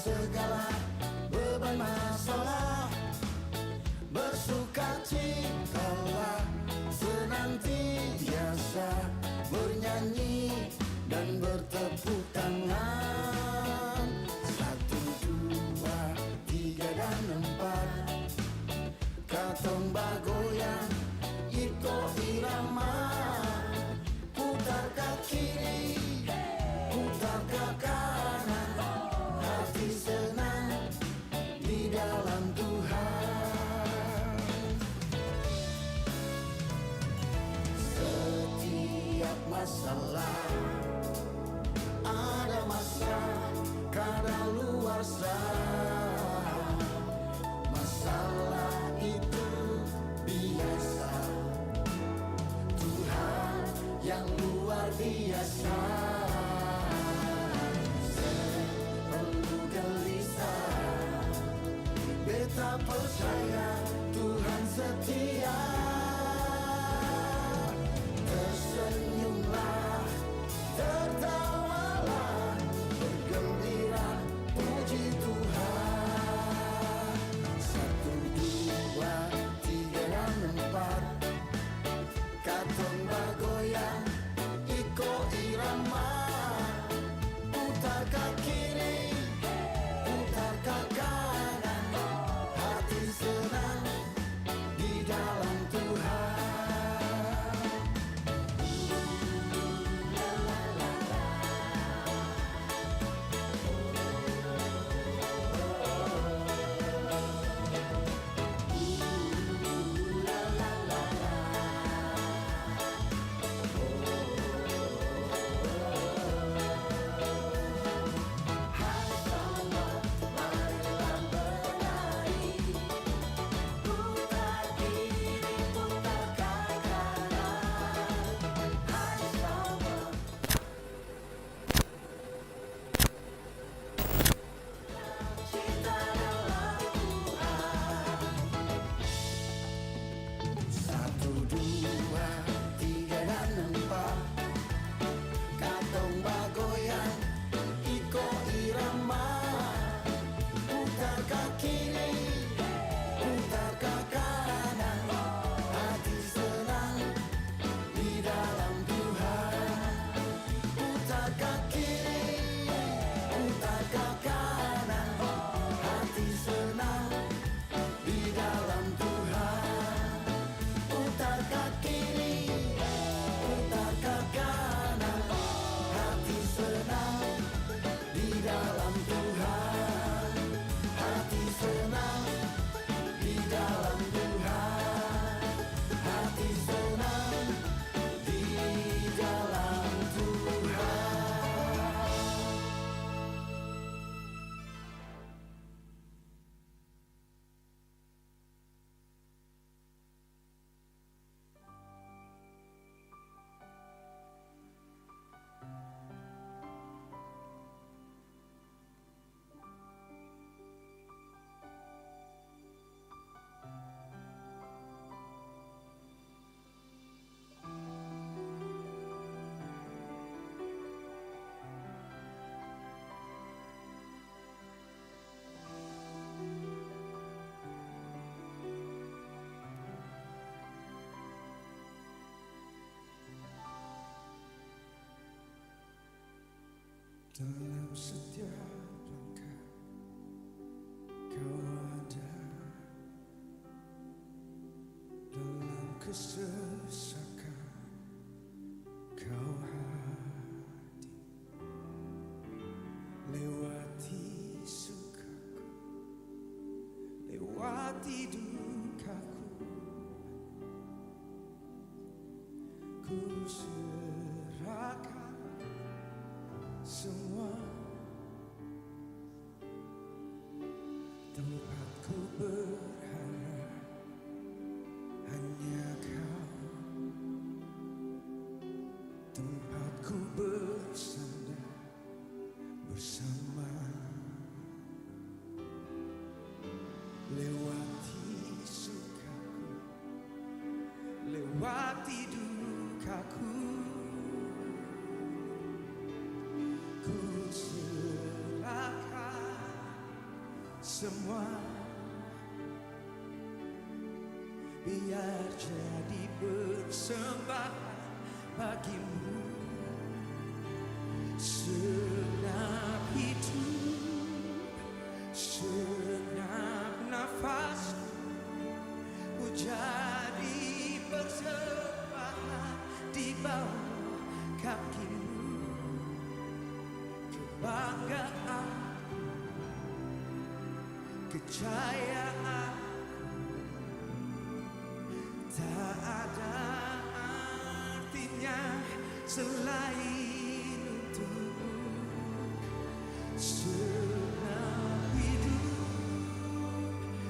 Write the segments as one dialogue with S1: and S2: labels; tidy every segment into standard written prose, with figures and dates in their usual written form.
S1: segala beban masalah. Bersukacitalah senantiasa, bernyanyi dan bertepuk tangan. 1, 2, 3 dan 4, katong bagoyang ikut irama. Putar ke kiri, putar ke kanan, hati senang di dalam Tuhan. Setiap masalah ada masa kadaluarsa. Masalah itu biasa, Tuhan yang luar biasa. Perlu gelisah, beta percaya Tuhan setia. Tersenyumlah, tertawalah, bergembira, puji Tuhan. 1, 2, 3 dan 4, katong bagoyang ikut irama. Putar ke kiri, putar ke kanan, hati senang di dalam Tuhan.
S2: Dalam setiap langkah kau ada, dalam kesesakan kau hadir, lewati sukaku, lewati dukaku, ku serahkan semua. Tempatku berharap hanya kau, tempatku bersandar bersama. Lewati sukaku, lewati dukaku, ku serahkan semua, biar jadi persembahan bagimu. Segenap hidup, segenap nafas, ku jadi persembahan di bawah kakimu. Kebanggaan, kejayaan, tak ada artinya selain untukmu. Segenap hidup,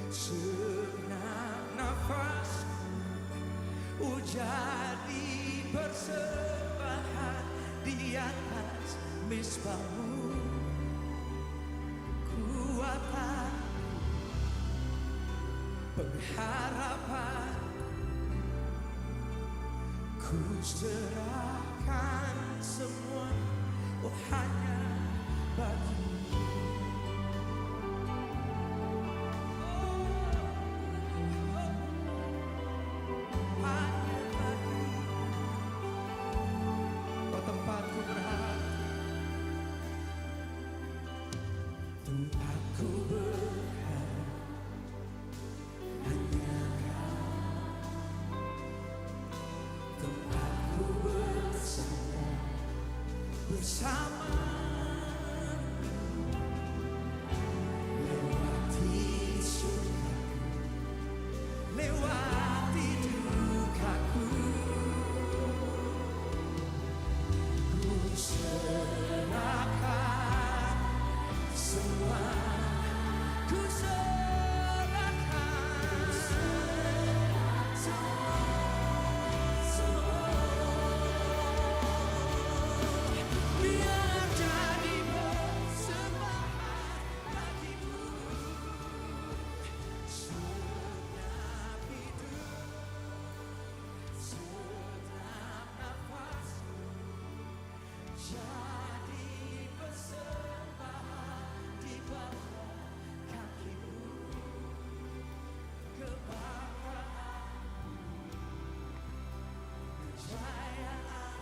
S2: segenap nafas, jadi persembahan di atas mezbahmu. Kuatan, pengharapan, ku serahkan semua, oh hanya bagimu. Hanya bagimu, oh tempatku berharap, tempatku berharap hanya Kau. Tempatku bersandar bersama, lewati sukaku, lewati dukaku, ku serahkan semua, ku serahkan semua, biar jadi persembahan bagimu. Segenap hidup, segenap nafas, jadi persembahan di bawah kakimu. Kebanggaan, kejayaan,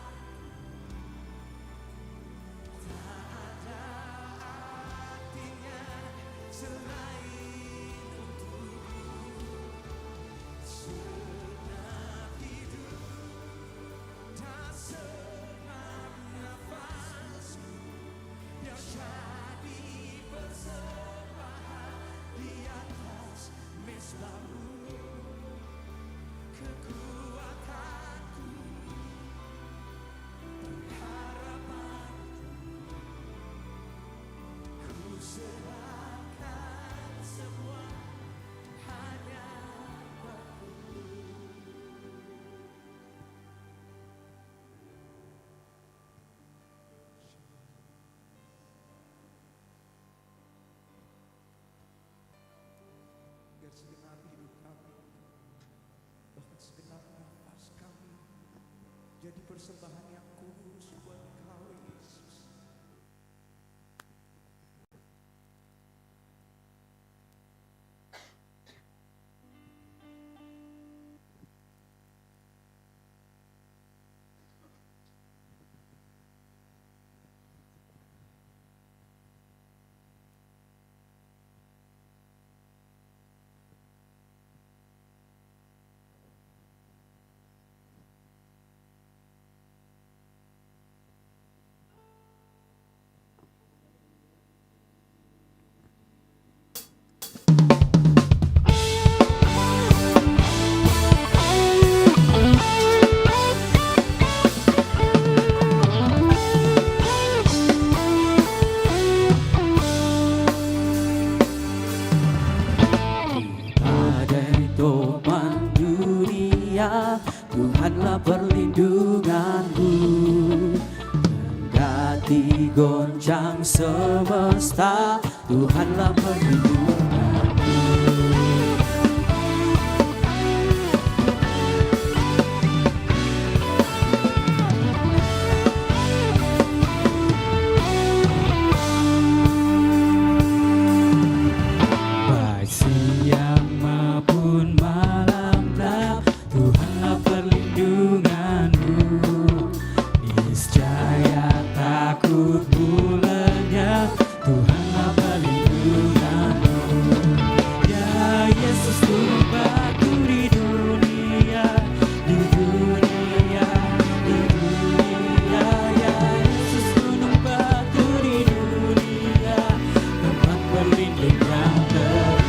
S2: tak ada artinya selain untukmu. Segenap hidup dan segenap nafasku, biar jadi persembahan di atas mezbahmu. Kekuatanku, pengharapanku, ku serahkan semua hanya bagimu. Biar segenap hidup kami, bahkan segenap nafas kami, jadi persembahan yang kudus buat Kau, Yesus. Badai topan dunia, Tuhanlah perlindunganku. Kendati goncang semesta, Tuhanlah perlindunganku.
S3: siang maupun malam gelap, Tuhanlah perlindunganmu. Niscaya takutmu lenyap, Tuhanlah perlindunganmu. Ya Yesus gunung batu di dunia, di dunia, di dunia. Ya Yesus gunung batu di dunia, tempat berlindung yang teguh.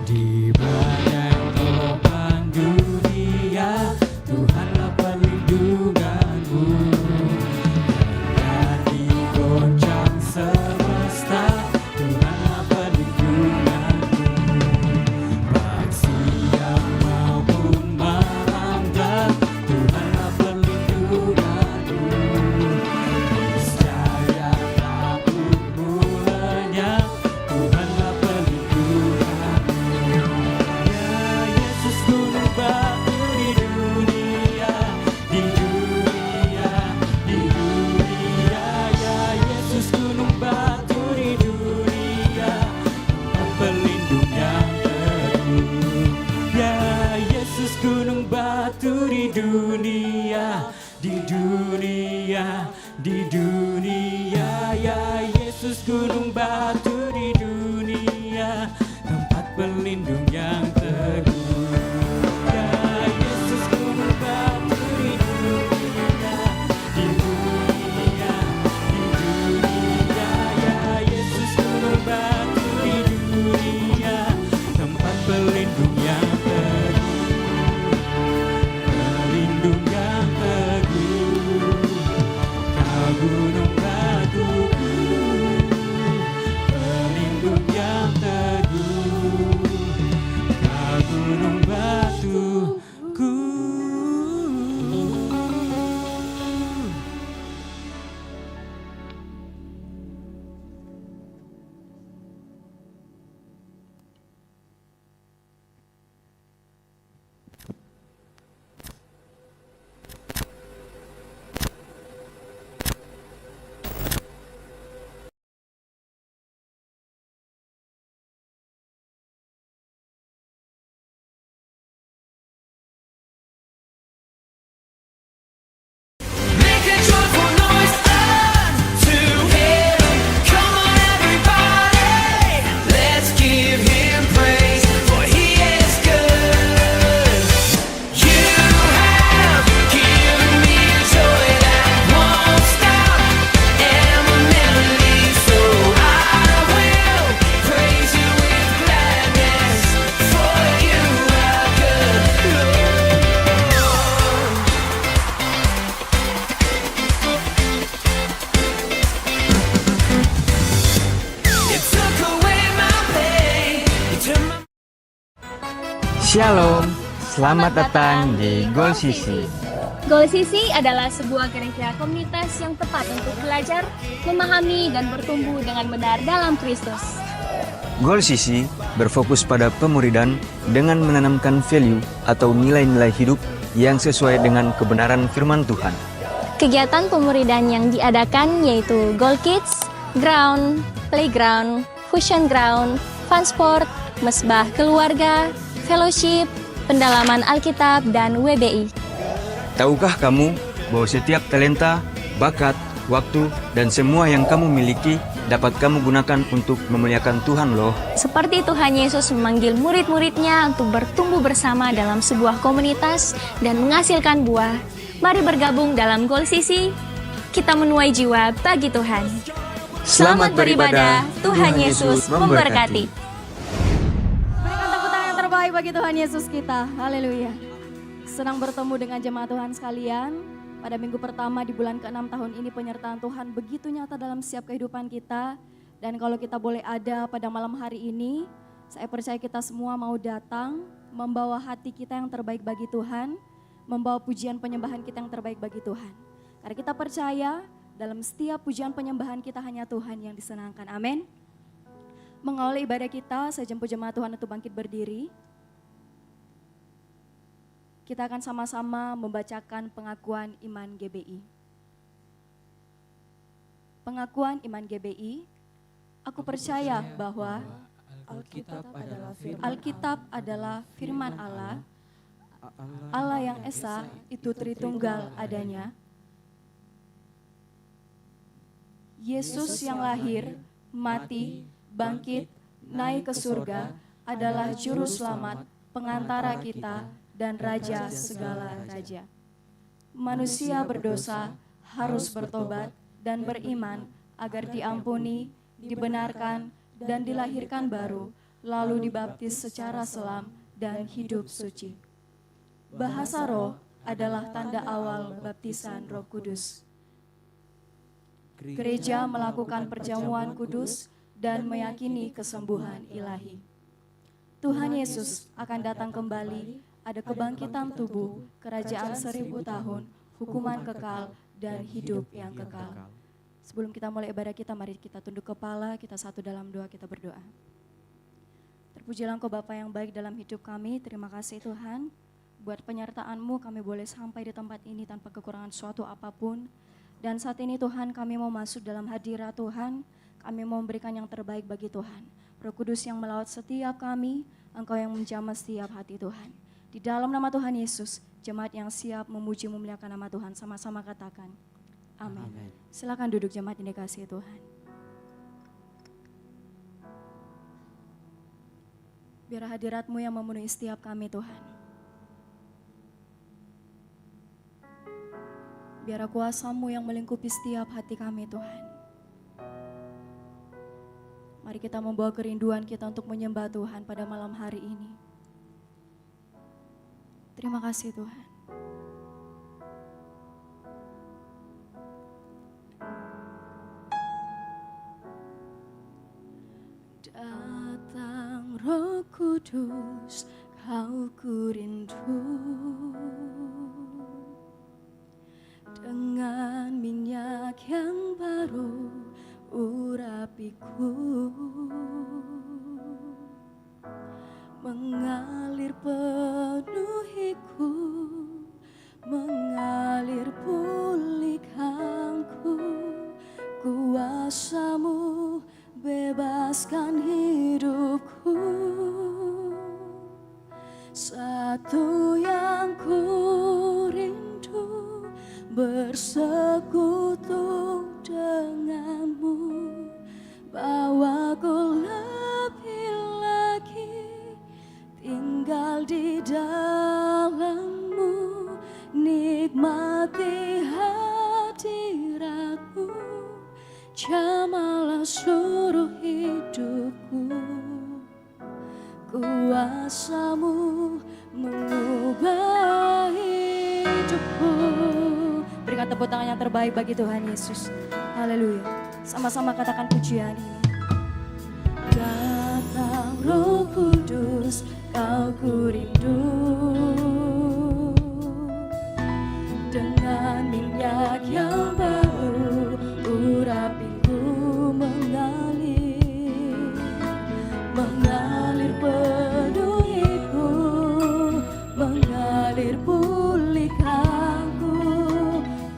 S3: Di badai topan dunia, Tuhanlah perlindunganmu. Dan digoncang semesta, Tuhanlah perlindunganmu. Baik siang maupun malam gelap, Tuhanlah perlindunganmu. Niscaya takutmu lenyap, Tuhanlah perlindunganmu. Ya Yesus gunung batu di dunia, di dunia, di dunia. Ya Yesus gunung batu di dunia, tempat berlindung yang teguh. Ya Yesus gunung batu di dunia, di dunia, di dunia. Ya Yesus gunung batu di dunia, tempat berlindung yang teguh. Ya Yesus gunung batu di dunia, di dunia, di dunia. Ya Yesus gunung batu di dunia, tempat berlindung yang teguh, berlindung yang teguh. Kau gunung batuku, berlindung yang teguh. Kau gunung batuku.
S4: Make a joyful noise unto Him. Come on, everybody, let's give Him praise, for He is good. You have given me joy that won't stop, and a melody, so I will praise You with gladness, for You are good, Lord. You took away my pain, You turned my
S5: Shalom, selamat datang di Goal Sisi.
S6: Goal Sisi adalah sebuah gereja komunitas yang tepat untuk belajar, memahami, dan bertumbuh dengan benar dalam Kristus.
S5: Goal Sisi berfokus pada pemuridan dengan menanamkan value atau nilai-nilai hidup yang sesuai dengan kebenaran firman Tuhan.
S6: Kegiatan pemuridan yang diadakan yaitu Goal Kids, Ground, Playground, Fusion Ground, Fun Sport, Mesbah Keluarga, Fellowship, Pendalaman Alkitab, dan WBI.
S5: Tahukah kamu bahwa setiap talenta, bakat, waktu, dan semua yang kamu miliki dapat kamu gunakan untuk memuliakan Tuhan loh.
S6: Seperti Tuhan Yesus memanggil murid-muridnya untuk bertumbuh bersama dalam sebuah komunitas dan menghasilkan buah. Mari bergabung dalam Goal Sisi, kita menuai jiwa bagi Tuhan. Selamat beribadah, Tuhan Yesus memberkati.
S7: Berikan tepuk tangan yang terbaik bagi Tuhan Yesus kita. Haleluya. Senang bertemu dengan jemaat Tuhan sekalian. Pada minggu pertama di bulan ke-6 tahun ini penyertaan Tuhan begitu nyata dalam setiap kehidupan kita. Dan kalau kita boleh ada pada malam hari ini, saya percaya kita semua mau datang, membawa hati kita yang terbaik bagi Tuhan, membawa pujian penyembahan kita yang terbaik bagi Tuhan. Karena kita percaya dalam setiap pujian penyembahan kita hanya Tuhan yang disenangkan. Amin. Mengawali ibadah kita, saya jemput jemaat Tuhan untuk bangkit berdiri. Kita akan sama-sama membacakan pengakuan iman GBI. Pengakuan iman GBI. Aku percaya bahwa Alkitab adalah firman Allah, Allah yang Esa itu Tritunggal adanya, Yesus yang lahir, mati, bangkit, naik ke surga adalah juru selamat, pengantara kita, dan raja segala raja. Manusia berdosa harus bertobat dan beriman agar diampuni, dibenarkan, dan dilahirkan baru, lalu dibaptis secara selam dan hidup suci. Bahasa roh adalah tanda awal baptisan Roh Kudus. Gereja melakukan perjamuan kudus dan meyakini kesembuhan ilahi. Tuhan Yesus akan datang kembali, ada kebangkitan tubuh, kerajaan 1000 tahun, hukuman kekal, dan hidup yang kekal. Sebelum kita mulai ibadah kita, mari kita tunduk kepala, kita satu dalam doa, kita berdoa. Terpujilah Engkau Bapa yang baik dalam hidup kami, terima kasih Tuhan. Buat penyertaan-Mu kami boleh sampai di tempat ini tanpa kekurangan suatu apapun. Dan saat ini Tuhan kami mau masuk dalam hadirat Tuhan, kami mau memberikan yang terbaik bagi Tuhan. Roh Kudus yang melawat setiap kami, Engkau yang menjamah setiap hati Tuhan. Di dalam nama Tuhan Yesus, jemaat yang siap memuji memuliakan nama Tuhan, sama-sama katakan, amin. Silakan duduk jemaat yang dikasihi Tuhan. Biar hadirat-Mu yang memenuhi setiap kami Tuhan. Biar kuasa-Mu yang melingkupi setiap hati kami Tuhan. Mari kita membawa kerinduan kita untuk menyembah Tuhan pada malam hari ini. Terima kasih Tuhan. Datang Roh Kudus, Kau ku rindu. Dengan minyak yang baru urapiku, mengalir penuhiku, mengalir pulihkanku. Kuasa-Mu bebaskan hidupku. Satu yang ku rindu, bersekutu denganmu, bawaku lebih lagi tinggal di dalammu, nikmati hadiratmu, jamalah seluruh hidupku. Kuasa-Mu mengubah hidupku. Berikan tepuk tangan yang terbaik bagi Tuhan Yesus. Haleluya. Sama-sama katakan pujian ini. Datang Roh Kudus, Kau ku rindu. Dengan minyak yang baru urapiku mengalir, mengalir penuhiku, mengalir pulihkanku.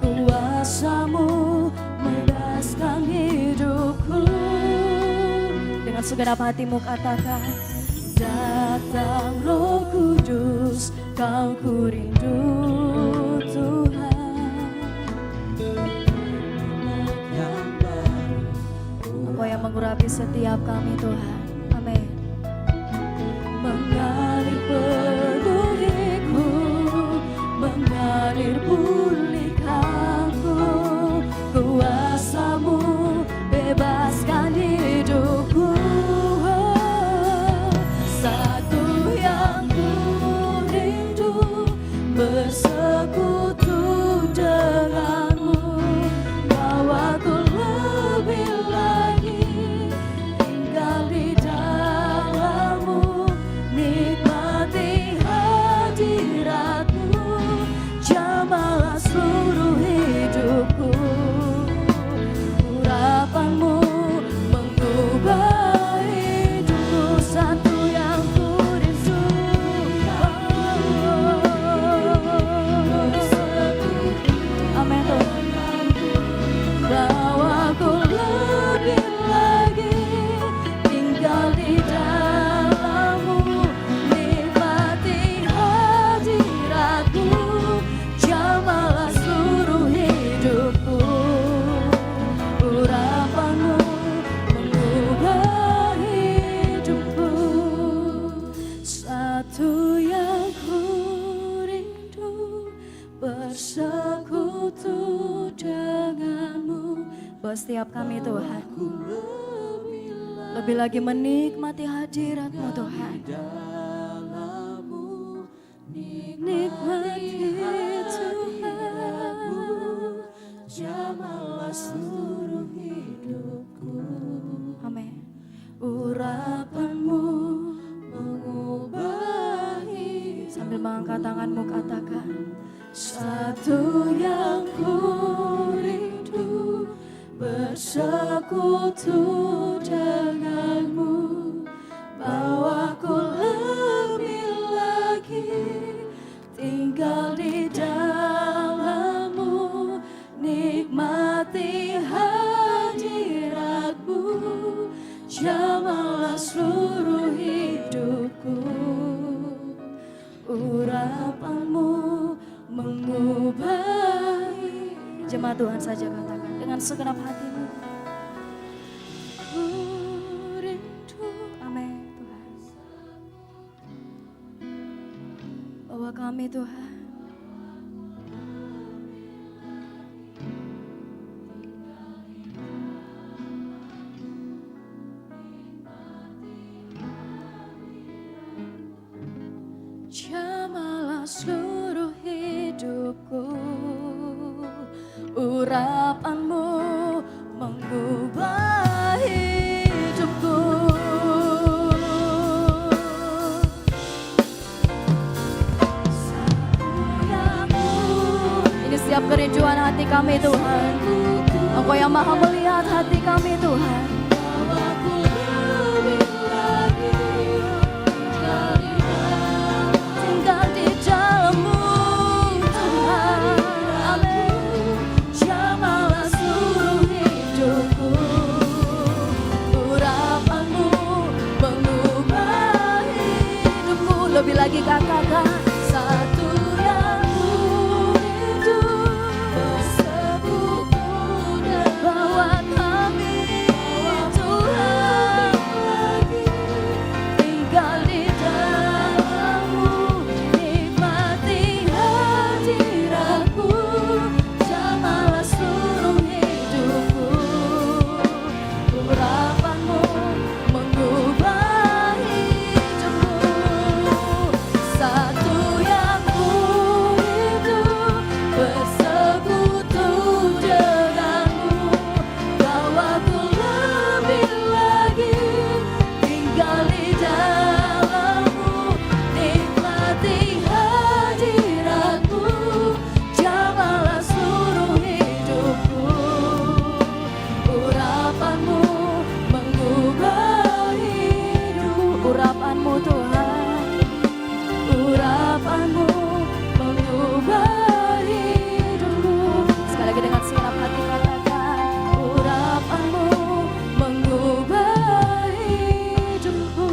S7: Kuasa-Mu bebaskan hidupku. Dengan segenap hatimu katakan, datang Roh Kudus, Kau ku rindu Tuhan. Engkau yang mengurapi setiap kami Tuhan. Amin. Mengalir penuhiku, mengalir pulihkanku. Kuasa-Mu bebaskan hidupku. Satu yang ku rindu, bersekutu denganmu, bawaku lebih lagi tinggal di dalammu, nikmati hadiratmu, jamalah seluruh hidupku. Urapanmu buat setiap kami Tuhan. Lebih lagi menikmati hadirat-Mu Tuhan. Nikmati Tuhan,
S4: Jamahlah seluruh hidupku.
S7: amin.
S4: Urapan-Mu mengubahi.
S7: Sambil mengangkat tanganmu katakan,
S4: Satu yang ku rindu, bersekutu denganmu. Bawaku lebih lagi tinggal di dalam-Mu, nikmati hadirat-Mu, jamahlah seluruh hidupku. Urapan-Mu mengubahi.
S7: jemaat Tuhan saja katakan dengan segenap hatimu.
S4: Ku rindu.
S7: Amin Tuhan. Bawa kami Tuhan.
S4: Jamahlah seluruh hidupku. Urapan-Mu mengubah hidupku.
S7: Ini setiap kerinduan hati kami Tuhan. Engkau yang maha melihat hati kami Tuhan.
S4: Bawaku lebih lagi tinggal di dalam-Mu, Tuhan. Amin. Jamahlah seluruh hidupku. Urapan-Mu mengubah hidupku.
S7: Lebih lagi katakan,
S4: Satu yang ku rindu, bersekutu dan bawa kami, Tuhan, lagi tinggal di dalam-Mu, nikmati hadirat-Mu, jamahlah seluruh hidupku. Urapan-Mu mengubah hidupku. Satu yang ku rindu, bersekutu denganmu. Bawaku lebih lagi tinggal di dalam-Mu, nikmati hadirat-Mu, jamahlah seluruh hidupku. Urapan-Mu mengubah hidupku.
S7: urapan-Mu Tuhan.
S4: Urapan-Mu mengubah hidupku.
S7: Sekali lagi dengan segenap hati katakan,
S4: Urapan-Mu mengubah hidupku.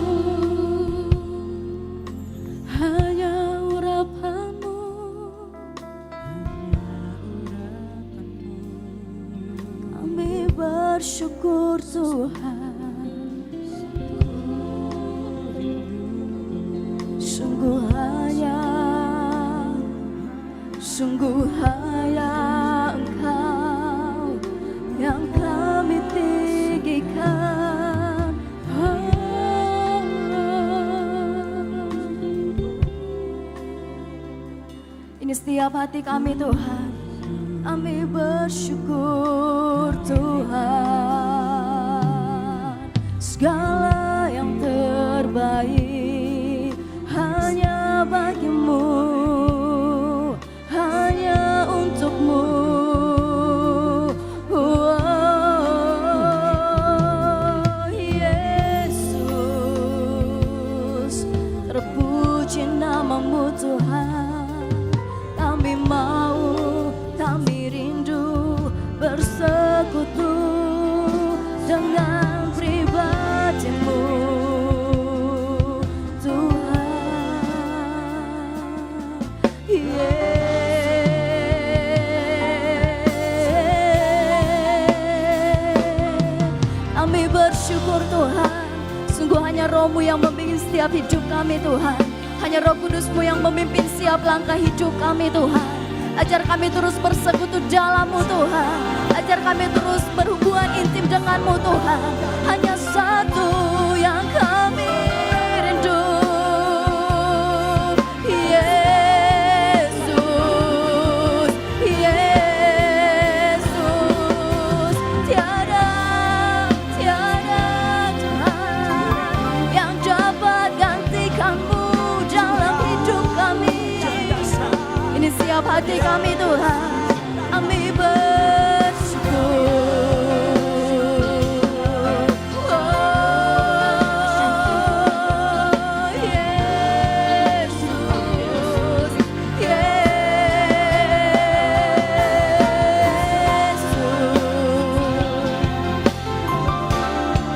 S4: Hanya urapan-Mu. Kami bersyukur Tuhan. Sungguh hanya Engkau yang kami tinggikan.
S7: ini setiap hati kami Tuhan.
S4: Kami bersyukur Tuhan. Segala yang terbaik hanya bagi-Mu, hanya untuk-Mu. Oh, Yesus, terpuji nama-Mu Tuhan. Kami mau, kami rindu bersekutu dengan pribadi-Mu, Tuhan. Kami bersyukur Tuhan. Sungguh hanya Roh-Mu yang membimbing setiap hidup kami Tuhan. Hanya Roh Kudus-Mu yang memimpin setiap langkah hidup kami Tuhan.
S7: Ajar kami terus bersekutu dalam-Mu Tuhan. Ajar kami terus berhubungan intim dengan-Mu Tuhan. Hanya satu yang kami rindu, Yesus, Yesus. Tiada Tuhan yang dapat gantikan-Mu dalam hidup kami. Ini siap hati kami Tuhan, kami bersyukur.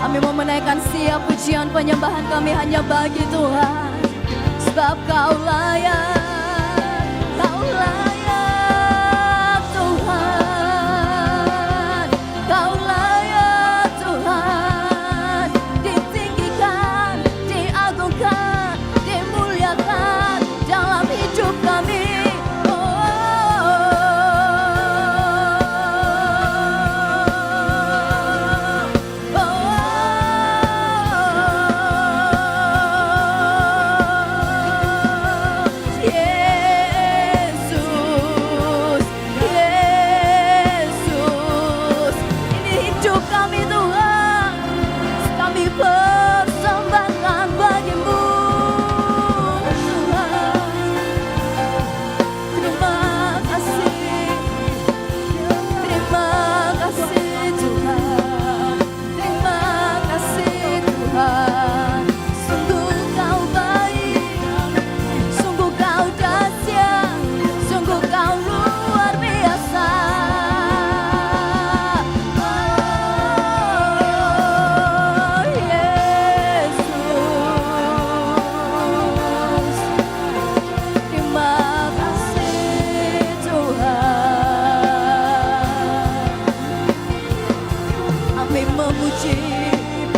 S7: Kami mau menaikkan siap pujian penyembahan kami hanya bagi Tuhan. Sebab Kau layak, Kau layak Tuhan. Kau layak Tuhan. Ditinggikan, diagungkan, dimuliakan dalam hidup kami.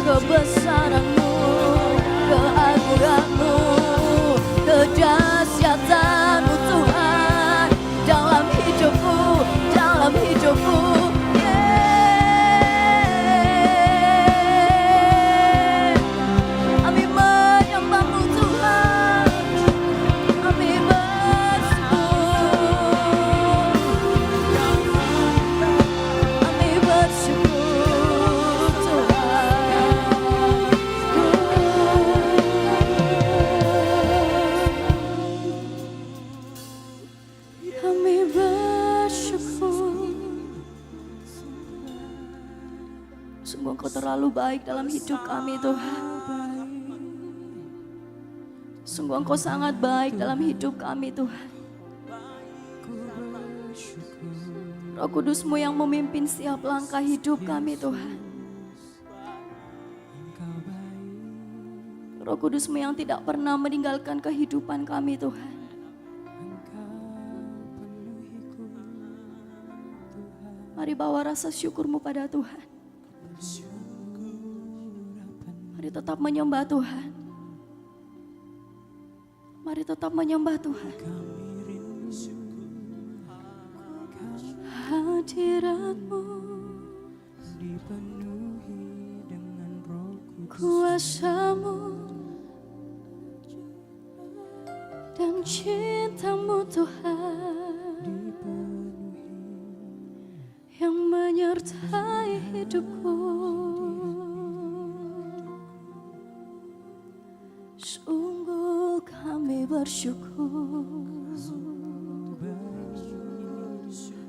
S7: Kebesaran-Mu, keagungan-Mu, kedahsyatan-Mu Tuhan dalam hidupku, dalam hidupku. Kami menyembah-Mu Tuhan, kami bersyukur, kami bersyukur Tuhan. Kami bersyukur. Sungguh Engkau terlalu baik dalam hidup kami Tuhan. Sungguh Engkau sangat baik dalam hidup kami Tuhan. Roh Kudus-Mu yang memimpin setiap langkah hidup kami Tuhan. Roh Kudus-Mu yang tidak pernah meninggalkan kehidupan kami Tuhan. Mari bawa rasa syukur-Mu pada Tuhan. Mari tetap menyembah Tuhan. Mari tetap menyembah Tuhan. Hadirat-Mu
S3: dipenuhi dengan Roh Kudus,
S7: kuasa-Mu dan cinta-Mu Tuhan yang menyertai hidupku. Sungguh kami bersyukur,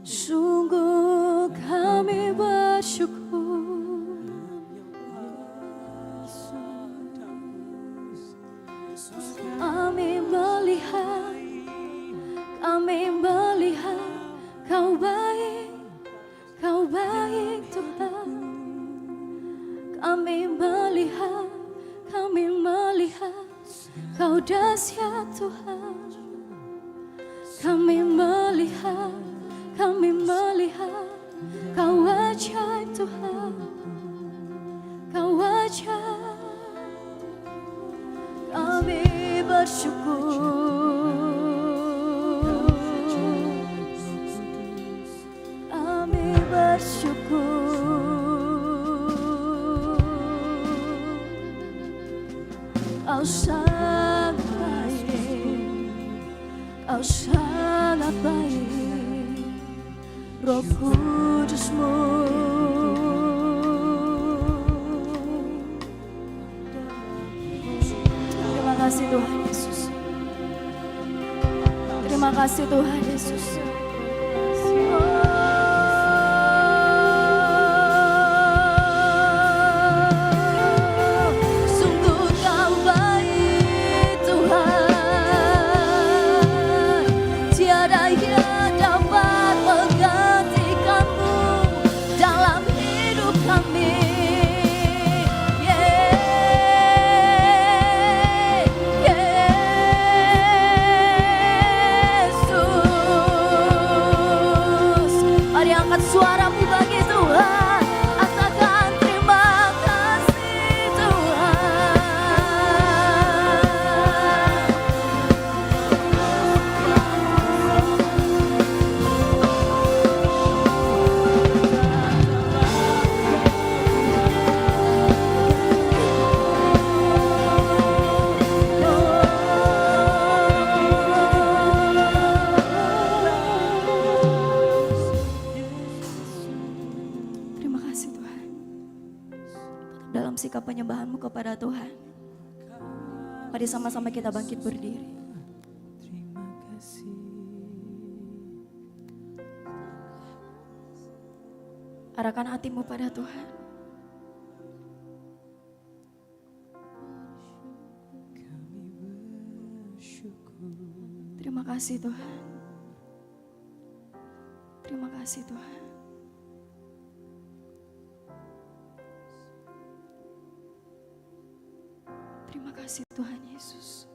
S7: sungguh kami bersyukur. Kami melihat Kau baik, Kau baik Tuhan. Kami melihat Kau dahsyat Tuhan. Kami melihat Kau ajaib Tuhan. Kau ajaib. Kami bersyukur. Kau sangat baik, Kau sangat baik, Roh Kudus-Mu. Terima kasih Tuhan Yesus. Terima kasih Tuhan Yesus. Sungguh Kau baik Tuhan, tiada yang dapat menggantikan-Mu dalam hidup kami. Angkat suaramu bagi Tuhan, katakan terima kasih Tuhan. Terima kasih Tuhan. Dalam sikap penyembahanmu kepada Tuhan, mari sama-sama kita bangkit berdiri. Arahkan hatimu pada Tuhan. Terima kasih Tuhan. Terima kasih Tuhan. Terima kasih Tuhan Yesus.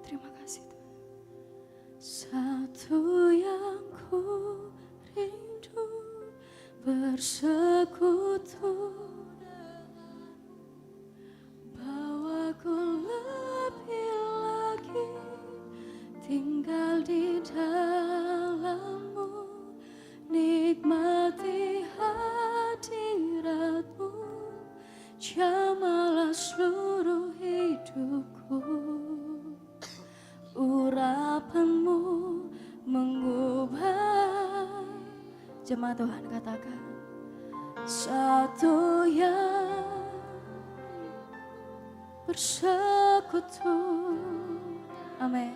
S7: Terima kasih Tuhan. Satu yang ku rindu bersekutu denganmu, bawaku lebih lagi tinggal di dalam-Mu, nikmati hadirat-Mu, jamalah seluruh hidupku. Urapan-Mu mengubah. Jemaat Tuhan katakan, satu yang bersekutu. Amin.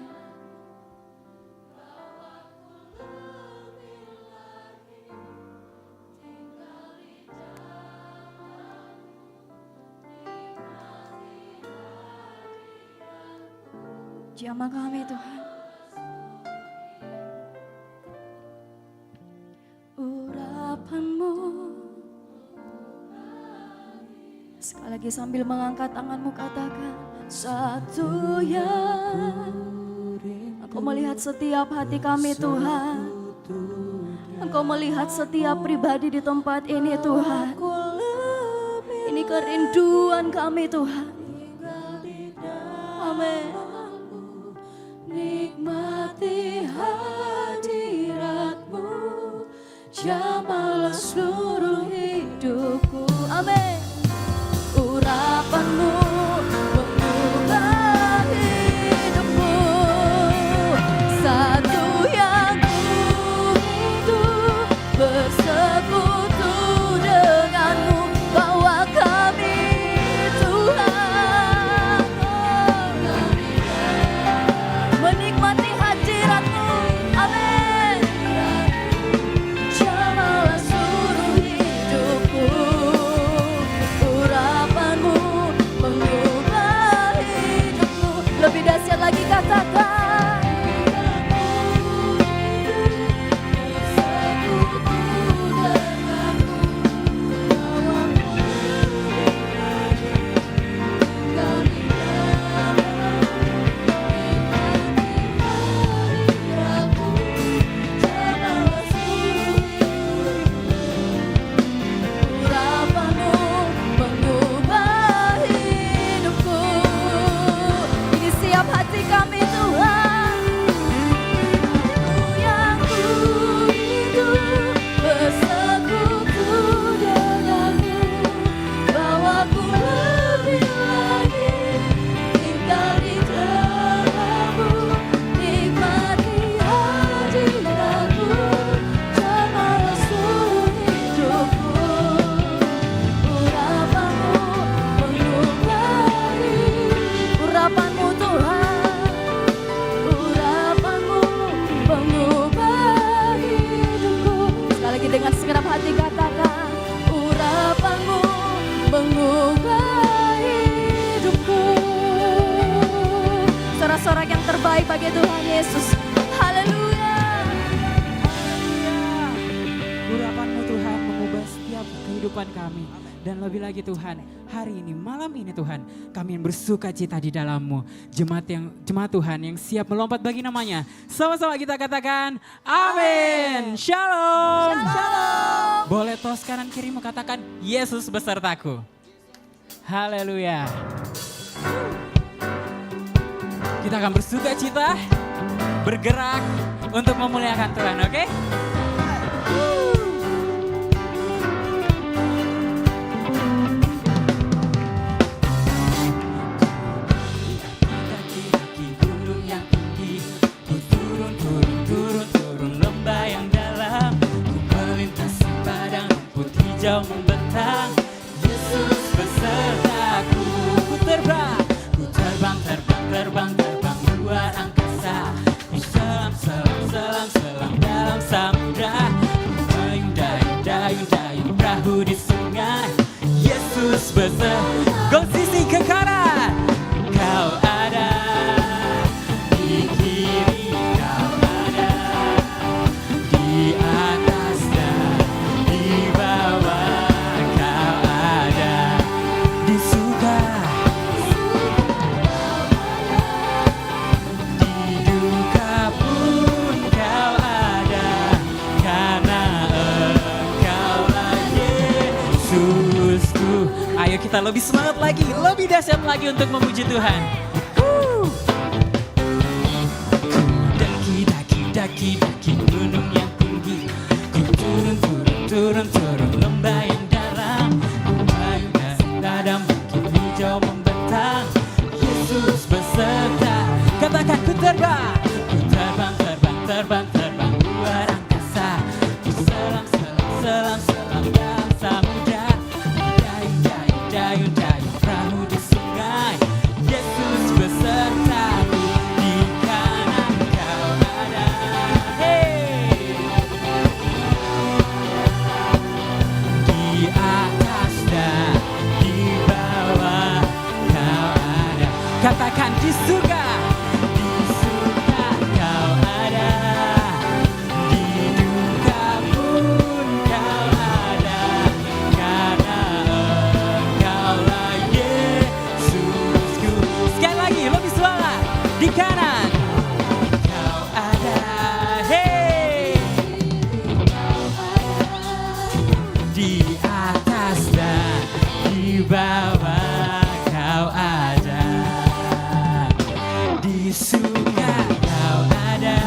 S7: Jamah kami Tuhan. Urapan-Mu. Sekali lagi sambil mengangkat tanganmu katakan, satu yang. Engkau melihat setiap hati kami Tuhan. Engkau melihat setiap pribadi di tempat ini Tuhan. Ini kerinduan kami Tuhan. Amin. Nikmati hadirat-Mu, jamalah seluruh hidupku. Amin. Urapan-Mu mengubah hidupku. Satu yang ku rindu bersekutu dengan-Mu, bawa kami Tuhan. Menikmati hadirat-Mu. Amin. Jamalah seluruh hidup. mengubah hidupku. Sorak-sorak yang terbaik bagi Tuhan Yesus. Haleluya.
S3: Urapan-Mu Tuhan mengubah setiap kehidupan kami. Dan lebih lagi Tuhan, hari ini, malam ini Tuhan, kami yang bersuka cita di dalam-Mu. Jemaat Tuhan yang siap melompat bagi namanya. Sama-sama kita katakan, amin. Shalom.
S7: Shalom.
S3: Boleh tos kanan kiri katakan, Yesus besertaku. Haleluya. Kita akan bersuka cita, bergerak untuk memuliakan Tuhan, oke? Kaki-kaki gunung yang tinggi, ku turun lembah yang dalam, ku melintasi padang rumput hijau membentang. Yesus besertaku, ku terbang luar angkasa, ku selam dalam samudra, ku dayung perahu di sungai. Yesus beserta, posisi ke kanan, kau ada di kiri, kau ada di atas dan di bawah, kau ada di suka, di duka pun kau ada, karena Engkaulah Yesusku. Ayo kita lebih semangat lagi, lebih dahsyat lagi untuk memuji Tuhan. Daki gunung yang tinggi, ku turun lembah yang dalam, ku bayung dadam bukit hijau membentang. Yesus beserta, katakan ku terbang luar angkasa, ku selam dalam samudra, dayung perahu di sungai. Yesus besertaku, di kanan kau ada, di atas dan di bawah kau ada. Katakan di surga kau ada, di duka pun kau ada, karena Engkaulah Yesusku. Sekali lagi lebih semangat, di kanan kau ada, di atas dan di bawah kau ada, di surga kau ada,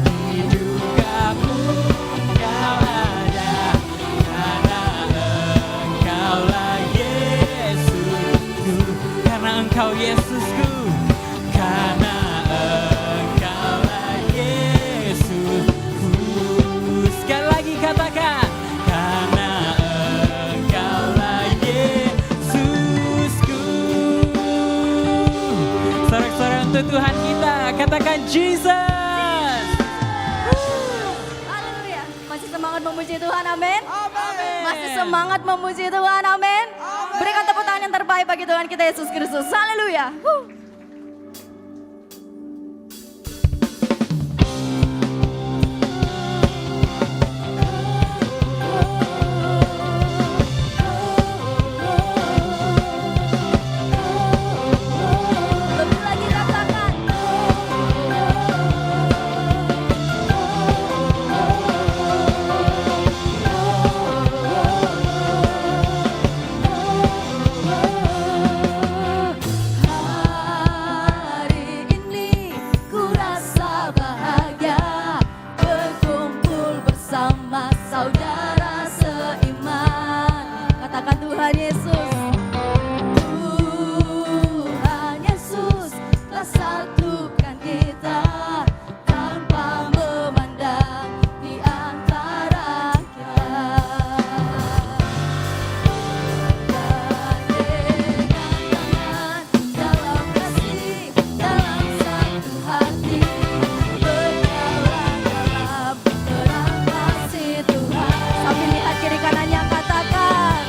S3: di duka pun kau ada, karena Engkaulah Yesusku, karena Engkau Yesusku, karena Engkaulah Yesusku. Sekali lagi katakan, karena Engkaulah Yesusku. Sorak-sorak untuk Tuhan kita, katakan Jesus.
S7: Haleluya. Masih semangat memuji Tuhan, amin. Masih semangat memuji Tuhan, amin. Berikan tepuk tangan yang terbaik bagi Tuhan kita Yesus Kristus. Haleluya. Lebih lagi katakan. Hari ini ku rasa bahagia berkumpul bersama saudara seiman. Katakan Tuhan Yesus. Tuhan Yesus telah satukan kita tanpa memandang di antara kita. Gandengan tangan dalam kasih, dalam satu hati, berjalan dalam terang kasih Tuhan. Sambil lihat kiri kanannya katakan,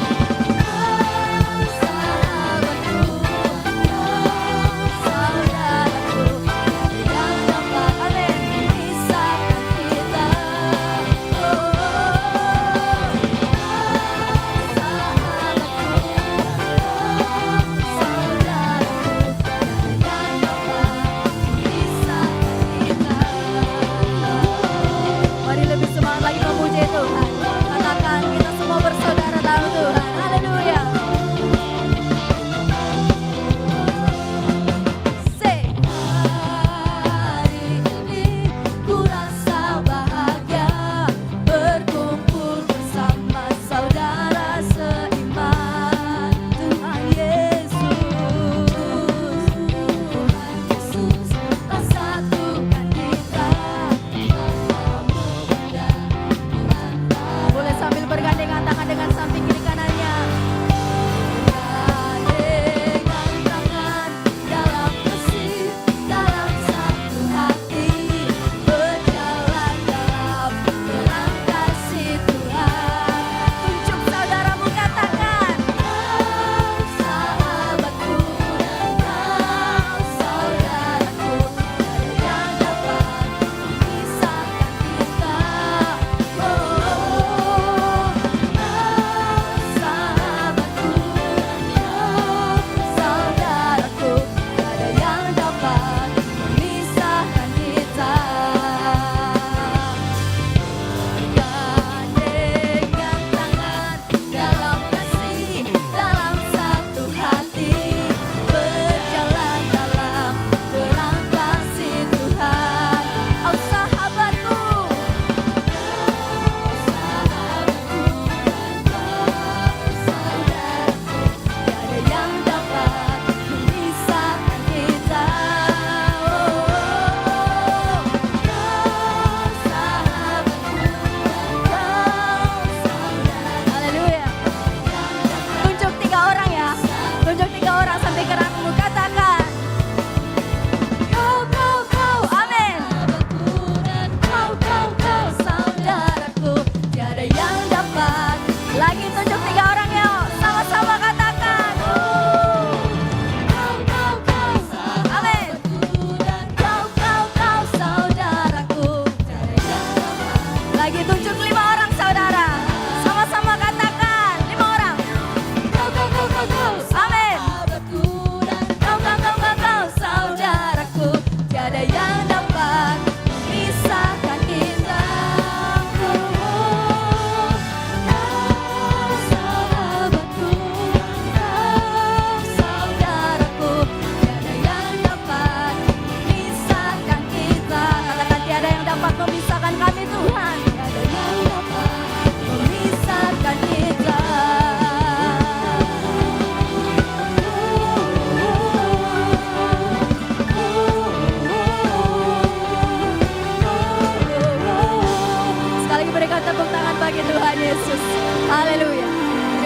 S7: Haleluya.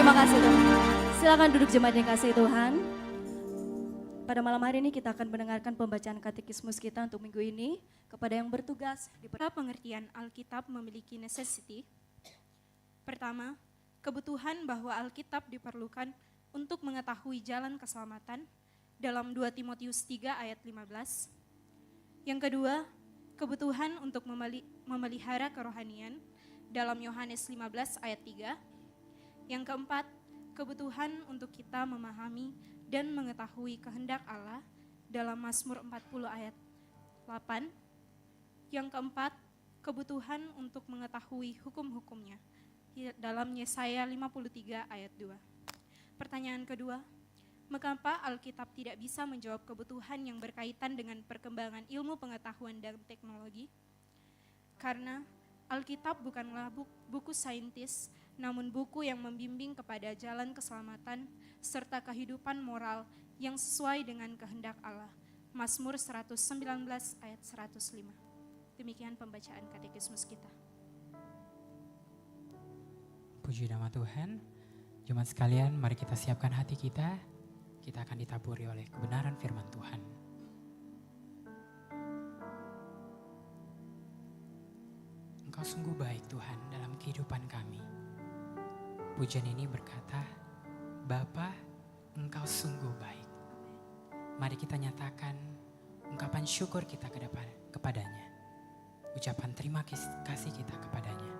S7: Terima kasih Tuhan. Silakan duduk jemaat yang kasih Tuhan. Pada malam hari ini kita akan mendengarkan pembacaan katekismus kita untuk minggu ini. Kepada yang bertugas di
S8: Pengertian Alkitab memiliki necessity. Pertama, kebutuhan bahwa Alkitab diperlukan untuk mengetahui jalan keselamatan dalam 2 Timotius 3 ayat 15. Yang kedua, kebutuhan untuk memelihara kerohanian dalam Yohanes 15 ayat 3. Yang keempat, kebutuhan untuk kita memahami dan mengetahui kehendak Allah dalam Mazmur 40 ayat 8. Yang keempat, kebutuhan untuk mengetahui hukum-hukumnya dalam Yesaya 53 ayat 2. Pertanyaan kedua, mengapa Alkitab tidak bisa menjawab kebutuhan yang berkaitan dengan perkembangan ilmu pengetahuan dan teknologi? Karena Alkitab bukanlah buku saintis, namun buku yang membimbing kepada jalan keselamatan serta kehidupan moral yang sesuai dengan kehendak Allah. Mazmur 119 ayat 105. Demikian pembacaan katekismus kita.
S3: Puji nama Tuhan. Jemaat sekalian, mari kita siapkan hati kita. Kita akan ditaburi oleh kebenaran firman Tuhan. Engkau sungguh baik Tuhan dalam kehidupan kami. Pujian ini berkata, Bapa, Engkau sungguh baik. Mari kita nyatakan ungkapan syukur kita kepadanya. Ucapan terima kasih kita kepadanya.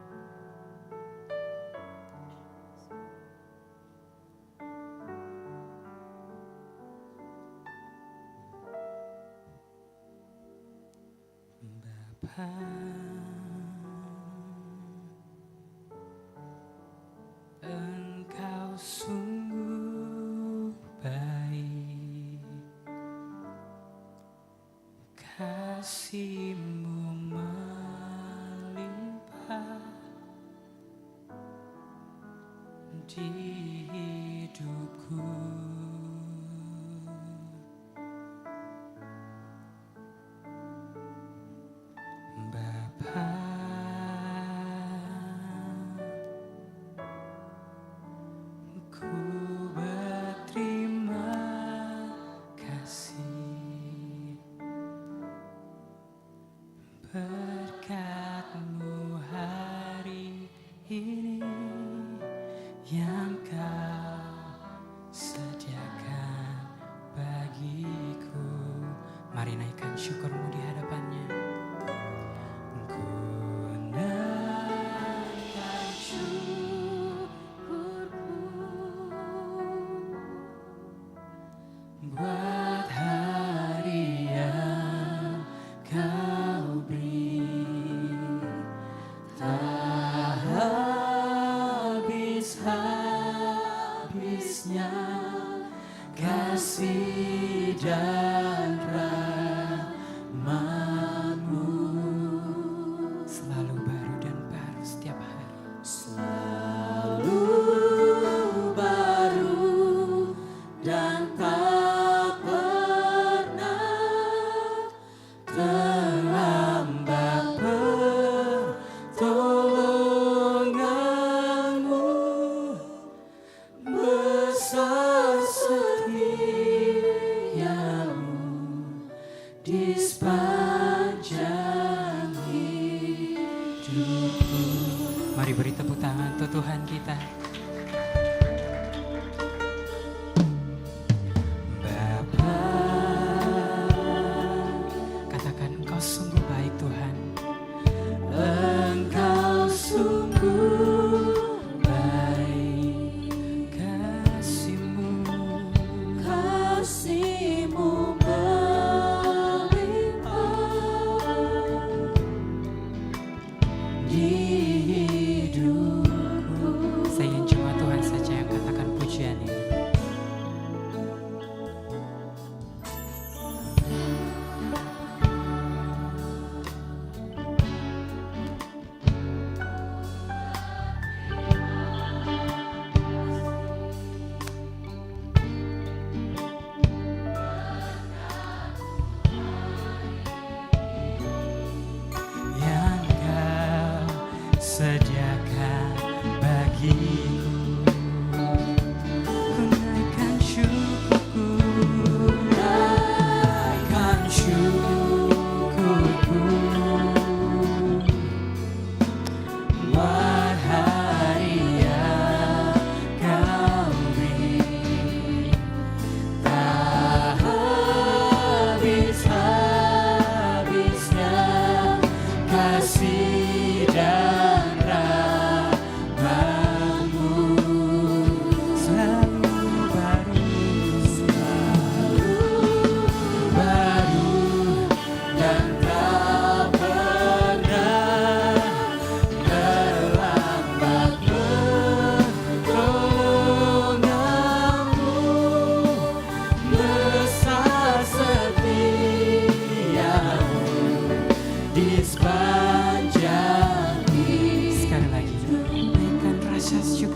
S3: Bapa, Engkau sungguh baik, kasih-Mu melimpah di hidupku. Bapa, ku berterima kasih berkat-Mu hari ini yang Kau sediakan bagiku. Mari naikkan syukur-Mu di hadapannya. Ku naikkan syukurku buat hari yang Kau beri, tak habis-habisnya kasih dan rahmat-Mu, selalu baru dan baru setiap hari. Selalu baru dan tak pernah terlambat pertolongan-Mu, besar setia-Mu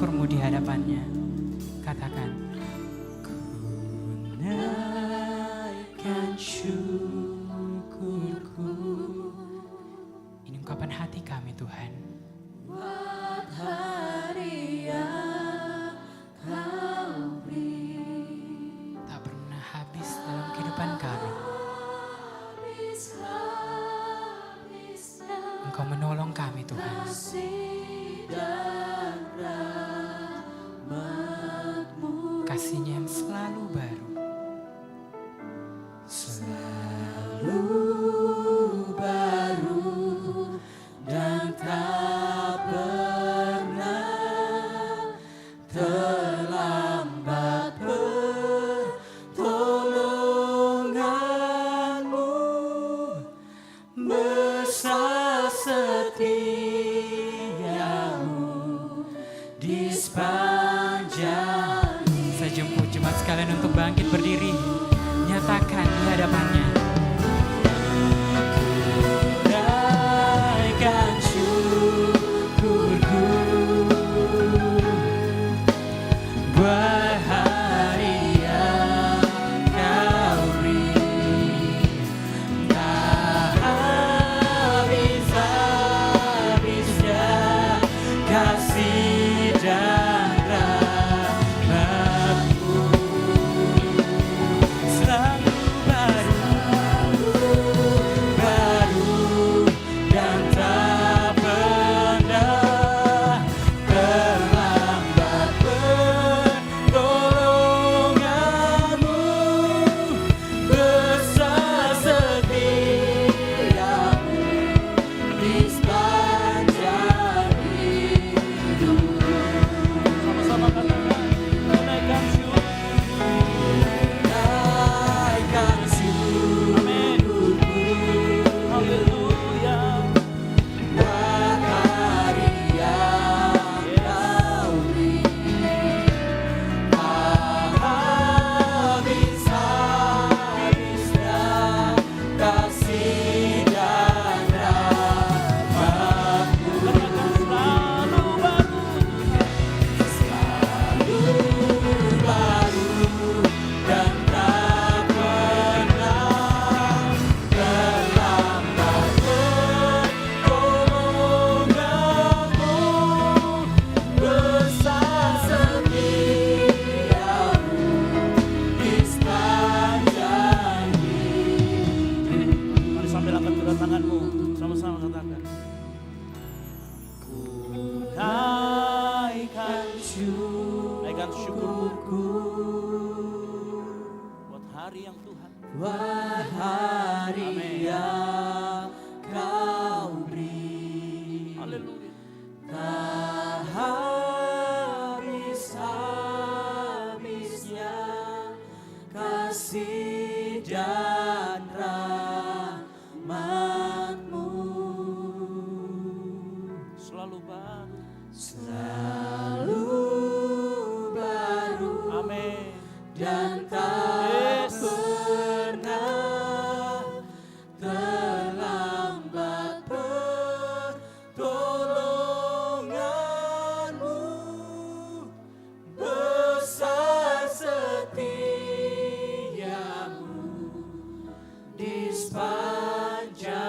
S3: syukurmu di hadapannya. Katakan, ku naikkan syukurku. Ini ungkapan hati kami Tuhan.
S4: Buat hari yang Kau beri,
S3: Tak pernah habis dalam kehidupan kami.
S4: habis-habisnya
S3: Engkau menolong kami Tuhan.
S4: kasih dan rahmat-Mu.
S3: Kasih-Nya yang selalu baru.
S4: Selalu baru dan tak pernah terlambat pertolongan-Mu. Besar setiamu di sepanjang
S3: Saya jemput jemaat sekalian untuk bangkit berdiri. Nyatakan di hadapannya.
S4: naikkan syukurku buat hari yang Kau beri. Tak habis-habisnya kasih dan rahmat-Mu. Selalu baru dan tak pernah terlambat pertolongan-Mu. Besar setiamu di sepanjang hidup. Sama-sama katakan, naikkan syukurku. Haleluya. Buat hari yang Kau beri. Tak habis-habisnya kasih dan rahmat-Mu. Selalu baru dan tak pernah terlambat pertolongan-Mu. Besar setiamu di sepanjang hidup.
S2: Mari sambil angkat kedua tanganmu, sama-sama katakan. Naikkan syukurmu buat hari yang Tuhan.
S4: Buat hari
S2: Amin.
S4: yang Kau beri.
S2: Haleluya.
S4: Tak habis-habisnya kasih dan rahmat-Mu.
S2: Selalu baru.
S4: Selalu baru
S2: Amin.
S4: dan tak
S2: Yes.
S4: pernah terlambat pertolongan-Mu. Besar setiamu di sepanjang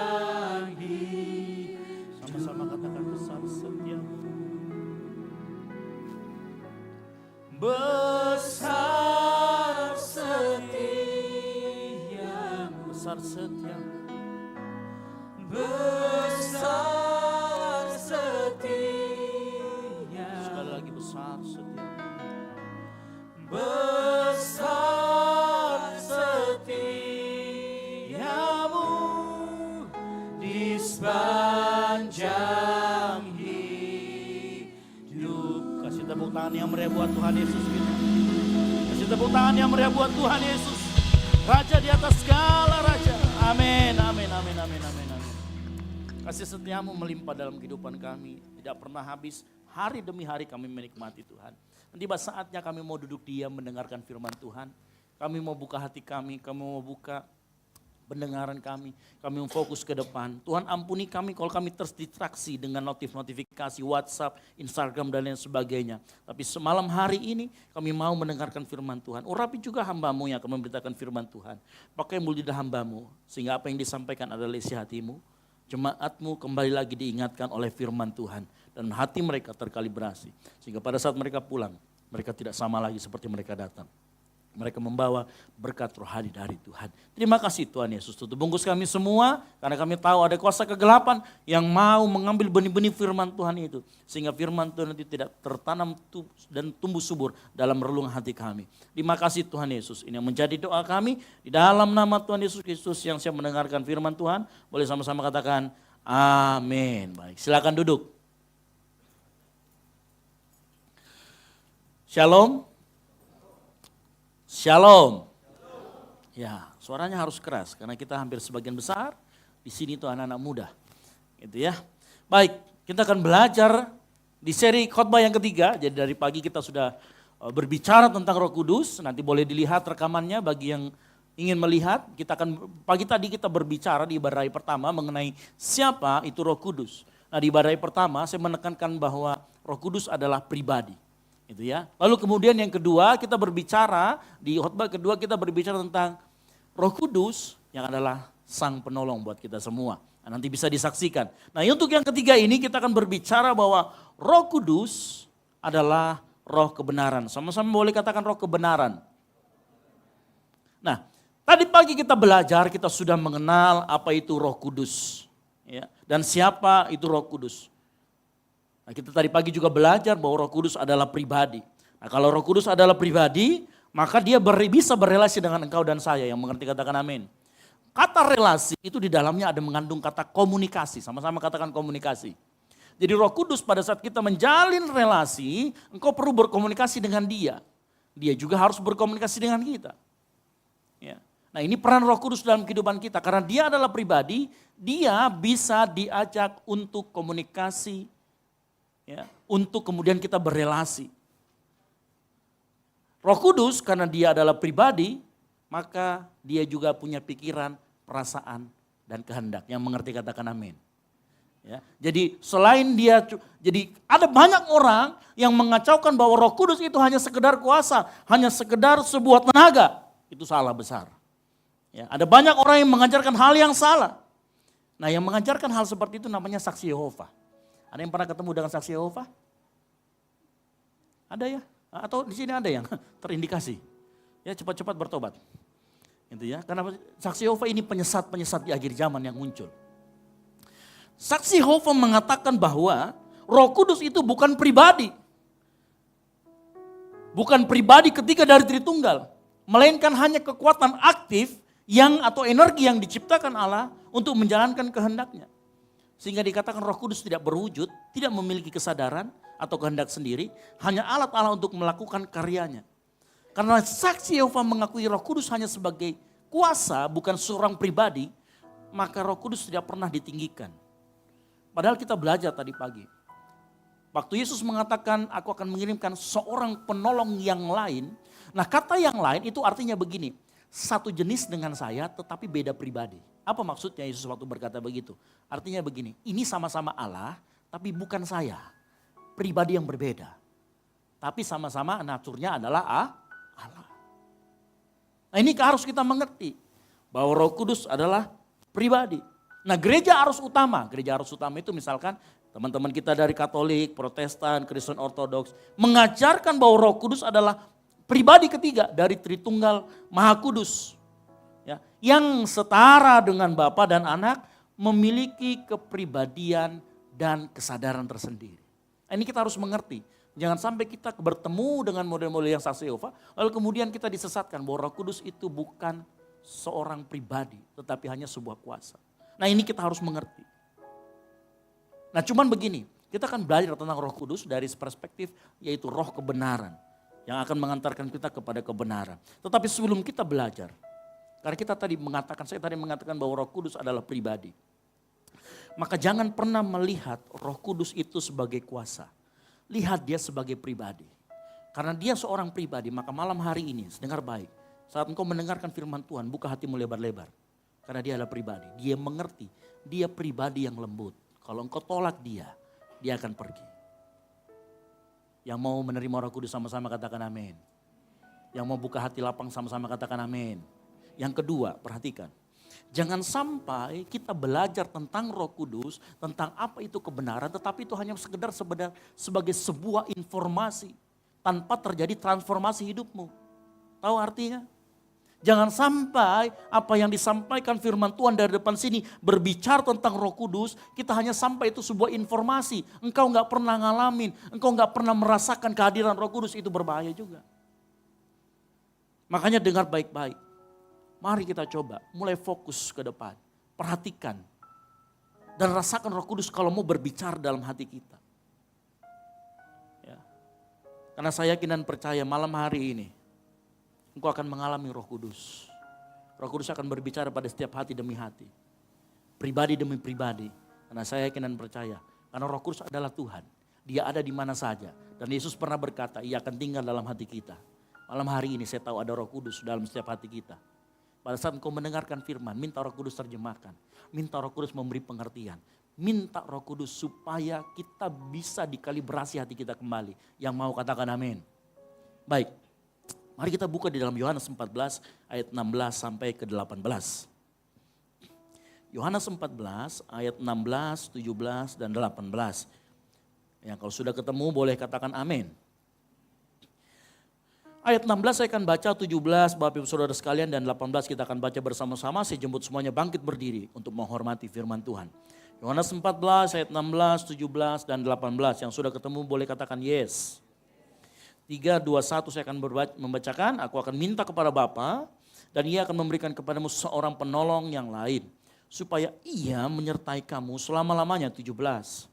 S4: hidup.
S2: Sama-sama katakan, besar setiamu.
S4: Besar setiamu.
S2: Besar setiamu.
S4: Besar setiamu.
S2: Sekali lagi, besar setiamu.
S4: Besar setiamu di sepanjang hidup.
S2: Kasih tepuk tangan yang meriah buat Tuhan Yesus kita. Kasih tepuk tangan yang meriah buat Tuhan Yesus. Raja di atas segala raja. Amin, amin, amin, amin, amin, amin. Kasih setiamu melimpah dalam kehidupan kami. Tidak pernah habis, hari demi hari kami menikmati Tuhan. Tiba saatnya kami mau duduk diam mendengarkan firman Tuhan. Kami mau buka hati kami mau buka pendengaran kami fokus ke depan. Tuhan ampuni kami kalau kami terdistraksi dengan notifikasi WhatsApp, Instagram dan lain sebagainya. Tapi semalam hari ini kami mau mendengarkan firman Tuhan. Urapi juga hamba-Mu yang akan memberitakan firman Tuhan. Pakai mulut lidah hamba-Mu sehingga apa yang disampaikan adalah isi hati-Mu. Jemaat-Mu kembali lagi diingatkan oleh firman Tuhan. Dan hati mereka terkalibrasi. Sehingga pada saat mereka pulang, mereka tidak sama lagi seperti mereka datang. Mereka membawa berkat rohani dari Tuhan. Terima kasih Tuhan Yesus. Tutup bungkus kami semua karena kami tahu ada kuasa kegelapan yang mau mengambil benih-benih firman Tuhan itu. Sehingga firman Tuhan itu tidak tertanam dan tumbuh subur dalam relung hati kami. Terima kasih Tuhan Yesus. Ini yang menjadi doa kami di dalam nama Tuhan Yesus Kristus yang siap mendengarkan firman Tuhan. Boleh sama-sama katakan amin. Baik, silakan duduk. Shalom. Shalom. Ya, suaranya harus keras karena kita hampir sebagian besar di sini tuh anak-anak muda. Gitu ya. Baik, kita akan belajar di seri khotbah yang ketiga. Jadi dari pagi kita sudah berbicara tentang Roh Kudus. Nanti boleh dilihat rekamannya bagi yang ingin melihat. Pagi tadi kita berbicara di ibadah pertama mengenai siapa itu Roh Kudus. Nah, di ibadah pertama saya menekankan bahwa Roh Kudus adalah pribadi. Itu ya. Lalu kemudian yang kedua kita berbicara, di khotbah kedua kita berbicara tentang Roh Kudus yang adalah sang penolong buat kita semua. Nah, nanti bisa disaksikan. Nah, untuk yang ketiga ini kita akan berbicara bahwa Roh Kudus adalah roh kebenaran. Sama-sama boleh katakan roh kebenaran. Nah, tadi pagi kita belajar, kita sudah mengenal apa itu Roh Kudus. Ya, dan siapa itu Roh Kudus. Nah, kita tadi pagi juga belajar bahwa Roh Kudus adalah pribadi. Nah, kalau Roh Kudus adalah pribadi, maka dia bisa berelasi dengan engkau dan saya yang mengerti katakan amin. Kata relasi itu di dalamnya ada mengandung kata komunikasi, sama-sama katakan komunikasi. Jadi Roh Kudus pada saat kita menjalin relasi, engkau perlu berkomunikasi dengan dia. Dia juga harus berkomunikasi dengan kita. Ya. Nah, ini peran Roh Kudus dalam kehidupan kita karena dia adalah pribadi, dia bisa diajak untuk komunikasi. Ya, untuk kemudian kita berelasi. Roh Kudus karena dia adalah pribadi, maka dia juga punya pikiran, perasaan, dan kehendak. Yang mengerti katakan amin. Ya, jadi selain jadi ada banyak orang yang mengacaukan bahwa Roh Kudus itu hanya sekedar kuasa, hanya sekedar sebuah tenaga. Itu salah besar. Ya, ada banyak orang yang mengajarkan hal yang salah. Nah, yang mengajarkan hal seperti itu namanya saksi Yehova. Ada yang pernah ketemu dengan saksi Yehova? Ada ya? Atau di sini ada yang terindikasi? Ya, cepat-cepat bertobat. Gitu ya. Karena saksi Yehova ini penyesat-penyesat di akhir zaman yang muncul. Saksi Yehova mengatakan bahwa Roh Kudus itu bukan pribadi. Bukan pribadi ketiga dari Tritunggal. Melainkan hanya kekuatan aktif atau energi yang diciptakan Allah untuk menjalankan kehendaknya. Sehingga dikatakan Roh Kudus tidak berwujud, tidak memiliki kesadaran atau kehendak sendiri, hanya alat Allah untuk melakukan karyanya. Karena saksi Yehova mengakui Roh Kudus hanya sebagai kuasa, bukan seorang pribadi, maka Roh Kudus tidak pernah ditinggikan. Padahal kita belajar tadi pagi. Waktu Yesus mengatakan, aku akan mengirimkan seorang penolong yang lain. Nah, kata yang lain itu artinya begini, satu jenis dengan saya tetapi beda pribadi. Apa maksudnya Yesus waktu berkata begitu? Artinya begini, ini sama-sama Allah tapi bukan saya. Pribadi yang berbeda. Tapi sama-sama naturnya adalah Allah. Nah, ini harus kita mengerti bahwa Roh Kudus adalah pribadi. Nah, gereja arus utama itu misalkan teman-teman kita dari Katolik, Protestan, Kristen Ortodoks mengajarkan bahwa Roh Kudus adalah pribadi ketiga dari Tritunggal Maha Kudus. Ya, yang setara dengan Bapa dan Anak memiliki kepribadian dan kesadaran tersendiri. Nah, ini kita harus mengerti. Jangan sampai kita bertemu dengan model-model yang saksi Yehova, lalu kemudian kita disesatkan bahwa Roh Kudus itu bukan seorang pribadi, tetapi hanya sebuah kuasa. Nah, ini kita harus mengerti. Nah, cuman begini, kita akan belajar tentang Roh Kudus dari perspektif yaitu roh kebenaran yang akan mengantarkan kita kepada kebenaran. Tetapi sebelum kita belajar, karena saya tadi mengatakan bahwa Roh Kudus adalah pribadi. Maka jangan pernah melihat Roh Kudus itu sebagai kuasa. Lihat dia sebagai pribadi. Karena dia seorang pribadi, maka malam hari ini, dengar baik. Saat engkau mendengarkan firman Tuhan, buka hatimu lebar-lebar. Karena dia adalah pribadi, dia mengerti, dia pribadi yang lembut. Kalau engkau tolak dia akan pergi. Yang mau menerima Roh Kudus sama-sama katakan amin. Yang mau buka hati lapang sama-sama katakan amin. Yang kedua, perhatikan. Jangan sampai kita belajar tentang Roh Kudus, tentang apa itu kebenaran, tetapi itu hanya sekedar sebagai sebuah informasi tanpa terjadi transformasi hidupmu. Tahu artinya? Jangan sampai apa yang disampaikan firman Tuhan dari depan sini berbicara tentang Roh Kudus, kita hanya sampai itu sebuah informasi. Engkau nggak pernah ngalamin, engkau nggak pernah merasakan kehadiran Roh Kudus, itu berbahaya juga. Makanya dengar baik-baik. Mari kita coba mulai fokus ke depan. Perhatikan dan rasakan Roh Kudus kalau mau berbicara dalam hati kita. Ya. Karena saya yakin dan percaya malam hari ini engkau akan mengalami Roh Kudus. Roh Kudus akan berbicara pada setiap hati demi hati. Pribadi demi pribadi. Karena saya yakin dan percaya. Karena Roh Kudus adalah Tuhan. Dia ada di mana saja. Dan Yesus pernah berkata, ia akan tinggal dalam hati kita. Malam hari ini saya tahu ada Roh Kudus dalam setiap hati kita. Pada saat engkau mendengarkan firman, minta Roh Kudus terjemahkan. Minta Roh Kudus memberi pengertian. Minta Roh Kudus supaya kita bisa dikalibrasi hati kita kembali. Yang mau katakan amin. Baik. Mari kita buka di dalam Yohanes 14 ayat 16 sampai ke 18. Yohanes 14 ayat 16, 17 dan 18. Ya, kalau sudah ketemu boleh katakan amin. Ayat 16 saya akan baca, 17 Bapak Ibu Saudara sekalian dan 18 kita akan baca bersama-sama. Saya jemput semuanya bangkit berdiri untuk menghormati firman Tuhan. Yohanes 14 ayat 16, 17 dan 18. Yang sudah ketemu boleh katakan yes. 3, 2, 1 saya akan membacakan. Aku akan minta kepada Bapa dan ia akan memberikan kepadamu seorang penolong yang lain. Supaya ia menyertai kamu selama-lamanya. 17.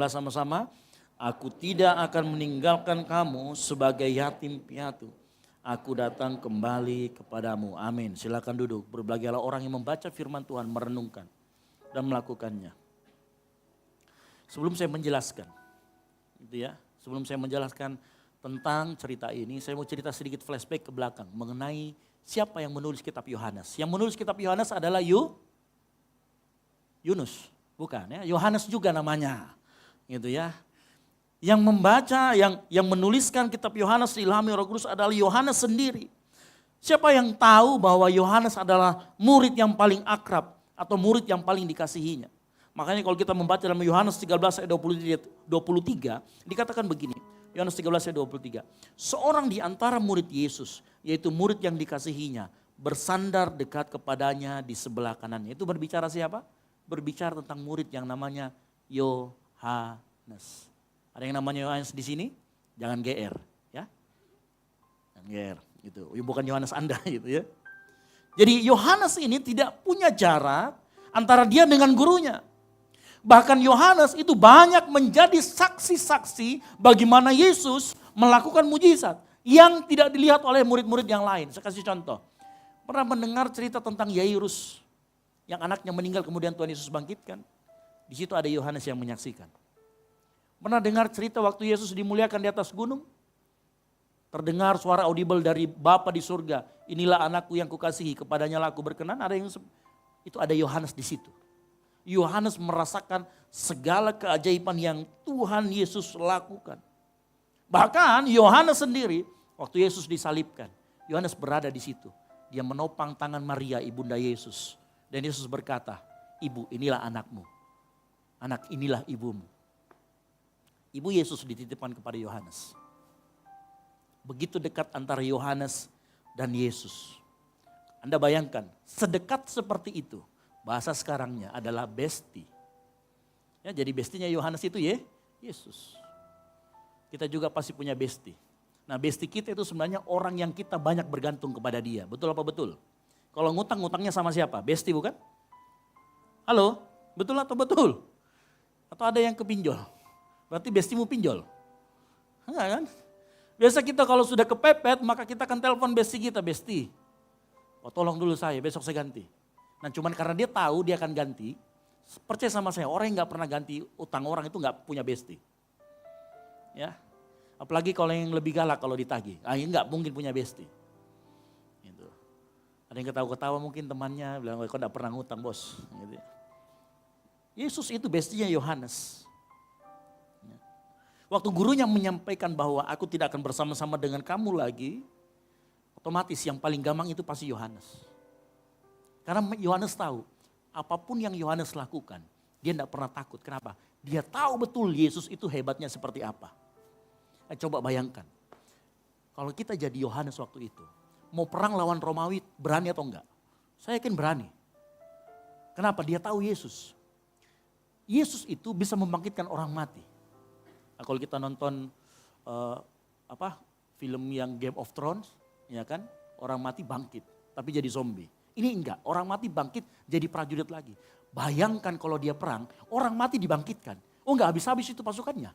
S2: Sama-sama. Aku tidak akan meninggalkan kamu sebagai yatim piatu. Aku datang kembali kepadamu. Amin. Silakan duduk. Berbahagialah orang yang membaca firman Tuhan, merenungkan dan melakukannya. Sebelum saya menjelaskan, sebelum saya menjelaskan tentang cerita ini, saya mau cerita sedikit flashback ke belakang mengenai siapa yang menulis kitab Yohanes. Yang menulis kitab Yohanes adalah Yunus, bukan ya? Yohanes juga namanya, gitu ya. Yang membaca, yang menuliskan kitab Yohanes diilhami Roh Kudus adalah Yohanes sendiri. Siapa yang tahu bahwa Yohanes adalah murid yang paling akrab atau murid yang paling dikasihinya? Makanya kalau kita membaca dalam Yohanes 13 ayat 23, dikatakan begini. Yohanes 13 ayat 23. Seorang di antara murid Yesus, yaitu murid yang dikasihinya, bersandar dekat kepadanya di sebelah kanannya. Itu berbicara siapa? Berbicara tentang murid yang namanya Yohanes. Ada yang namanya Yohanes di sini? Jangan GR, ya. Jangan GR, gitu. Bukan Yohanes Anda, gitu ya. Jadi Yohanes ini tidak punya jarak antara dia dengan gurunya. Bahkan Yohanes itu banyak menjadi saksi-saksi bagaimana Yesus melakukan mujizat yang tidak dilihat oleh murid-murid yang lain. Saya kasih contoh. Pernah mendengar cerita tentang Yairus yang anaknya meninggal kemudian Tuhan Yesus bangkitkan? Di situ ada Yohanes yang menyaksikan. Pernah dengar cerita waktu Yesus dimuliakan di atas gunung? Terdengar suara audible dari Bapa di surga. Inilah anakku yang kukasihi, kepadanya lah aku berkenan. Itu ada Yohanes di situ. Yohanes merasakan segala keajaiban yang Tuhan Yesus lakukan. Bahkan Yohanes sendiri waktu Yesus disalibkan, Yohanes berada di situ. Dia menopang tangan Maria ibunda Yesus. Dan Yesus berkata, ibu inilah anakmu. Anak inilah ibumu. Ibu Yesus dititipkan kepada Yohanes. Begitu dekat antara Yohanes dan Yesus. Anda bayangkan, sedekat seperti itu. Bahasa sekarangnya adalah besti. Ya, jadi bestinya Yohanes itu Yesus. Kita juga pasti punya besti. Nah, besti kita itu sebenarnya orang yang kita banyak bergantung kepada dia. Betul apa betul? Kalau ngutang-ngutangnya sama siapa? Besti bukan? Halo, betul atau betul? Atau ada yang kepinjol? Berarti bestimu pinjol? Enggak kan? Biasa kita kalau sudah kepepet maka kita akan telepon besti kita, besti. Oh tolong dulu saya, besok saya ganti. Nah cuman karena dia tahu dia akan ganti, percaya sama saya, orang yang gak pernah ganti utang orang itu gak punya bestie. Ya, apalagi kalau yang lebih galak kalau ditagih, nggak mungkin punya bestie. Gitu. Ada yang ketawa-ketawa mungkin temannya bilang, kok gak pernah ngutang bos. Gitu. Yesus itu bestinya Yohanes. Ya. Waktu gurunya menyampaikan bahwa aku tidak akan bersama-sama dengan kamu lagi, otomatis yang paling gampang itu pasti Yohanes. Karena Yohanes tahu, apapun yang Yohanes lakukan, dia tidak pernah takut. Kenapa? Dia tahu betul Yesus itu hebatnya seperti apa. Coba bayangkan, kalau kita jadi Yohanes waktu itu, mau perang lawan Romawi berani atau enggak? Saya yakin berani. Kenapa? Dia tahu Yesus. Yesus itu bisa membangkitkan orang mati. Nah, kalau kita nonton film yang Game of Thrones, ya kan, orang mati bangkit, tapi jadi zombie. Ini enggak, orang mati bangkit jadi prajurit lagi. Bayangkan kalau dia perang, orang mati dibangkitkan. Oh enggak habis-habis itu pasukannya.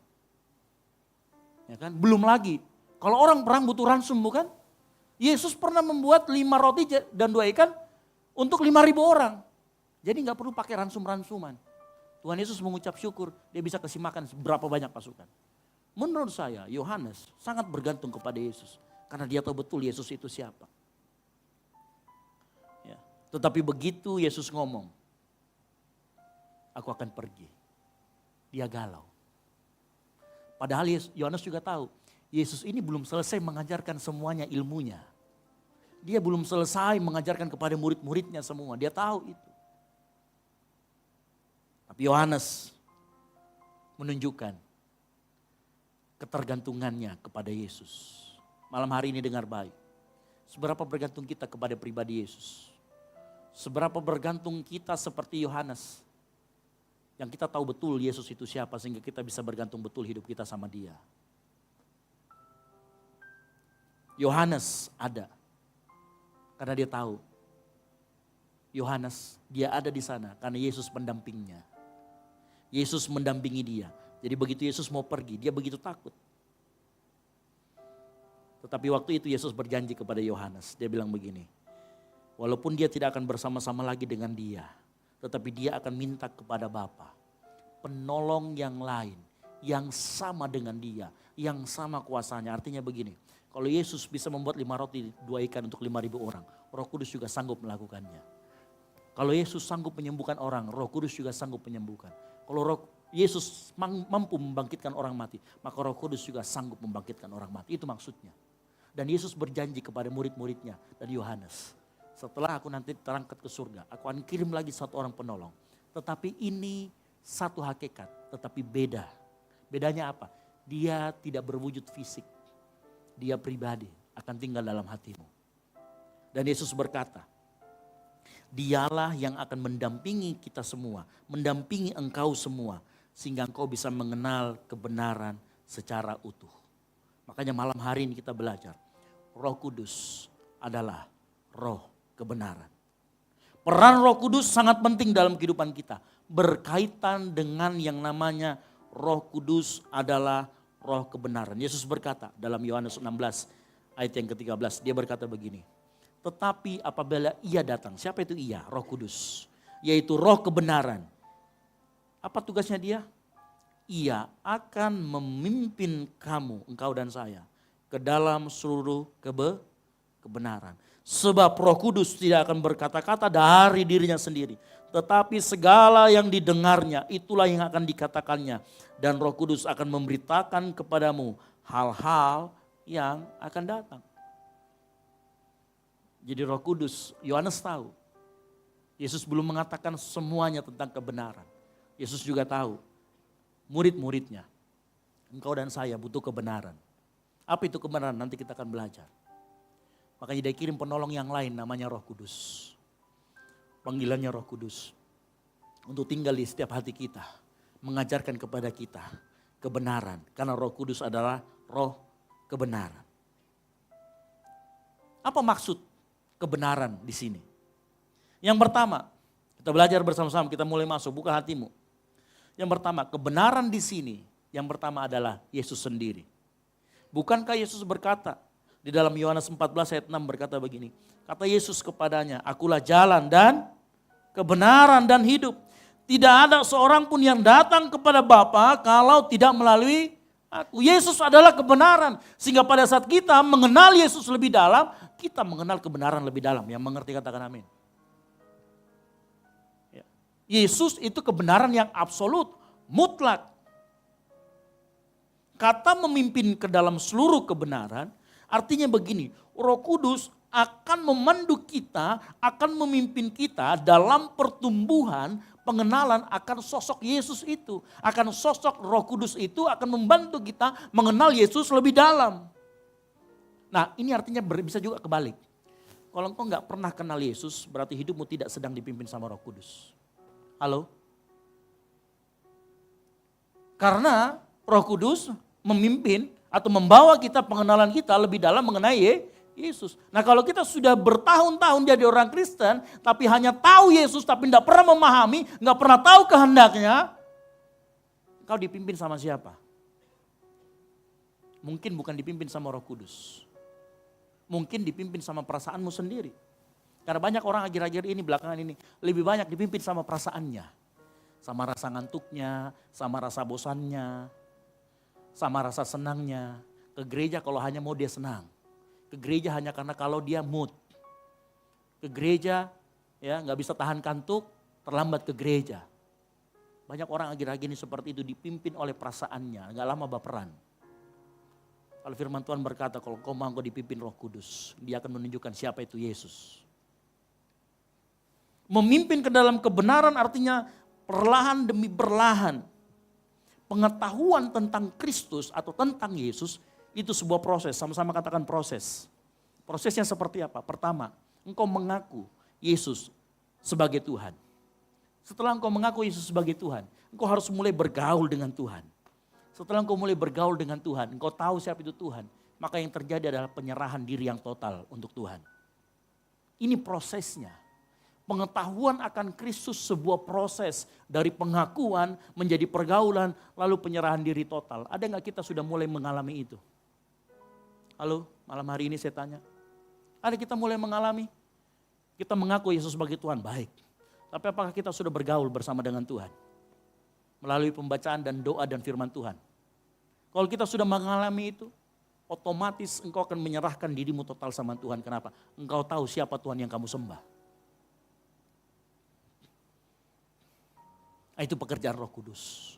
S2: Ya kan? Belum lagi, kalau orang perang butuh ransum bukan? Yesus pernah membuat 5 roti dan 2 ikan untuk 5.000 orang. Jadi enggak perlu pakai ransum-ransuman. Tuhan Yesus mengucap syukur, dia bisa kasih makan berapa banyak pasukan. Menurut saya, Yohanes sangat bergantung kepada Yesus. Karena dia tahu betul Yesus itu siapa. Ya. Tetapi begitu Yesus ngomong, aku akan pergi. Dia galau. Padahal Yohanes juga tahu, Yesus ini belum selesai mengajarkan semuanya ilmunya. Dia belum selesai mengajarkan kepada murid-muridnya semua, dia tahu itu. Tapi Yohanes menunjukkan ketergantungannya kepada Yesus. Malam hari ini dengar baik, seberapa bergantung kita kepada pribadi Yesus. Seberapa bergantung kita seperti Yohanes. Yang kita tahu betul Yesus itu siapa sehingga kita bisa bergantung betul hidup kita sama dia. Yohanes ada karena dia tahu. Yohanes dia ada di sana karena Yesus pendampingnya. Yesus mendampingi dia. Jadi begitu Yesus mau pergi dia begitu takut. Tetapi waktu itu Yesus berjanji kepada Yohanes. Dia bilang begini, walaupun dia tidak akan bersama-sama lagi dengan dia, tetapi dia akan minta kepada Bapa penolong yang lain, yang sama dengan dia, yang sama kuasanya. Artinya begini, kalau Yesus bisa membuat 5 roti 2 ikan untuk 5.000 orang, Roh Kudus juga sanggup melakukannya. Kalau Yesus sanggup menyembuhkan orang, Roh Kudus juga sanggup menyembuhkan. Kalau Yesus mampu membangkitkan orang mati, maka Roh Kudus juga sanggup membangkitkan orang mati. Itu maksudnya. Dan Yesus berjanji kepada murid-muridnya dan Yohanes, setelah aku nanti terangkat ke surga, aku akan kirim lagi 1 orang penolong. Tetapi ini satu hakikat, tetapi beda. Bedanya apa? Dia tidak berwujud fisik. Dia pribadi akan tinggal dalam hatimu. Dan Yesus berkata, dialah yang akan mendampingi kita semua, mendampingi engkau semua, sehingga engkau bisa mengenal kebenaran secara utuh. Makanya malam hari ini kita belajar, Roh Kudus adalah roh kebenaran. Peran Roh Kudus sangat penting dalam kehidupan kita. Berkaitan dengan yang namanya Roh Kudus adalah roh kebenaran. Yesus berkata dalam Yohanes 16 ayat yang ke-13. Dia berkata begini. Tetapi apabila ia datang, siapa itu ia? Roh Kudus. Yaitu roh kebenaran. Apa tugasnya dia? Ia akan memimpin kamu, engkau dan saya, ke dalam seluruh kebenaran. Sebab Roh Kudus tidak akan berkata-kata dari dirinya sendiri. Tetapi segala yang didengarnya itulah yang akan dikatakannya. Dan Roh Kudus akan memberitakan kepadamu hal-hal yang akan datang. Jadi Roh Kudus, Yohanes tahu. Yesus belum mengatakan semuanya tentang kebenaran. Yesus juga tahu murid-muridnya. Engkau dan saya butuh kebenaran. Apa itu kebenaran? Nanti kita akan belajar. Makanya dia kirim penolong yang lain namanya Roh Kudus. Panggilannya Roh Kudus. Untuk tinggal di setiap hati kita. Mengajarkan kepada kita kebenaran. Karena Roh Kudus adalah roh kebenaran. Apa maksud kebenaran di sini? Yang pertama, kita belajar bersama-sama, kita mulai masuk, buka hatimu. Yang pertama, kebenaran di sini, yang pertama adalah Yesus sendiri. Bukankah Yesus berkata, di dalam Yohanes 14 ayat 6 berkata begini, kata Yesus kepadanya, akulah jalan dan kebenaran dan hidup. Tidak ada seorang pun yang datang kepada Bapa kalau tidak melalui aku. Yesus adalah kebenaran. Sehingga pada saat kita mengenal Yesus lebih dalam, kita mengenal kebenaran lebih dalam. Yang mengerti katakan amin. Ya. Yesus itu kebenaran yang absolut, mutlak. Kata memimpin ke dalam seluruh kebenaran, artinya begini, Roh Kudus akan memandu kita, akan memimpin kita dalam pertumbuhan pengenalan akan sosok Yesus itu. Akan sosok Roh Kudus itu akan membantu kita mengenal Yesus lebih dalam. Nah ini artinya bisa juga kebalik. Kalau engkau nggak pernah kenal Yesus, berarti hidupmu tidak sedang dipimpin sama Roh Kudus. Halo? Karena Roh Kudus memimpin atau membawa kita pengenalan kita lebih dalam mengenai Yesus. Nah kalau kita sudah bertahun-tahun jadi orang Kristen, tapi hanya tahu Yesus tapi tidak pernah memahami, nggak pernah tahu kehendaknya, kau dipimpin sama siapa? Mungkin bukan dipimpin sama Roh Kudus. Mungkin dipimpin sama perasaanmu sendiri. Karena banyak orang akhir-akhir ini, belakangan ini, lebih banyak dipimpin sama perasaannya. Sama rasa ngantuknya, sama rasa bosannya, sama rasa senangnya. Ke gereja kalau hanya mau dia senang. Ke gereja hanya karena kalau dia mood. Ke gereja ya nggak bisa tahan kantuk, terlambat ke gereja. Banyak orang akhir-akhir ini seperti itu, dipimpin oleh perasaannya, nggak lama baperan. Kalau firman Tuhan berkata kalau kau mau dipimpin Roh Kudus, dia akan menunjukkan siapa itu Yesus. Memimpin ke dalam kebenaran artinya perlahan demi perlahan. Pengetahuan tentang Kristus atau tentang Yesus itu sebuah proses, sama-sama katakan proses. Prosesnya seperti apa? Pertama, engkau mengaku Yesus sebagai Tuhan. Setelah engkau mengaku Yesus sebagai Tuhan, engkau harus mulai bergaul dengan Tuhan. Setelah engkau mulai bergaul dengan Tuhan, engkau tahu siapa itu Tuhan, maka yang terjadi adalah penyerahan diri yang total untuk Tuhan. Ini prosesnya. Pengetahuan akan Kristus sebuah proses dari pengakuan menjadi pergaulan lalu penyerahan diri total. Ada nggak kita sudah mulai mengalami itu? Halo, malam hari ini saya tanya. Ada kita mulai mengalami? Kita mengaku Yesus sebagai Tuhan, baik. Tapi apakah kita sudah bergaul bersama dengan Tuhan? Melalui pembacaan dan doa dan firman Tuhan. Kalau kita sudah mengalami itu, otomatis engkau akan menyerahkan dirimu total sama Tuhan. Kenapa? Engkau tahu siapa Tuhan yang kamu sembah. Itu pekerjaan Roh Kudus.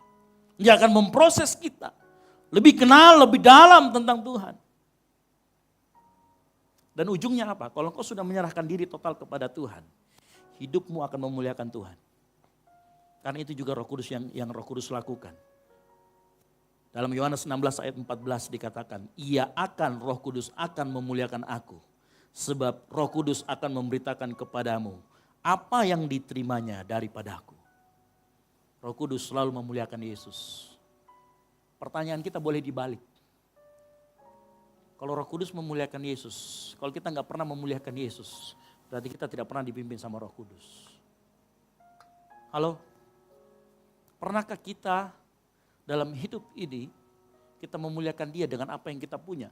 S2: Dia akan memproses kita. Lebih kenal, lebih dalam tentang Tuhan. Dan ujungnya apa? Kalau engkau sudah menyerahkan diri total kepada Tuhan, hidupmu akan memuliakan Tuhan. Karena itu juga Roh Kudus yang Roh Kudus lakukan. Dalam Yohanes 16 ayat 14 dikatakan, Roh Kudus akan memuliakan aku. Sebab Roh Kudus akan memberitakan kepadamu apa yang diterimanya daripada aku. Roh Kudus selalu memuliakan Yesus. Pertanyaan kita boleh dibalik. Kalau Roh Kudus memuliakan Yesus, kalau kita nggak pernah memuliakan Yesus, berarti kita tidak pernah dipimpin sama Roh Kudus. Halo? Pernahkah kita dalam hidup ini, kita memuliakan Dia dengan apa yang kita punya?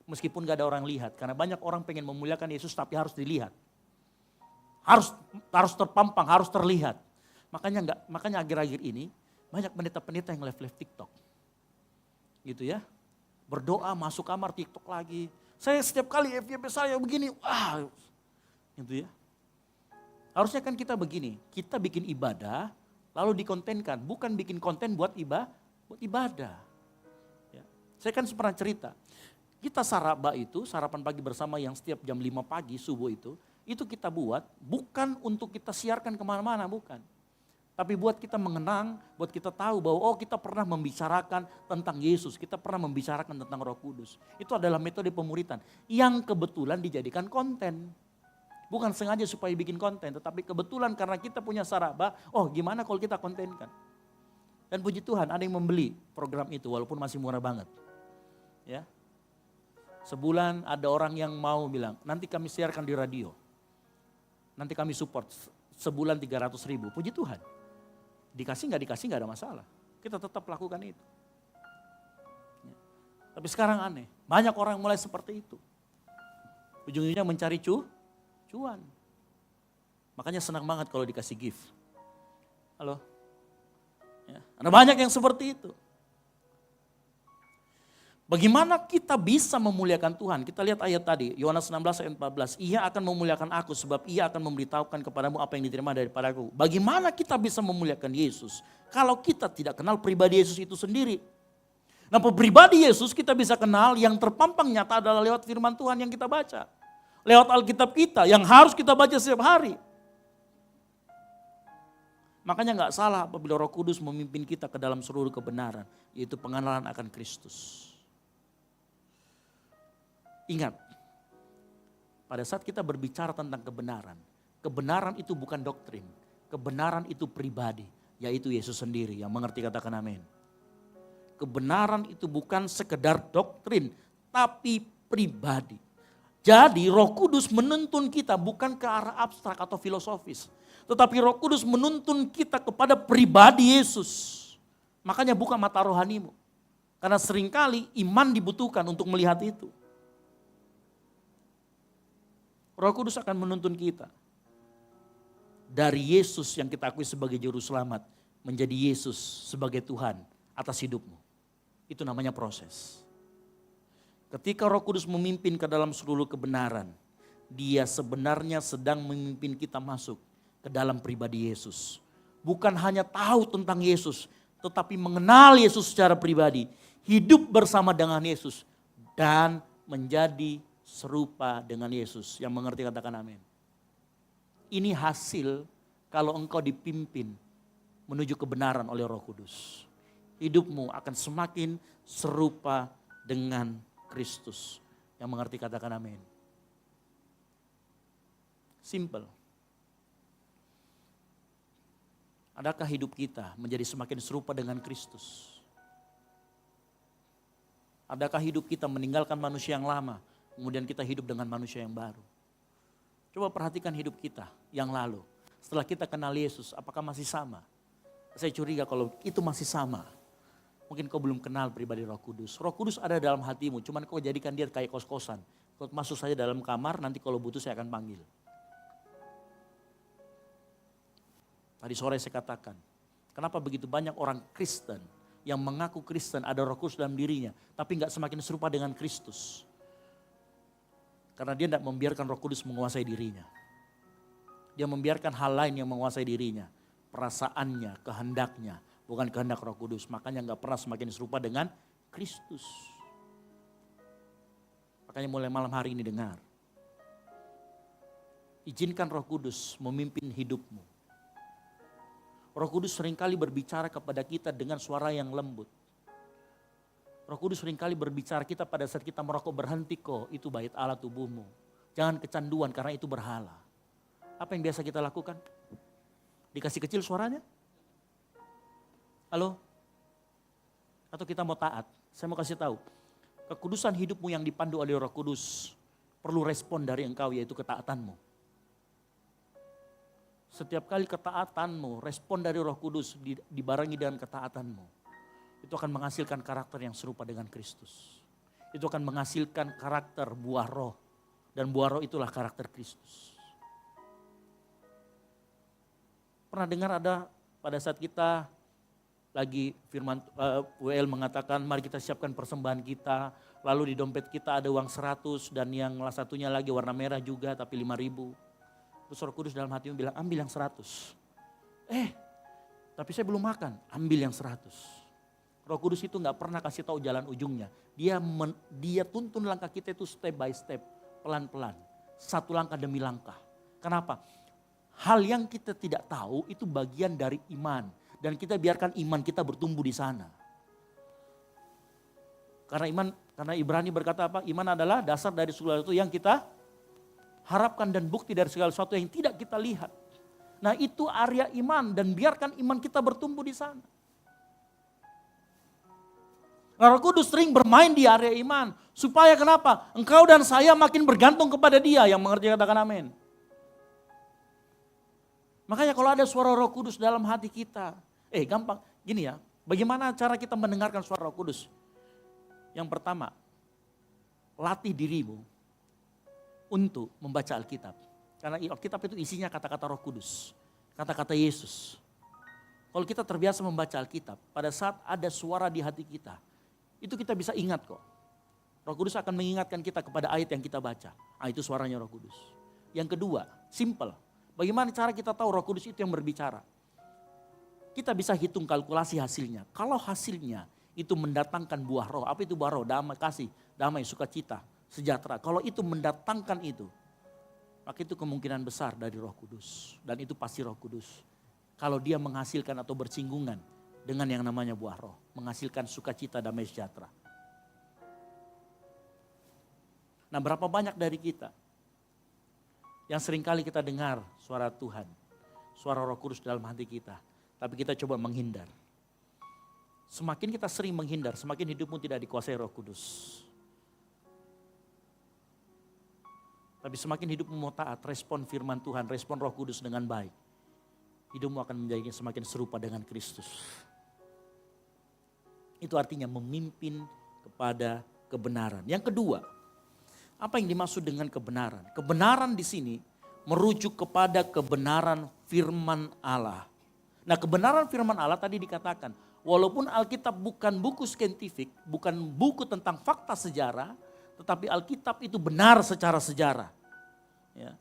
S2: Meskipun gak ada orang lihat, karena banyak orang pengen memuliakan Yesus tapi harus dilihat. Harus terpampang, harus terlihat. Makanya akhir-akhir ini banyak pendeta-pendeta yang live TikTok. Gitu ya. Berdoa masuk kamar TikTok lagi. Saya setiap kali FYP saya begini, wah. Gitu ya. Harusnya kan kita begini, kita bikin ibadah lalu dikontenkan, bukan bikin konten buat ibadah. Ya. Saya kan pernah cerita, kita sarapan pagi bersama yang setiap jam 5 pagi subuh itu kita buat bukan untuk kita siarkan kemana-mana, bukan. Tapi buat kita mengenang, buat kita tahu bahwa kita pernah membicarakan tentang Yesus, kita pernah membicarakan tentang Roh Kudus. Itu adalah metode pemuritan yang kebetulan dijadikan konten. Bukan sengaja supaya bikin konten, tetapi kebetulan karena kita punya saraba, gimana kalau kita kontenkan. Dan puji Tuhan ada yang membeli program itu walaupun masih murah banget. Ya. Sebulan ada orang yang mau bilang, nanti kami siarkan di radio. Nanti kami support, sebulan 300.000, puji Tuhan. Dikasih nggak ada masalah. Kita tetap lakukan itu. Ya. Tapi sekarang aneh, banyak orang mulai seperti itu. Ujung-ujungnya mencari cuan. Makanya senang banget kalau dikasih gift. Halo? Ya, ada banyak yang seperti itu. Bagaimana kita bisa memuliakan Tuhan? Kita lihat ayat tadi, Yohanes 16 ayat 14. Ia akan memuliakan aku sebab ia akan memberitahukan kepadamu apa yang diterima daripadaku. Bagaimana kita bisa memuliakan Yesus kalau kita tidak kenal pribadi Yesus itu sendiri? Nah, pribadi Yesus kita bisa kenal yang terpampang nyata adalah lewat firman Tuhan yang kita baca. Lewat Alkitab kita yang harus kita baca setiap hari. Makanya gak salah apabila Roh Kudus memimpin kita ke dalam seluruh kebenaran, yaitu pengenalan akan Kristus. Ingat, pada saat kita berbicara tentang kebenaran, kebenaran itu bukan doktrin, kebenaran itu pribadi, yaitu Yesus sendiri yang mengerti, katakan amin. Kebenaran itu bukan sekedar doktrin, tapi pribadi. Jadi Roh Kudus menuntun kita bukan ke arah abstrak atau filosofis, tetapi Roh Kudus menuntun kita kepada pribadi Yesus. Makanya buka mata rohanimu, karena seringkali iman dibutuhkan untuk melihat itu. Roh Kudus akan menuntun kita dari Yesus yang kita akui sebagai juru selamat menjadi Yesus sebagai Tuhan atas hidupmu. Itu namanya proses. Ketika Roh Kudus memimpin ke dalam seluruh kebenaran, Dia sebenarnya sedang memimpin kita masuk ke dalam pribadi Yesus. Bukan hanya tahu tentang Yesus, tetapi mengenal Yesus secara pribadi, hidup bersama dengan Yesus dan menjadi serupa dengan Yesus. Yang mengerti katakan amin. Ini hasil kalau engkau dipimpin menuju kebenaran oleh Roh Kudus. Hidupmu akan semakin serupa dengan Kristus. Yang mengerti katakan amin. Simple. Adakah hidup kita menjadi semakin serupa dengan Kristus? Adakah hidup kita meninggalkan manusia yang lama, kemudian kita hidup dengan manusia yang baru? Coba perhatikan hidup kita yang lalu. Setelah kita kenal Yesus, apakah masih sama? Saya curiga kalau itu masih sama. Mungkin kau belum kenal pribadi Roh Kudus. Roh Kudus ada dalam hatimu, cuman kau jadikan dia kayak kos-kosan. Kau masuk saja dalam kamar, nanti kalau butuh saya akan panggil. Tadi sore saya katakan, kenapa begitu banyak orang Kristen yang mengaku Kristen, ada Roh Kudus dalam dirinya, tapi gak semakin serupa dengan Kristus. Karena dia tidak membiarkan Roh Kudus menguasai dirinya. Dia membiarkan hal lain yang menguasai dirinya. Perasaannya, kehendaknya, bukan kehendak Roh Kudus. Makanya gak pernah semakin serupa dengan Kristus. Makanya mulai malam hari ini dengar. Izinkan Roh Kudus memimpin hidupmu. Roh Kudus seringkali berbicara kepada kita dengan suara yang lembut. Roh Kudus seringkali berbicara kita pada saat kita merokok, berhenti kok, itu bait Allah tubuhmu. Jangan kecanduan karena itu berhala. Apa yang biasa kita lakukan? Dikasih kecil suaranya? Halo? Atau kita mau taat? Saya mau kasih tahu. Kekudusan hidupmu yang dipandu oleh Roh Kudus perlu respon dari engkau, yaitu ketaatanmu. Setiap kali ketaatanmu, respon dari Roh Kudus dibarengi dengan ketaatanmu. Itu akan menghasilkan karakter yang serupa dengan Kristus. Itu akan menghasilkan karakter buah roh. Dan buah roh itulah karakter Kristus. Pernah dengar ada pada saat kita lagi firman WL mengatakan mari kita siapkan persembahan kita. Lalu di dompet kita ada uang 100 dan yang satunya lagi warna merah juga tapi 5.000. Terus Roh Kudus dalam hatimu bilang ambil yang 100. Tapi saya belum makan, ambil yang 100. Roh Kudus itu gak pernah kasih tahu jalan ujungnya. Dia tuntun langkah kita itu step by step, pelan-pelan. Satu langkah demi langkah. Kenapa? Hal yang kita tidak tahu itu bagian dari iman. Dan kita biarkan iman kita bertumbuh di sana. Karena Ibrani berkata apa? Iman adalah dasar dari segala sesuatu yang kita harapkan dan bukti dari segala sesuatu yang tidak kita lihat. Nah itu area iman dan biarkan iman kita bertumbuh di sana. Roh Kudus sering bermain di area iman. Supaya kenapa? Engkau dan saya makin bergantung kepada Dia. Yang mengerti katakan amin. Makanya kalau ada suara Roh Kudus dalam hati kita. Gampang. Gini ya. Bagaimana cara kita mendengarkan suara Roh Kudus? Yang pertama. Latih dirimu untuk membaca Alkitab. Karena Alkitab itu isinya kata-kata Roh Kudus, kata-kata Yesus. Kalau kita terbiasa membaca Alkitab, pada saat ada suara di hati kita, itu kita bisa ingat kok. Roh Kudus akan mengingatkan kita kepada ayat yang kita baca. Itu suaranya Roh Kudus. Yang kedua, simple. Bagaimana cara kita tahu Roh Kudus itu yang berbicara? Kita bisa hitung kalkulasi hasilnya. Kalau hasilnya itu mendatangkan buah roh. Apa itu buah roh? Damai, kasih, damai, sukacita, sejahtera. Kalau itu mendatangkan itu, maka itu kemungkinan besar dari Roh Kudus. Dan itu pasti Roh Kudus. Kalau dia menghasilkan atau bersinggungan dengan yang namanya buah roh. Menghasilkan sukacita, damai, sejahtera. Nah, berapa banyak dari kita yang seringkali kita dengar suara Tuhan, suara Roh Kudus dalam hati kita, tapi kita coba menghindar. Semakin kita sering menghindar, semakin hidupmu tidak dikuasai Roh Kudus. Tapi semakin hidupmu mau taat, respon firman Tuhan, respon Roh Kudus dengan baik, hidupmu akan menjadi semakin serupa dengan Kristus. Itu artinya memimpin kepada kebenaran. Yang kedua, apa yang dimaksud dengan kebenaran? Kebenaran di sini merujuk kepada kebenaran firman Allah. Nah, kebenaran firman Allah tadi dikatakan, walaupun Alkitab bukan buku saintifik, bukan buku tentang fakta sejarah, tetapi Alkitab itu benar secara sejarah. Ya.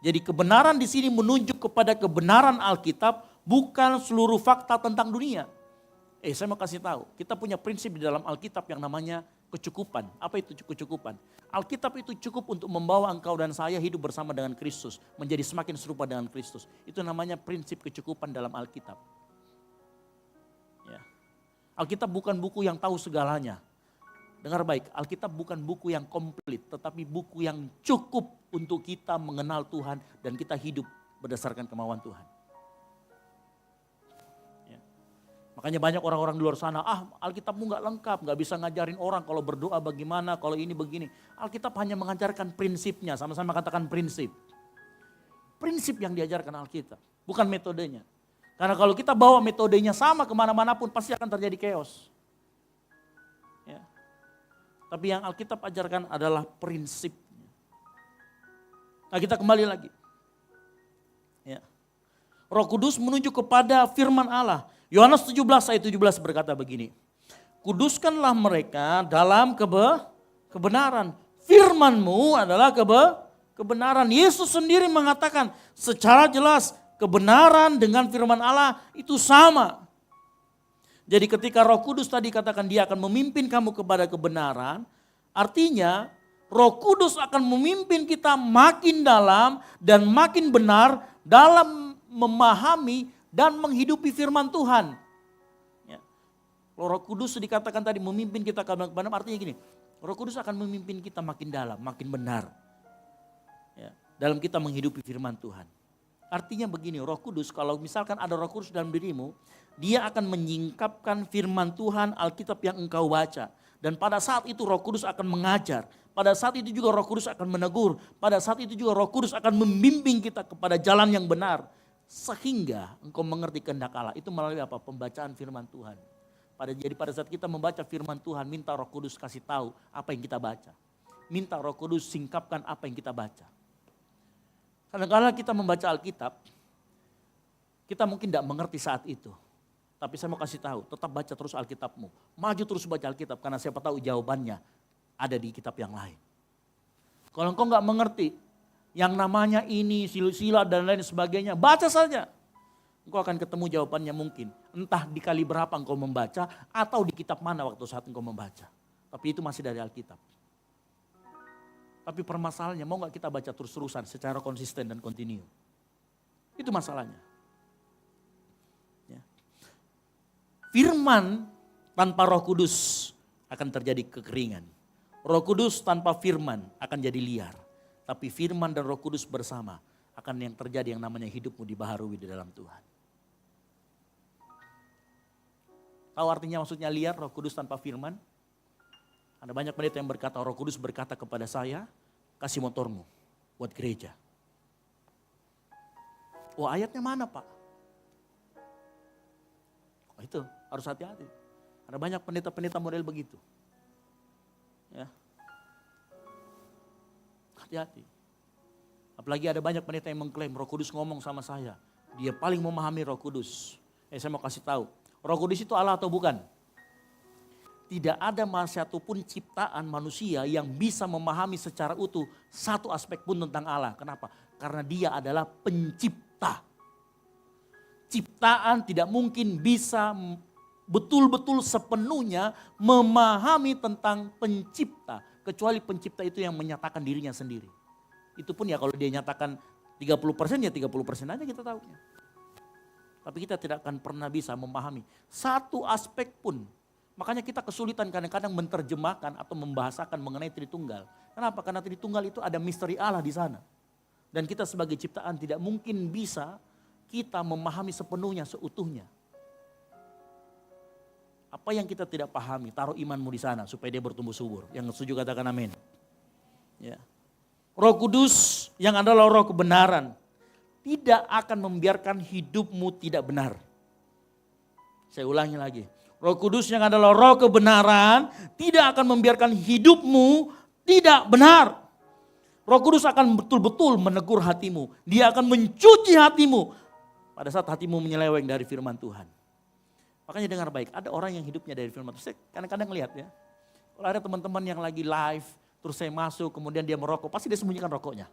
S2: Jadi kebenaran di sini menunjuk kepada kebenaran Alkitab, bukan seluruh fakta tentang dunia. Saya mau kasih tahu, kita punya prinsip di dalam Alkitab yang namanya kecukupan. Apa itu kecukupan? Alkitab itu cukup untuk membawa engkau dan saya hidup bersama dengan Kristus, menjadi semakin serupa dengan Kristus. Itu namanya prinsip kecukupan dalam Alkitab. Ya. Alkitab bukan buku yang tahu segalanya. Dengar baik, Alkitab bukan buku yang komplit, tetapi buku yang cukup untuk kita mengenal Tuhan dan kita hidup berdasarkan kemauan Tuhan. Ya. Makanya banyak orang-orang di luar sana, Alkitabmu gak lengkap, gak bisa ngajarin orang kalau berdoa bagaimana, kalau ini begini. Alkitab hanya mengajarkan prinsipnya, sama-sama katakan prinsip. Prinsip yang diajarkan Alkitab, bukan metodenya. Karena kalau kita bawa metodenya sama kemana-mana pun pasti akan terjadi chaos. Ya. Tapi yang Alkitab ajarkan adalah prinsipnya. Nah, kita kembali lagi. Ya. Roh Kudus menunjuk kepada firman Allah. Yohanes 17 ayat 17 berkata begini. Kuduskanlah mereka dalam kebenaran. Firman-Mu adalah kebenaran. Yesus sendiri mengatakan secara jelas kebenaran dengan firman Allah itu sama. Jadi ketika Roh Kudus tadi katakan dia akan memimpin kamu kepada kebenaran, artinya Roh Kudus akan memimpin kita makin dalam dan makin benar dalam memahami dan menghidupi firman Tuhan. Ya. Roh Kudus dikatakan tadi memimpin kita kepada kebenaran, artinya gini, Roh Kudus akan memimpin kita makin dalam, makin benar. Ya. Dalam kita menghidupi firman Tuhan. Artinya begini, Roh Kudus kalau misalkan ada Roh Kudus dalam dirimu, dia akan menyingkapkan firman Tuhan Alkitab yang engkau baca. Dan pada saat itu Roh Kudus akan mengajar. Pada saat itu juga Roh Kudus akan menegur. Pada saat itu juga Roh Kudus akan membimbing kita kepada jalan yang benar. Sehingga engkau mengerti kehendak Allah. Itu melalui apa? Pembacaan firman Tuhan. Jadi pada saat kita membaca firman Tuhan, minta Roh Kudus kasih tahu apa yang kita baca. Minta Roh Kudus singkapkan apa yang kita baca. Kadang-kadang kita membaca Alkitab, kita mungkin tidak mengerti saat itu. Tapi saya mau kasih tahu, tetap baca terus Alkitabmu. Maju terus baca Alkitab, karena siapa tahu jawabannya ada di kitab yang lain. Kalau engkau nggak mengerti, yang namanya ini, sila-sila dan lain sebagainya, baca saja. Engkau akan ketemu jawabannya mungkin. Entah di kali berapa engkau membaca, atau di kitab mana waktu saat engkau membaca. Tapi itu masih dari Alkitab. Tapi permasalahannya, mau gak kita baca terus-terusan secara konsisten dan kontinu? Itu masalahnya. Ya. Firman tanpa Roh Kudus akan terjadi kekeringan. Roh Kudus tanpa firman akan jadi liar. Tapi firman dan Roh Kudus bersama akan yang terjadi yang namanya hidupmu dibaharui di dalam Tuhan. Tahu artinya maksudnya liar, Roh Kudus tanpa firman? Ada banyak pendeta yang berkata, Roh Kudus berkata kepada saya, kasih motormu buat gereja. Oh, ayatnya mana, Pak? Oh, itu harus hati-hati. Ada banyak pendeta-pendeta model begitu. Ya. Hati-hati. Apalagi ada banyak pendeta yang mengklaim Roh Kudus ngomong sama saya. Dia paling memahami Roh Kudus. Saya mau kasih tahu, Roh Kudus itu Allah atau bukan? Tidak ada satu pun ciptaan manusia yang bisa memahami secara utuh satu aspek pun tentang Allah. Kenapa? Karena dia adalah pencipta. Ciptaan tidak mungkin bisa betul-betul sepenuhnya memahami tentang pencipta. Kecuali pencipta itu yang menyatakan dirinya sendiri. Itu pun ya kalau dia nyatakan 30% ya 30% aja kita tahu. Tapi kita tidak akan pernah bisa memahami satu aspek pun. Makanya kita kesulitan kadang-kadang menerjemahkan atau membahasakan mengenai Tritunggal. Kenapa? Karena Tritunggal itu ada misteri Allah di sana. Dan kita sebagai ciptaan tidak mungkin bisa kita memahami sepenuhnya, seutuhnya. Apa yang kita tidak pahami, taruh imanmu di sana supaya dia bertumbuh subur. Yang setuju katakan amin. Ya. Roh Kudus yang adalah roh kebenaran tidak akan membiarkan hidupmu tidak benar. Saya ulangi lagi. Roh Kudus yang adalah roh kebenaran tidak akan membiarkan hidupmu tidak benar. Roh Kudus akan betul-betul menegur hatimu. Dia akan mencuci hatimu pada saat hatimu menyeleweng dari firman Tuhan. Makanya dengar baik, ada orang yang hidupnya dari firman Tuhan. Saya kadang-kadang lihat ya, kalau ada teman-teman yang lagi live, terus saya masuk, kemudian dia merokok, pasti dia sembunyikan rokoknya.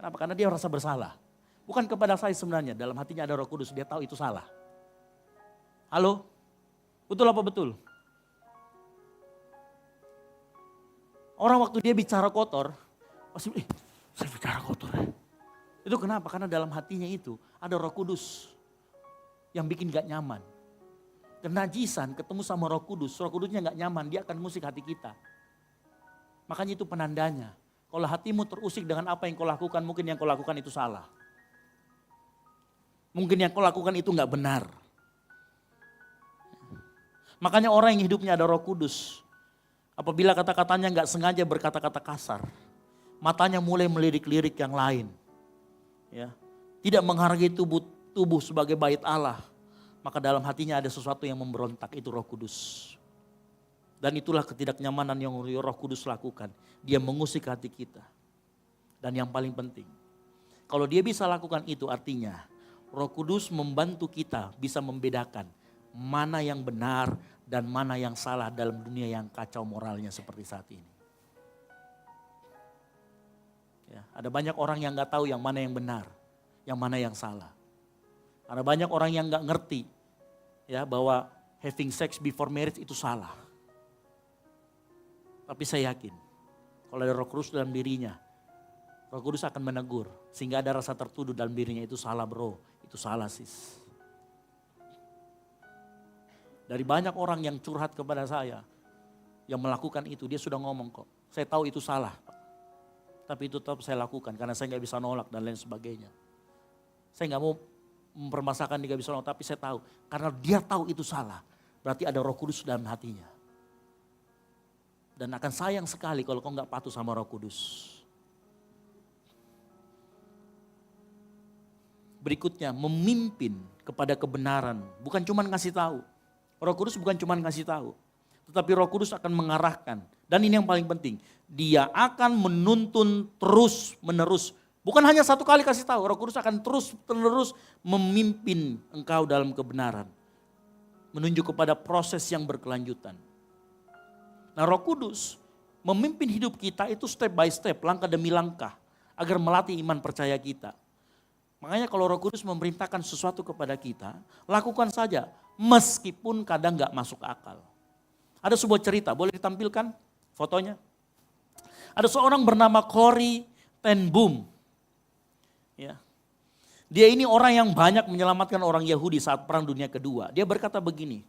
S2: Kenapa? Karena dia merasa bersalah. Bukan kepada saya sebenarnya, dalam hatinya ada Roh Kudus, dia tahu itu salah. Halo? Betul apa betul? Orang waktu dia bicara kotor, pasti, saya bicara kotor ya. Itu kenapa? Karena dalam hatinya itu ada Roh Kudus yang bikin gak nyaman. Kenajisan ketemu sama Roh Kudusnya gak nyaman, dia akan ngusik hati kita. Makanya itu penandanya. Kalau hatimu terusik dengan apa yang kau lakukan, mungkin yang kau lakukan itu salah. Mungkin yang kau lakukan itu gak benar. Makanya orang yang hidupnya ada Roh Kudus, apabila kata-katanya gak sengaja berkata-kata kasar, matanya mulai melirik-lirik yang lain. Ya, tidak menghargai tubuh sebagai bait Allah, maka dalam hatinya ada sesuatu yang memberontak, itu Roh Kudus. Dan itulah ketidaknyamanan yang Roh Kudus lakukan. Dia mengusik hati kita. Dan yang paling penting, kalau dia bisa lakukan itu artinya Roh Kudus membantu kita bisa membedakan mana yang benar dan mana yang salah dalam dunia yang kacau moralnya seperti saat ini. Ya, ada banyak orang yang gak tahu yang mana yang benar, yang mana yang salah. Ada banyak orang yang gak ngerti ya bahwa having sex before marriage itu salah. Tapi saya yakin kalau ada Roh Kudus dalam dirinya, Roh Kudus akan menegur sehingga ada rasa tertuduh dalam dirinya, itu salah bro, itu salah sis. Dari banyak orang yang curhat kepada saya, yang melakukan itu, dia sudah ngomong kok, saya tahu itu salah. Tapi itu tetap saya lakukan karena saya gak bisa nolak dan lain sebagainya. Saya gak mau mempermasalahkan dia gak bisa nolak, tapi saya tahu. Karena dia tahu itu salah, berarti ada Roh Kudus dalam hatinya. Dan akan sayang sekali kalau kau gak patuh sama Roh Kudus. Berikutnya, memimpin kepada kebenaran, bukan cuma ngasih tahu. Roh Kudus bukan cuma ngasih tahu, tetapi Roh Kudus akan mengarahkan. Dan ini yang paling penting, dia akan menuntun terus menerus. Bukan hanya satu kali kasih tahu, Roh Kudus akan terus menerus memimpin engkau dalam kebenaran. Menunjuk kepada proses yang berkelanjutan. Nah, Roh Kudus memimpin hidup kita itu step by step, langkah demi langkah, agar melatih iman percaya kita. Makanya kalau Roh Kudus memerintahkan sesuatu kepada kita, lakukan saja. Meskipun kadang gak masuk akal. Ada sebuah cerita, boleh ditampilkan fotonya? Ada seorang bernama Corrie ten Boom. Ya. Dia ini orang yang banyak menyelamatkan orang Yahudi saat Perang Dunia Kedua. Dia berkata begini,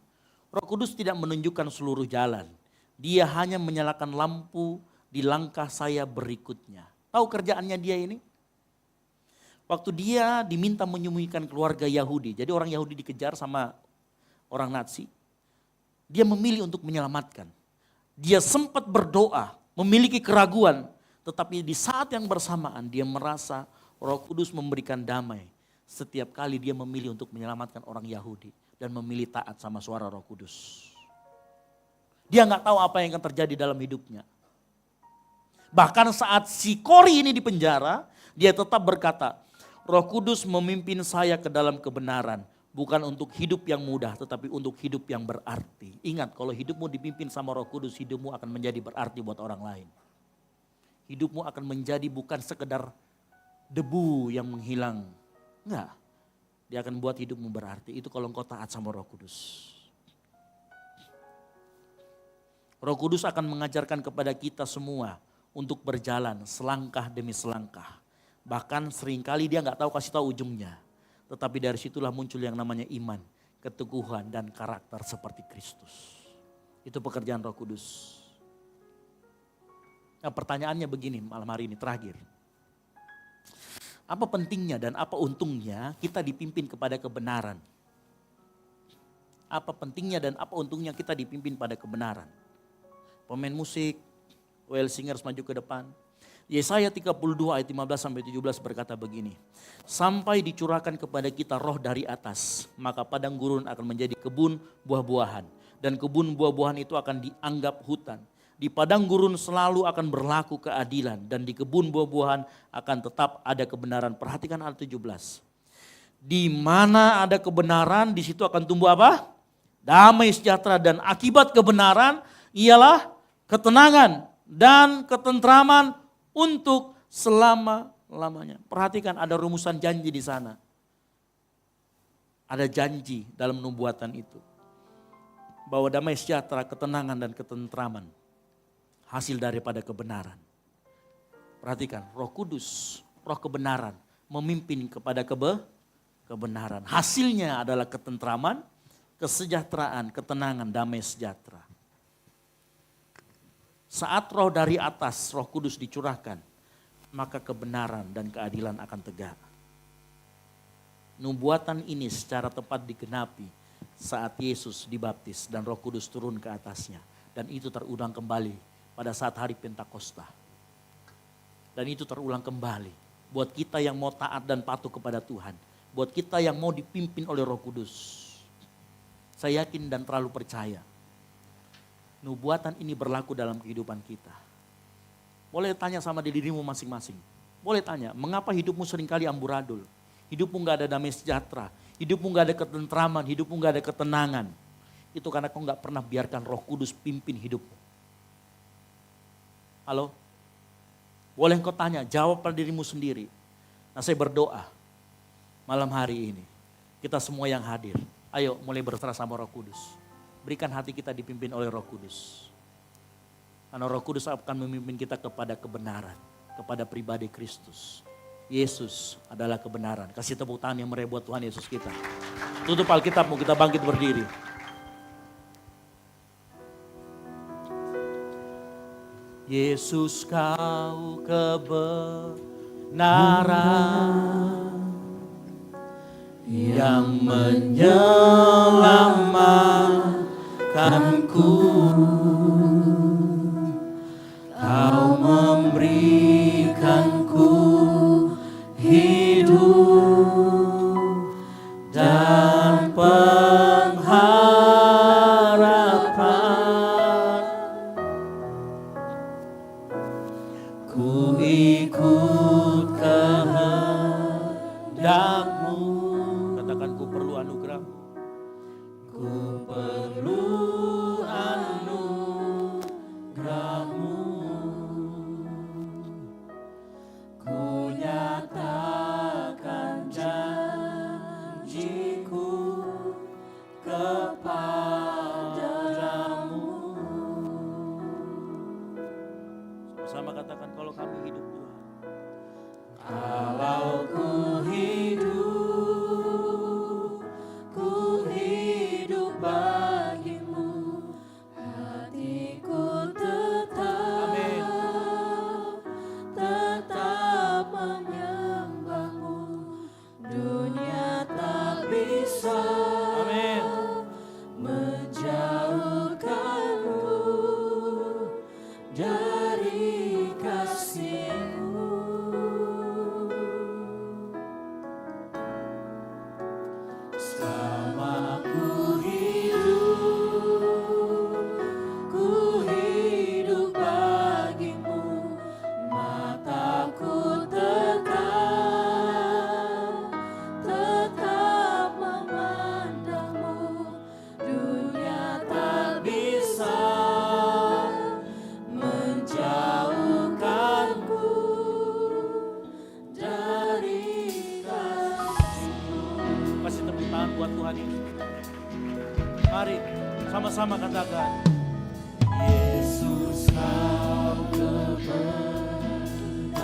S2: Roh Kudus tidak menunjukkan seluruh jalan. Dia hanya menyalakan lampu di langkah saya berikutnya. Tahu kerjaannya dia ini? Waktu dia diminta menyembunyikan keluarga Yahudi. Jadi orang Yahudi dikejar sama orang Nazi, dia memilih untuk menyelamatkan. Dia sempat berdoa, memiliki keraguan, tetapi di saat yang bersamaan dia merasa Roh Kudus memberikan damai. Setiap kali dia memilih untuk menyelamatkan orang Yahudi dan memilih taat sama suara Roh Kudus. Dia gak tahu apa yang akan terjadi dalam hidupnya. Bahkan saat si Corrie ini di penjara, Dia tetap berkata, Roh Kudus memimpin saya ke dalam kebenaran. Bukan untuk hidup yang mudah, tetapi untuk hidup yang berarti. Ingat, kalau hidupmu dipimpin sama Roh Kudus, hidupmu akan menjadi berarti buat orang lain. Hidupmu akan menjadi bukan sekedar debu yang menghilang. Enggak, dia akan buat hidupmu berarti. Itu kalau engkau taat sama Roh Kudus. Roh Kudus akan mengajarkan kepada kita semua untuk berjalan selangkah demi selangkah. Bahkan seringkali dia nggak tahu kasih tahu ujungnya. Tetapi dari situlah muncul yang namanya iman, keteguhan dan karakter seperti Kristus. Itu pekerjaan Roh Kudus. Nah, pertanyaannya begini malam hari ini terakhir. Apa pentingnya dan apa untungnya kita dipimpin kepada kebenaran? Apa pentingnya dan apa untungnya kita dipimpin pada kebenaran? Pemain musik, well singers maju ke depan. Yesaya 32 ayat 15-17 berkata begini. Sampai dicurahkan kepada kita roh dari atas, maka padang gurun akan menjadi kebun buah-buahan. Dan kebun buah-buahan itu akan dianggap hutan. Di padang gurun selalu akan berlaku keadilan. Dan di kebun buah-buahan akan tetap ada kebenaran. Perhatikan ayat 17. Di mana ada kebenaran, di situ akan tumbuh apa? Damai sejahtera, dan akibat kebenaran ialah ketenangan dan ketentraman untuk selama-lamanya. Perhatikan ada rumusan janji di sana. Ada janji dalam nubuatan itu. Bahwa damai sejahtera, ketenangan dan ketentraman hasil daripada kebenaran. Perhatikan, Roh Kudus, Roh kebenaran memimpin kepada kebenaran. Hasilnya adalah ketentraman, kesejahteraan, ketenangan, damai sejahtera. Saat roh dari atas, Roh Kudus dicurahkan, maka kebenaran dan keadilan akan tegak. Nubuatan ini secara tepat digenapi saat Yesus dibaptis dan Roh Kudus turun ke atasnya. Dan itu terulang kembali pada saat hari Pentakosta. Dan itu terulang kembali buat kita yang mau taat dan patuh kepada Tuhan. Buat kita yang mau dipimpin oleh Roh Kudus. Saya yakin dan terlalu percaya. Nubuatan ini berlaku dalam kehidupan kita. Boleh tanya sama dirimu masing-masing. Boleh tanya, mengapa hidupmu seringkali amburadul? Hidupmu gak ada damai sejahtera. Hidupmu gak ada ketentraman, hidupmu gak ada ketenangan. Itu karena kau gak pernah biarkan Roh Kudus pimpin hidupmu. Halo? Boleh kau tanya, jawab pada dirimu sendiri. Nah, saya berdoa malam hari ini. Kita semua yang hadir, ayo mulai berserah sama Roh Kudus. Berikan hati kita dipimpin oleh Roh Kudus. Karena Roh Kudus akan memimpin kita kepada kebenaran, kepada pribadi Kristus. Yesus adalah kebenaran. Kasih tepuk tangan yang meriah buat Tuhan Yesus kita. Tutup Alkitabmu, kita bangkit berdiri. Yesus, kau kebenaran yang menyelamatkanku. Kau memberikanku hidup dan pengharapan. Ku ikut kehendakmu. Katakan, ku perlu anugerahmu. Ku perlu anugerahmu. Ku nyatakan janjiku kepadamu. Sama katakan, kalau kami hidup Tuhan. Kalau ku hidup bagimu, hatiku tetap menyembahmu. Dunia tak bisa menjauhkanku dari kasih-Mu. Selama ku hidup bagimu, mataku tetap Mari sama-sama katakan, Yesus kau kebenaran.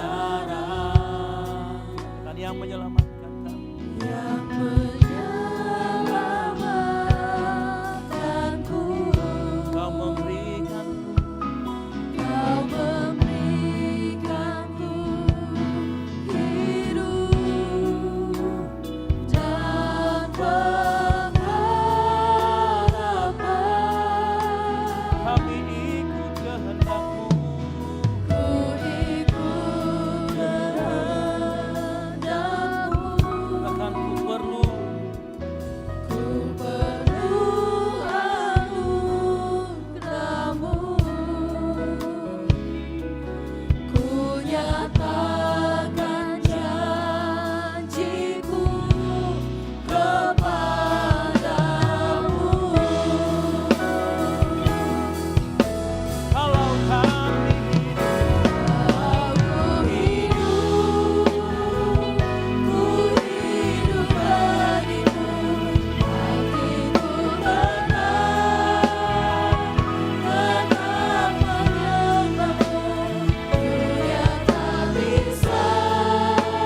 S2: Dan yang menyelamatkan kami.
S4: Yang menyelamatkanku.
S2: Kau memberikanku
S4: hidup dan pengharapan.
S2: kami ikut kehendak-Mu.
S4: Ku ikut kehendak-Mu.
S2: Katakan ku perlu
S4: anugerah-Mu. Ku nyatakan janjiku kepadamu.
S2: kalau kami
S4: Aku hidup bagimu. Hatiku tetap menyembahmu. Dunia tak bisa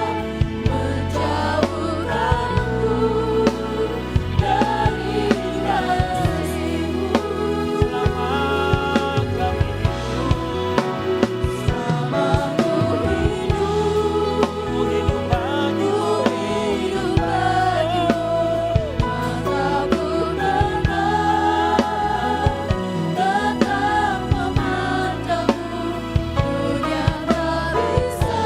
S4: menjauhkanku dari kasih-Mu.
S2: selama kami
S4: Selama ku hidup
S2: hidup bagimu.
S4: bagimu, mataku tetap memandangmu. Dunia tak bisa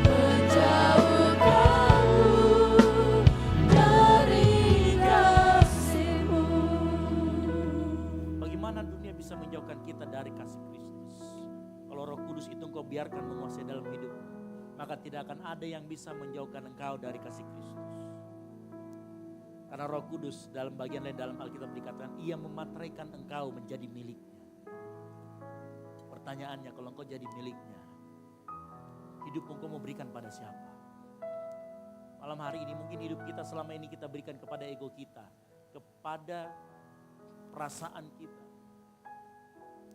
S4: menjauhkanku dari kasih-Mu.
S2: Bagaimana dunia bisa menjauhkan kita dari kasih Kristus? Kalau Roh Kudus itu Engkau biarkan menguasai dalam hidup, maka tidak akan ada yang bisa menjauhkan engkau dari kasih Kristus. Karena Roh Kudus dalam bagian lain dalam Alkitab dikatakan ia memateraikan engkau menjadi miliknya. Pertanyaannya, kalau engkau jadi miliknya, hidup engkau mau berikan pada siapa? Malam hari ini mungkin hidup kita selama ini kita berikan kepada ego kita, kepada perasaan kita,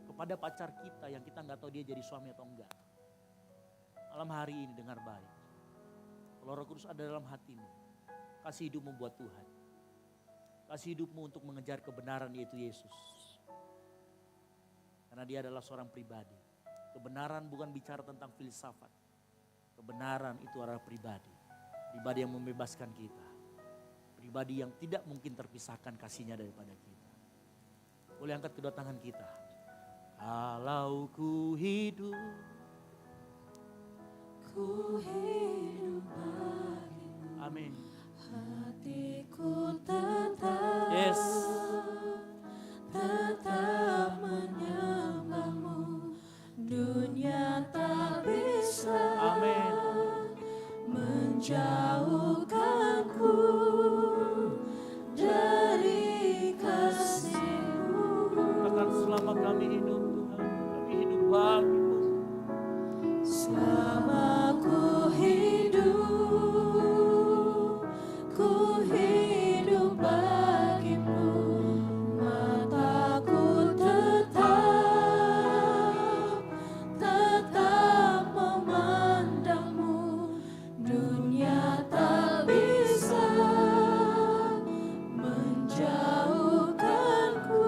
S2: kepada pacar kita yang kita nggak tahu dia jadi suami atau enggak. Malam hari ini dengar baik. Kalau Roh Kudus ada dalam hatimu, kasih hidupmu buat Tuhan. Kasih hidupmu untuk mengejar kebenaran, yaitu Yesus. Karena dia adalah seorang pribadi. Kebenaran bukan bicara tentang filsafat. Kebenaran itu adalah pribadi. Pribadi yang membebaskan kita. Pribadi yang tidak mungkin terpisahkan kasihnya daripada kita. Boleh angkat kedua tangan kita. Kalau ku hidup
S4: bagimu.
S2: amin.
S4: Hatiku tetap
S2: Yes.
S4: menyembahmu. Dunia tak bisa
S2: Amin.
S4: menjauhkanku dari kasih-Mu.
S2: Katakan selama kami hidup Tuhan, kami hidup bagimu.
S4: Selama ku hidup bagimu, mataku tetap memandangmu. Dunia tak bisa menjauhkanku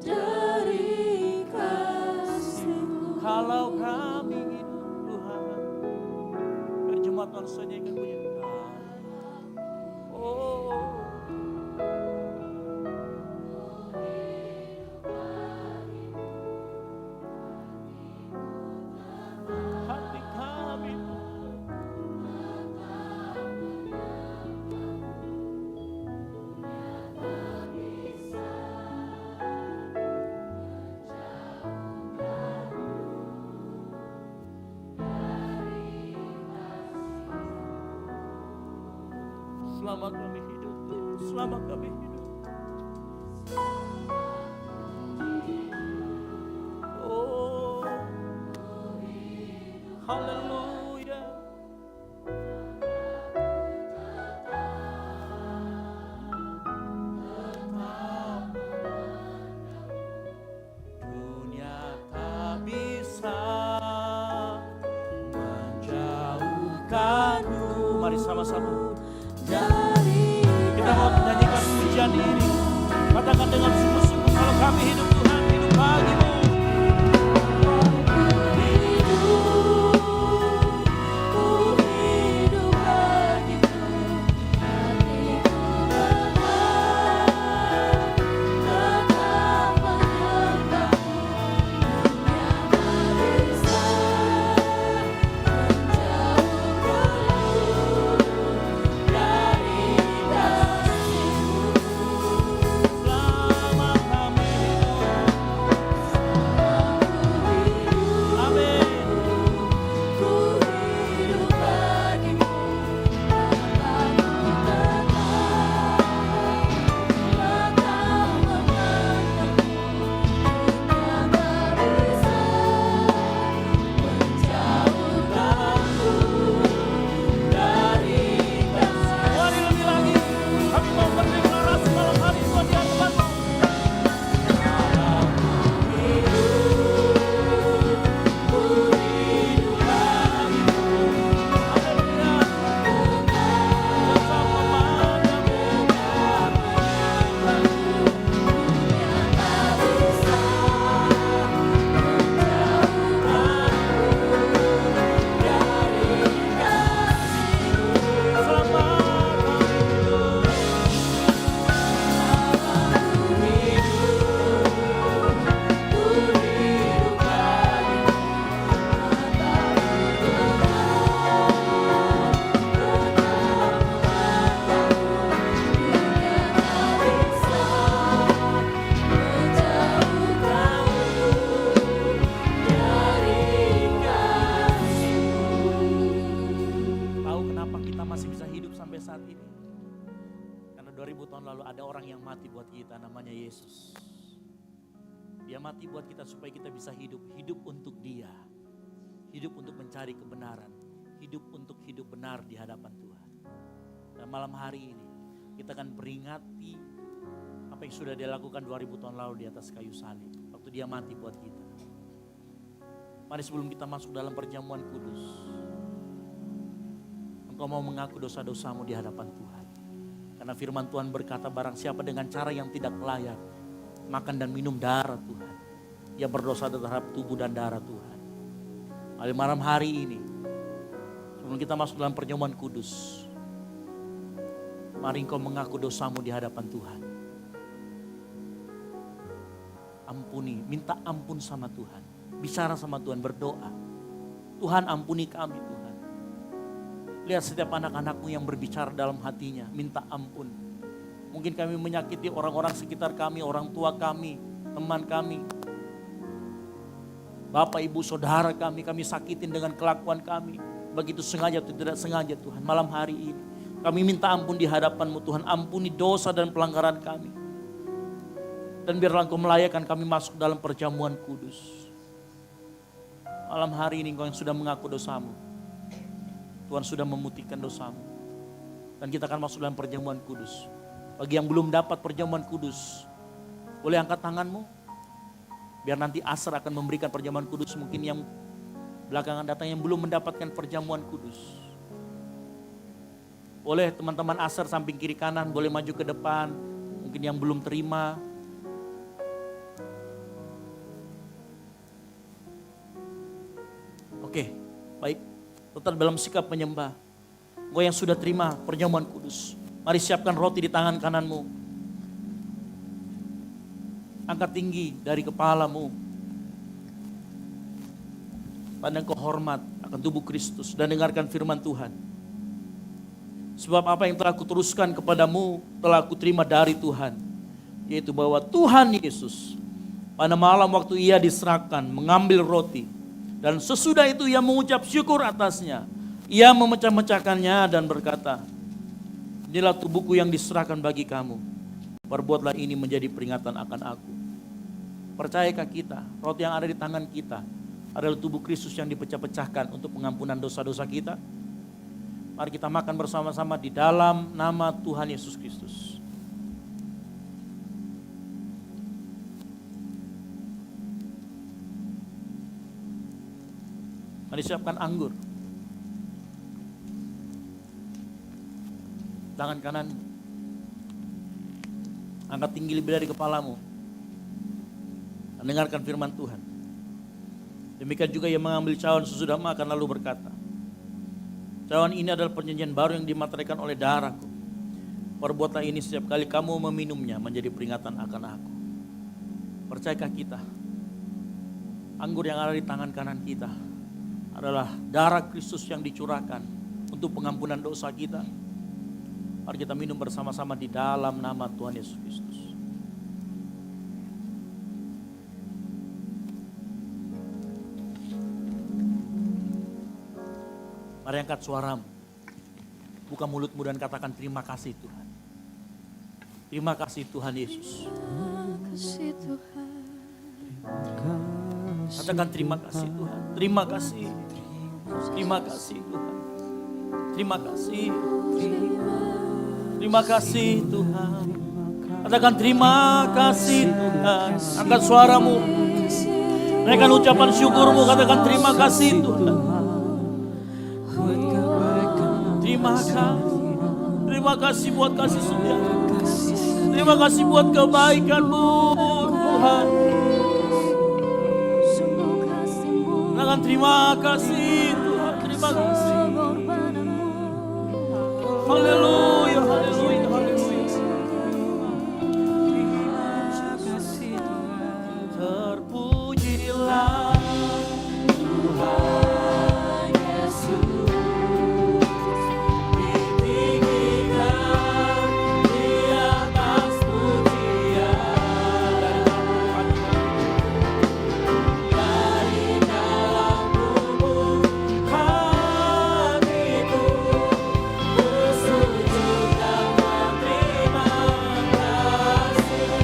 S4: dari kasih-Mu.
S2: Kalau kami hidup Tuhan, biar jemaat langsung nyanyikan bunyi. Oh, hati kami selama kami hidup, selama kami hidup. Oh, haleluya. Mari sama-sama. Kita mau menyanyikan pujian ini. Katakan dengan sungguh-sungguh, kalau kami hidup Tuhan, hidup bagimu. Saat ini karena 2000 tahun lalu ada orang yang mati buat kita, namanya Yesus. Dia mati buat kita supaya kita bisa hidup untuk Dia, hidup untuk mencari kebenaran, hidup untuk hidup benar di hadapan Tuhan. Dan malam hari ini kita akan peringati apa yang sudah Dia lakukan 2000 tahun lalu di atas kayu salib, waktu Dia mati buat kita. Mari sebelum kita masuk dalam perjamuan kudus, engkau mau mengaku dosa-dosamu di hadapan Tuhan. Karena firman Tuhan berkata, barang siapa dengan cara yang tidak layak makan dan minum darah Tuhan, ia berdosa terhadap tubuh dan darah Tuhan. Mari malam hari ini, sebelum kita masuk dalam perjamuan kudus, mari engkau mengaku dosamu di hadapan Tuhan. Ampuni, minta ampun sama Tuhan. Bicara sama Tuhan, berdoa. Tuhan ampuni kami Tuhan. Lihat setiap anak-anakmu yang berbicara dalam hatinya, minta ampun. Mungkin kami menyakiti orang-orang sekitar kami, orang tua kami, teman kami. Bapak, ibu, saudara kami sakitin dengan kelakuan kami. Begitu sengaja atau tidak sengaja Tuhan. Malam hari ini kami minta ampun di hadapan-Mu Tuhan. Ampuni dosa dan pelanggaran kami. Dan biarlah Engkau melayakan kami masuk dalam perjamuan kudus. Malam hari ini Engkau yang sudah mengaku dosamu. Tuhan sudah memutihkan dosamu. Dan kita akan masuk dalam perjamuan kudus. Bagi yang belum dapat perjamuan kudus, boleh angkat tanganmu. Biar nanti Asar akan memberikan perjamuan kudus. Mungkin yang belakangan datang yang belum mendapatkan perjamuan kudus. Boleh teman-teman Asar samping kiri kanan, boleh maju ke depan. Mungkin yang belum terima. Oke, baik. Tetap dalam sikap menyembah. Engkau yang sudah terima perjamuan kudus, mari siapkan roti di tangan kananmu. Angkat tinggi dari kepalamu. Pandang kehormat akan tubuh Kristus dan dengarkan firman Tuhan. Sebab apa yang telah kuteruskan kepadamu telah kuterima dari Tuhan. Yaitu bahwa Tuhan Yesus pada malam waktu Ia diserahkan mengambil roti. Dan sesudah itu Ia mengucap syukur atasnya. Ia memecah-mecahkannya dan berkata, inilah tubuhku yang diserahkan bagi kamu. Perbuatlah ini menjadi peringatan akan aku. Percayakah kita, roti yang ada di tangan kita adalah tubuh Kristus yang dipecah-pecahkan untuk pengampunan dosa-dosa kita? Mari kita makan bersama-sama di dalam nama Tuhan Yesus Kristus. Mari siapkan anggur. tangan kananmu. Angkat tinggi lebih dari kepalamu. Dan dengarkan firman Tuhan. Demikian juga ia mengambil cawan sesudah makan lalu berkata, cawan ini adalah perjanjian baru yang dimateraikan oleh darahku. Perbuatlah ini setiap kali kamu meminumnya menjadi peringatan akan aku. Percayakah kita? Anggur yang ada di tangan kanan kita adalah darah Kristus yang dicurahkan untuk pengampunan dosa kita. Mari kita minum bersama-sama di dalam nama Tuhan Yesus Kristus. Mari angkat suaramu, buka mulutmu dan katakan terima kasih Tuhan. Terima kasih Tuhan Yesus.
S7: Kasih Tuhan.
S2: Katakan terima kasih Tuhan. Terima kasih. Terima kasih Tuhan. Terima kasih. Terima kasih Tuhan. Katakan terima kasih Tuhan. Angkat suaramu. Naikkan ucapan syukurmu. Katakan terima kasih Tuhan. Terima kasih. Terima kasih buat kasih setia. Terima kasih buat kebaikan-Mu Tuhan. Katakan terima kasih Tuhan. Terima kasih. Haleluya, haleluya, haleluya. Terpujilah Tuhan Yesus. Ditinggikan di atas pujian. Dari dalam lubuk hatiku, sujud dan berterima kasih.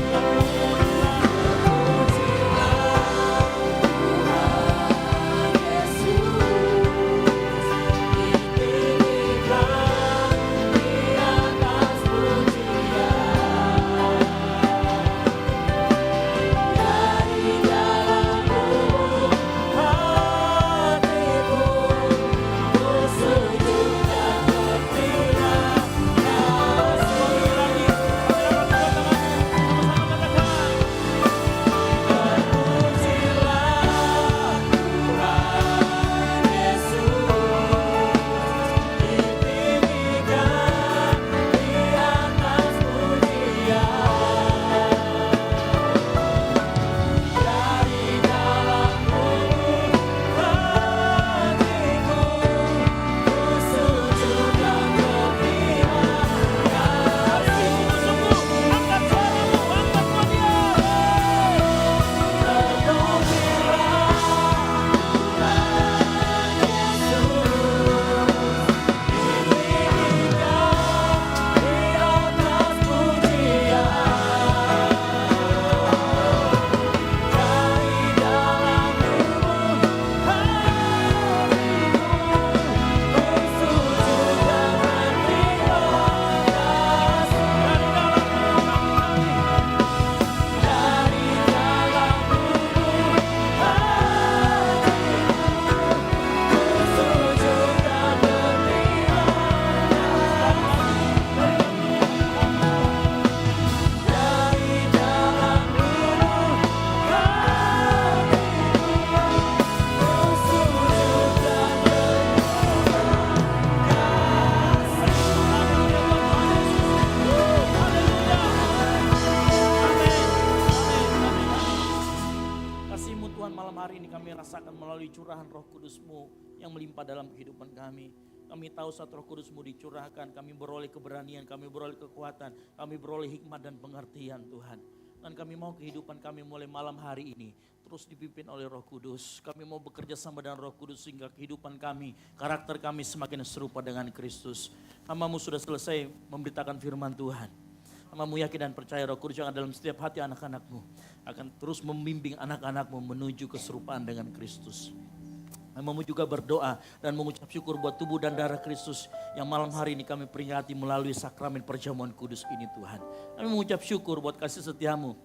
S2: rasakan melalui curahan Roh Kudus-Mu yang melimpah dalam kehidupan kami. Kami tahu saat Roh Kudus-Mu dicurahkan, kami beroleh keberanian, kami beroleh kekuatan, kami beroleh hikmat dan pengertian Tuhan. Dan kami mau kehidupan kami mulai malam hari ini terus dipimpin oleh Roh Kudus. Kami mau bekerja sama dengan Roh Kudus sehingga kehidupan kami, karakter kami semakin serupa dengan Kristus. Hamba-Mu sudah selesai memberitakan firman Tuhan. Hamba-Mu yakin dan percaya Roh Kudus yang ada dalam setiap hati anak-anak-Mu akan terus membimbing anak-anak-Mu menuju keserupaan dengan Kristus. Hamba-Mu juga berdoa dan mengucap syukur buat tubuh dan darah Kristus yang malam hari ini kami peringati melalui sakramen perjamuan kudus ini Tuhan. Kami mengucap syukur buat kasih setia-Mu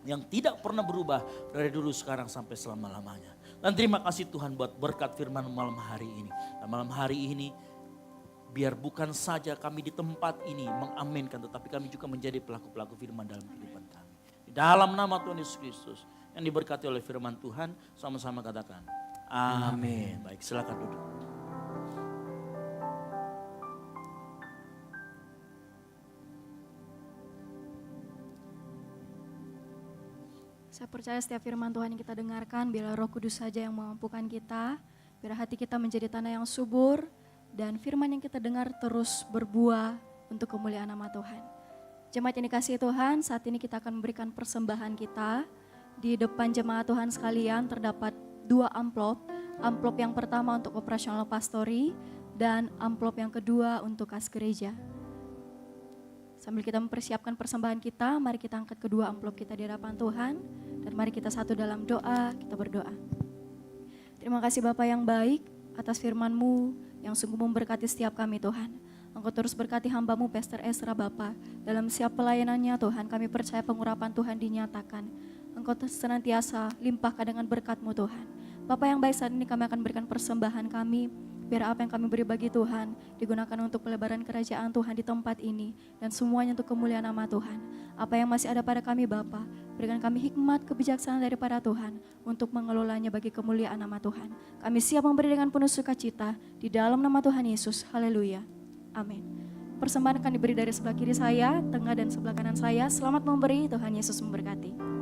S2: yang tidak pernah berubah dari dulu sekarang sampai selama-lamanya. Dan terima kasih Tuhan buat berkat firman malam hari ini. Dan malam hari ini Biar bukan saja kami di tempat ini mengaminkan, tetapi kami juga menjadi pelaku-pelaku firman dalam kehidupan kami. Di dalam nama Tuhan Yesus Kristus yang diberkati oleh firman Tuhan, sama-sama katakan amin. Baik, silakan duduk.
S7: Saya percaya setiap firman Tuhan yang kita dengarkan, biarlah Roh Kudus saja yang memampukan kita, biar hati kita menjadi tanah yang subur, dan firman yang kita dengar terus berbuah untuk kemuliaan nama Tuhan. Jemaat yang dikasihi Tuhan, saat ini kita akan memberikan persembahan kita. Di depan jemaat Tuhan sekalian terdapat 2 amplop. Amplop yang pertama untuk operasional pastori dan amplop yang kedua untuk kas gereja. Sambil kita mempersiapkan persembahan kita, mari kita angkat kedua amplop kita di hadapan Tuhan. Dan mari kita satu dalam doa, kita berdoa. Terima kasih Bapa yang baik atas firman-Mu yang sungguh memberkati setiap kami Tuhan. Engkau terus berkati hamba-Mu Pastor Ezra Bapa. Dalam setiap pelayanannya Tuhan, kami percaya pengurapan Tuhan dinyatakan. Engkau senantiasa limpahkan dengan berkat-Mu Tuhan. Bapa yang baik, saat ini kami akan berikan persembahan kami. Biar apa yang kami beri bagi Tuhan digunakan untuk pelebaran kerajaan Tuhan di tempat ini. Dan semuanya untuk kemuliaan nama Tuhan. Apa yang masih ada pada kami Bapa, berikan kami hikmat, kebijaksanaan daripada Tuhan untuk mengelolanya bagi kemuliaan nama Tuhan. Kami siap memberi dengan penuh sukacita di dalam nama Tuhan Yesus. Haleluya. Amin. Persembahan akan diberi dari sebelah kiri saya, tengah dan sebelah kanan saya. Selamat memberi, Tuhan Yesus memberkati.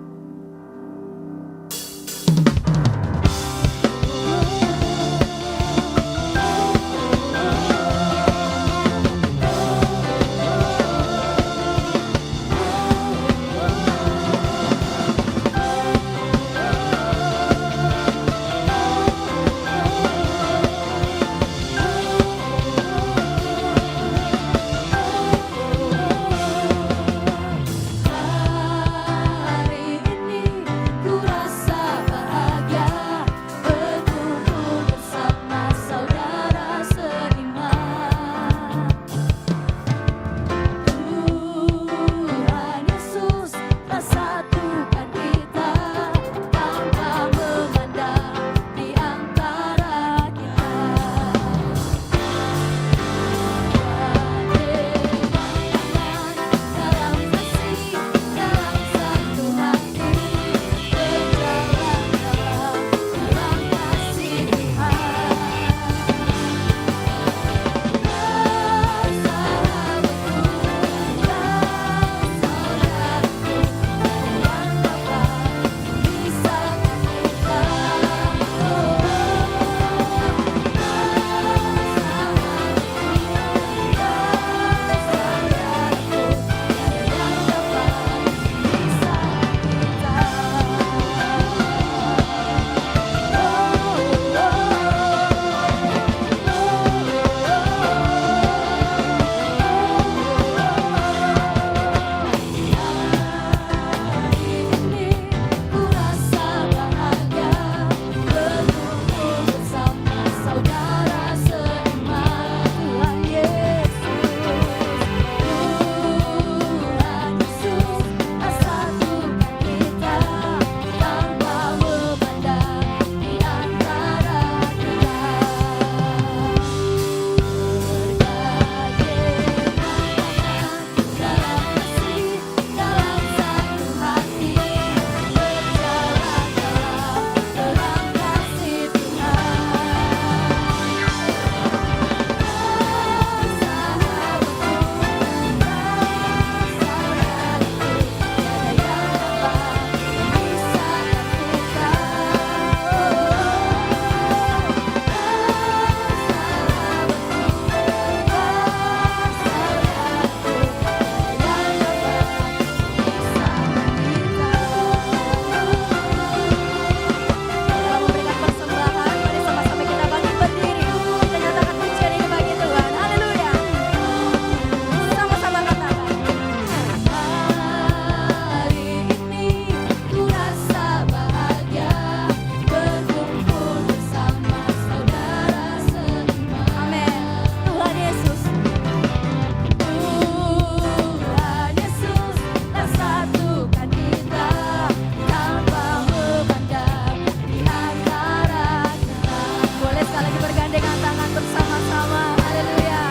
S7: Boleh sekali lagi bergandengan tangan bersama-sama. Haleluya.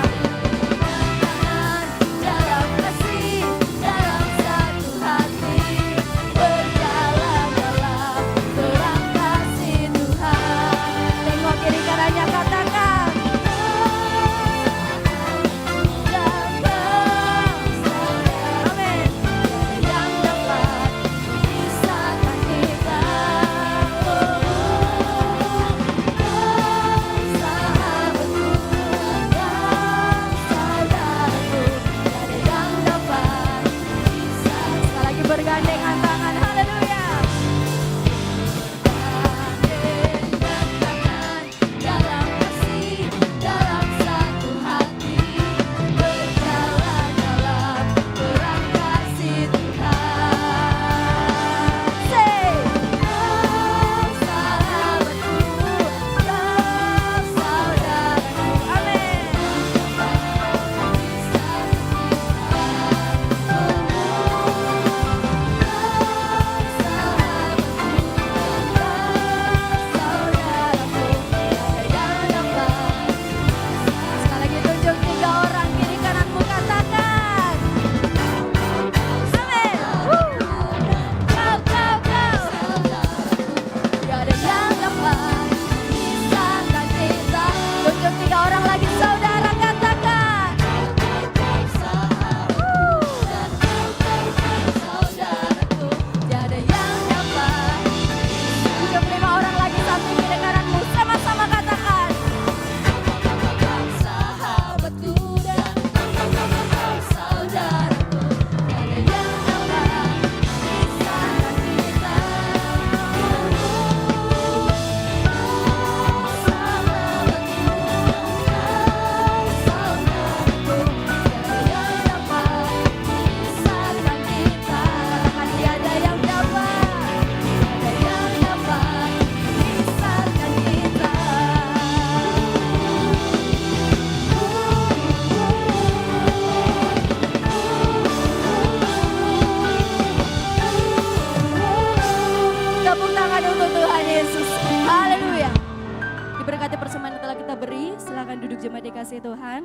S7: Silakan duduk jemaat dikasih Tuhan.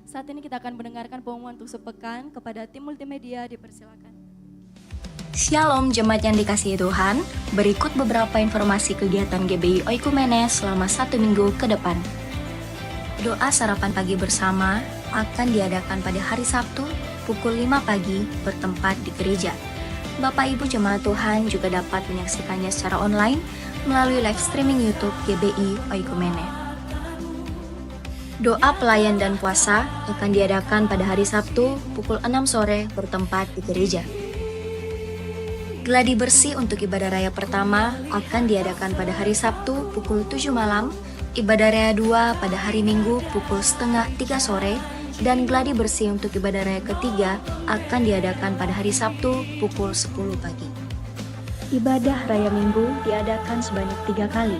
S7: Saat ini kita akan mendengarkan pengumuman untuk sepekan. Kepada tim multimedia dipersilakan.
S6: Shalom jemaat yang dikasihi Tuhan, berikut beberapa informasi kegiatan GBI Oikumene selama 1 minggu ke depan. Doa sarapan pagi bersama akan diadakan pada hari Sabtu pukul 5 pagi bertempat di gereja. Bapak Ibu jemaat Tuhan juga dapat menyaksikannya secara online melalui live streaming YouTube GBI Oikumene. Doa pelayan dan puasa akan diadakan pada hari Sabtu pukul 6 sore bertempat di gereja. Gladi bersih untuk ibadah raya pertama akan diadakan pada hari Sabtu pukul 7 malam, ibadah raya 2 pada hari Minggu pukul setengah 3 sore, dan gladi bersih untuk ibadah raya ketiga akan diadakan pada hari Sabtu pukul 10 pagi. Ibadah raya Minggu diadakan sebanyak 3 kali,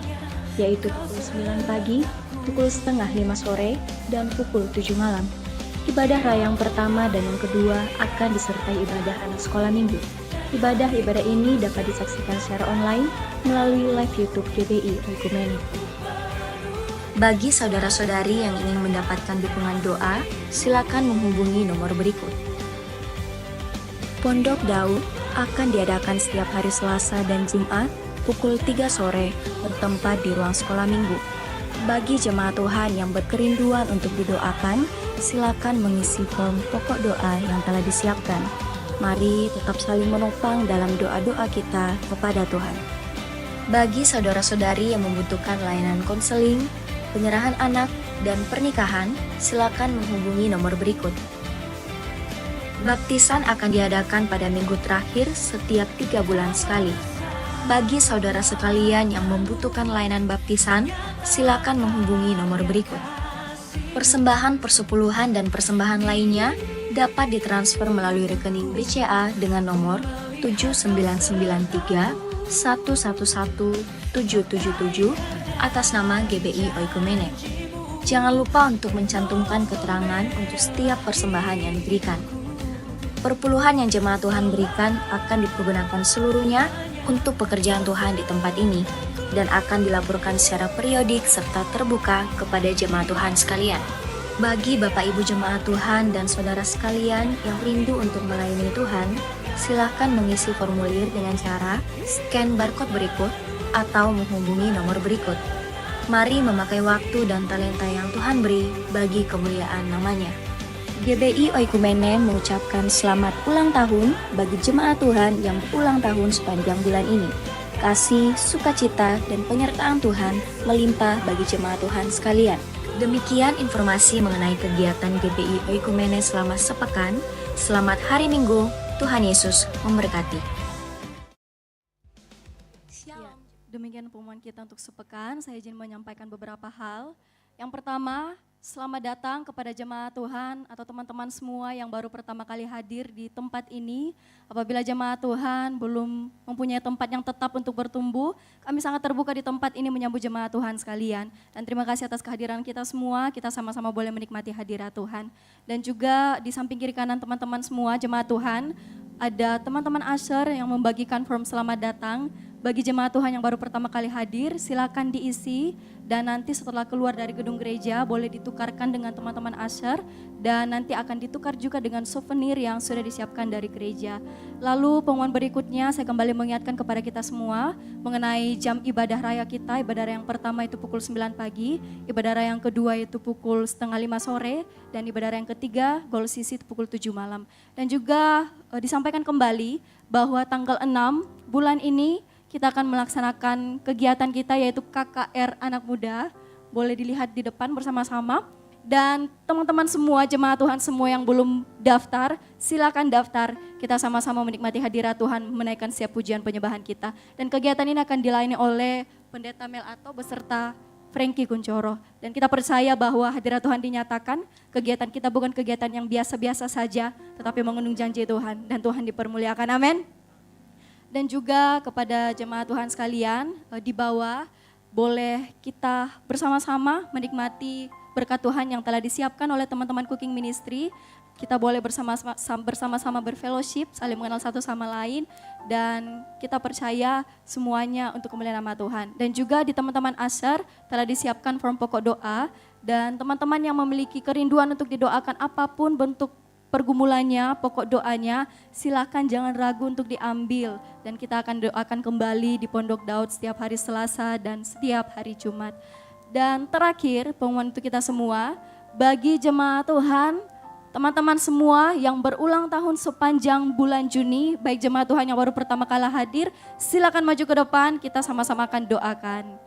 S6: yaitu pukul 9 pagi, pukul setengah 5 sore, dan pukul 7 malam. Ibadah raya yang pertama dan yang kedua akan disertai ibadah anak sekolah minggu. Ibadah-ibadah ini dapat disaksikan secara online melalui live YouTube GBI Oikumene. Bagi saudara-saudari yang ingin mendapatkan dukungan doa, silakan menghubungi nomor berikut. Pondok Daud akan diadakan setiap hari Selasa dan Jumat pukul 3 sore bertempat di ruang sekolah minggu. Bagi jemaat Tuhan yang berkerinduan untuk didoakan, silakan mengisi form pokok doa yang telah disiapkan. Mari tetap saling menopang dalam doa-doa kita kepada Tuhan. Bagi saudara-saudari yang membutuhkan layanan konseling, penyerahan anak, dan pernikahan, silakan menghubungi nomor berikut. Baptisan akan diadakan pada minggu terakhir setiap 3 bulan sekali. Bagi saudara sekalian yang membutuhkan layanan baptisan, silakan menghubungi nomor berikut. Persembahan persepuluhan dan persembahan lainnya dapat ditransfer melalui rekening BCA dengan nomor 7993 111 777 atas nama GBI Oikumene. Jangan lupa untuk mencantumkan keterangan untuk setiap persembahan yang diberikan. Perpuluhan yang jemaat Tuhan berikan akan dipergunakan seluruhnya untuk pekerjaan Tuhan di tempat ini dan akan dilaporkan secara periodik serta terbuka kepada jemaat Tuhan sekalian. Bagi Bapak Ibu jemaat Tuhan dan saudara sekalian yang rindu untuk melayani Tuhan, silakan mengisi formulir dengan cara scan barcode berikut atau menghubungi nomor berikut. Mari memakai waktu dan talenta yang Tuhan beri bagi kemuliaan namanya. GBI Oikumene mengucapkan selamat ulang tahun bagi jemaat Tuhan yang berulang tahun sepanjang bulan ini. Kasih, sukacita, dan penyertaan Tuhan melimpah bagi jemaat Tuhan sekalian. Demikian informasi mengenai kegiatan GBI Oikumene selama sepekan. Selamat hari Minggu, Tuhan Yesus memberkati.
S7: Ya, demikian pengumuman kita untuk sepekan. Saya izin menyampaikan beberapa hal. Yang pertama, selamat datang kepada jemaat Tuhan atau teman-teman semua yang baru pertama kali hadir di tempat ini. Apabila jemaat Tuhan belum mempunyai tempat yang tetap untuk bertumbuh, kami sangat terbuka di tempat ini menyambut jemaat Tuhan sekalian. Dan terima kasih atas kehadiran kita semua, kita sama-sama boleh menikmati hadirat Tuhan. Dan juga di samping kiri kanan teman-teman semua jemaat Tuhan, ada teman-teman usher yang membagikan form selamat datang. Bagi jemaat Tuhan yang baru pertama kali hadir, silakan diisi dan nanti setelah keluar dari gedung gereja boleh ditukarkan dengan teman-teman usher dan nanti akan ditukar juga dengan souvenir yang sudah disiapkan dari gereja. Lalu pengumuman berikutnya saya kembali mengingatkan kepada kita semua mengenai jam ibadah raya kita. Ibadah raya yang pertama itu pukul 9 pagi, ibadah raya yang kedua itu pukul setengah 5 sore, dan ibadah raya yang ketiga Goal Sisi itu pukul 7 malam. Dan juga disampaikan kembali bahwa tanggal 6 bulan ini kita akan melaksanakan kegiatan kita yaitu KKR Anak Muda. Boleh dilihat di depan bersama-sama. Dan teman-teman semua, jemaat Tuhan semua yang belum daftar, silakan daftar. Kita sama-sama menikmati hadirat Tuhan, menaikkan siap pujian penyembahan kita. Dan kegiatan ini akan dilayani oleh Pendeta Mel Ato beserta Frankie Kuncoro. Dan kita percaya bahwa hadirat Tuhan dinyatakan, kegiatan kita bukan kegiatan yang biasa-biasa saja, tetapi mengandung janji Tuhan dan Tuhan dipermuliakan. Amin. Dan juga kepada jemaat Tuhan sekalian, di bawah boleh kita bersama-sama menikmati berkat Tuhan yang telah disiapkan oleh teman-teman Cooking Ministry. Kita boleh bersama-sama berfellowship, saling mengenal satu sama lain, dan kita percaya semuanya untuk kemuliaan nama Tuhan. Dan juga di teman-teman Asher telah disiapkan form pokok doa, dan teman-teman yang memiliki kerinduan untuk didoakan apapun bentuk pergumulannya, pokok doanya, silakan jangan ragu untuk diambil. Dan kita akan doakan kembali di Pondok Daud setiap hari Selasa dan setiap hari Jumat. Dan terakhir, pengumuman untuk kita semua, bagi jemaat Tuhan, teman-teman semua yang berulang tahun sepanjang bulan Juni, baik jemaat Tuhan yang baru pertama kali hadir, silakan maju ke depan, kita sama-sama akan doakan.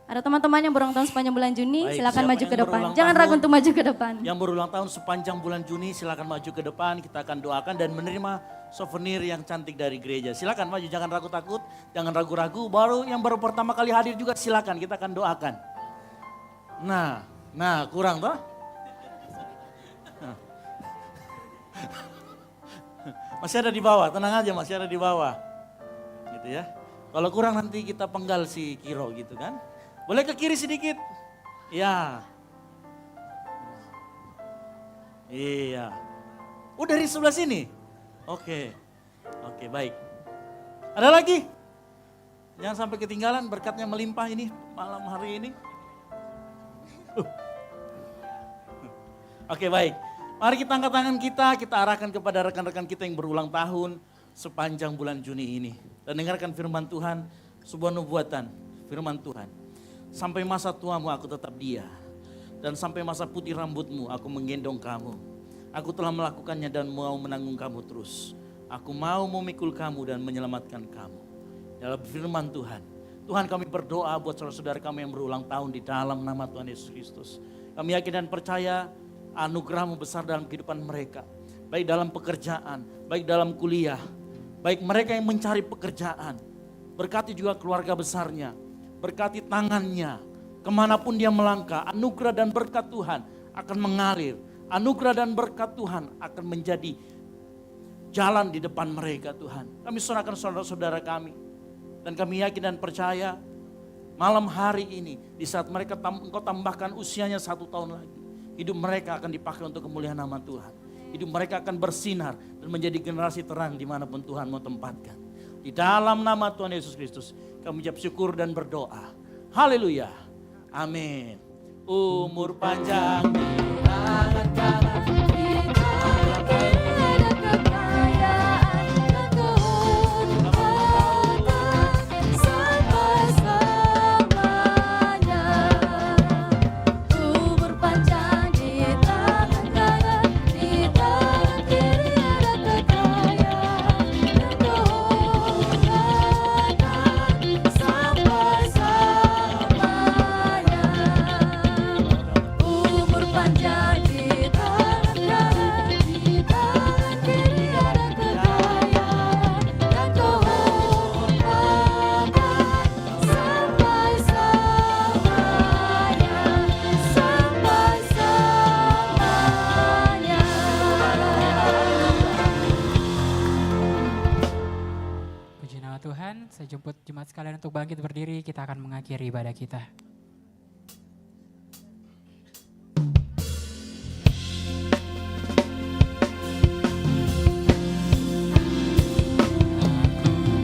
S7: Ada teman-teman yang berulang tahun sepanjang bulan Juni,
S2: Baik,
S7: silakan
S2: siapa
S7: maju
S2: yang
S7: ke depan.
S2: berulang
S7: Jangan
S2: tahun?
S7: ragu untuk maju ke depan.
S2: Yang berulang tahun sepanjang bulan Juni silakan maju ke depan, kita akan doakan dan menerima souvenir yang cantik dari gereja. Silakan maju, jangan ragu takut, jangan ragu-ragu. Yang baru pertama kali hadir juga silakan, kita akan doakan. Nah kurang toh? Masih ada di bawah, tenang aja masih ada di bawah. Gitu ya. Kalau kurang nanti kita penggal si Kiro gitu kan. Boleh ke kiri sedikit? Ya. Iya. Oh dari sebelah sini? Oke, baik. Ada lagi? Jangan sampai ketinggalan, berkatnya melimpah ini malam hari ini. Oke, baik. Mari kita angkat tangan kita arahkan kepada rekan-rekan kita yang berulang tahun sepanjang bulan Juni ini. Dan dengarkan firman Tuhan, sebuah nubuatan firman Tuhan. Sampai masa tuamu aku tetap dia, dan sampai masa putih rambutmu aku menggendong kamu. Aku telah melakukannya dan mau menanggung kamu terus. Aku mau memikul kamu dan menyelamatkan kamu. Dalam firman Tuhan, Tuhan kami berdoa buat saudara-saudara kami yang berulang tahun di dalam nama Tuhan Yesus Kristus. Kami yakin dan percaya anugerah-Mu besar dalam kehidupan mereka. Baik dalam pekerjaan, baik dalam kuliah, baik mereka yang mencari pekerjaan. Berkati juga keluarga besarnya. Berkati tangannya, kemanapun dia melangkah, anugerah dan berkat Tuhan akan mengalir. Anugerah dan berkat Tuhan akan menjadi jalan di depan mereka Tuhan. Kami serahkan saudara-saudara kami. Dan kami yakin dan percaya malam hari ini, di saat mereka Engkau tambahkan usianya 1 tahun lagi, hidup mereka akan dipakai untuk kemuliaan nama Tuhan. Hidup mereka akan bersinar dan menjadi generasi terang dimanapun Tuhan mau tempatkan. Di dalam nama Tuhan Yesus Kristus, kami ucap syukur dan berdoa. Haleluya. Amin. Umur panjang di tangan kanan, di tangan kiri ada kekayaan dan kehormatan sampai selamanya. Umur panjang di tangan kanan, di tangan kiri ada kekayaan dan kehormatan sampai selamanya. Umur panjang di tangan kanan, di tangan kiri ada kekayaan dan kehormatan sampai selamanya, sampai selamanya.
S3: Puji nama Tuhan, saya jemput jemaat sekalian untuk bangkit berdiri, kita akan mengakhiri ibadah kita.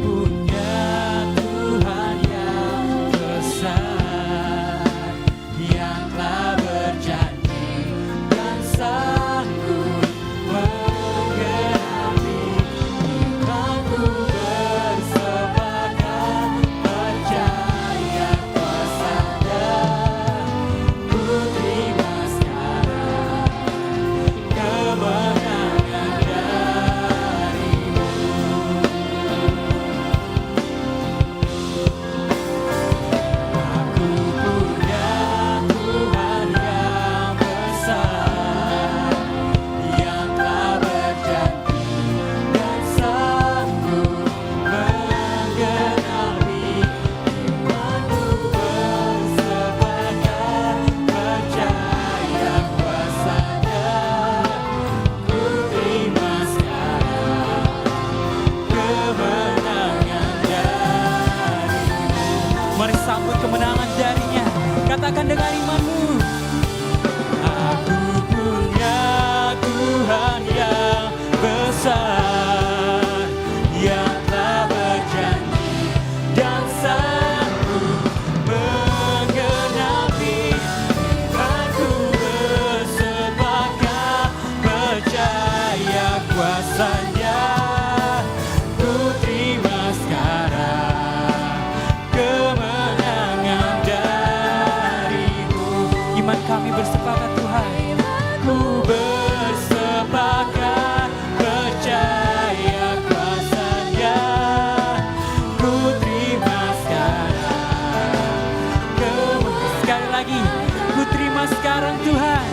S3: Punya Tuhan yang besar, yang telah berjanji dan sanggup menggenapi imanku bersepakat percaya kuasa Iman kami bersepakat Tuhan. Ku bersepakat percaya kuasa-Nya. Ku terima sekarang. Sekali lagi, ku terima sekarang Tuhan.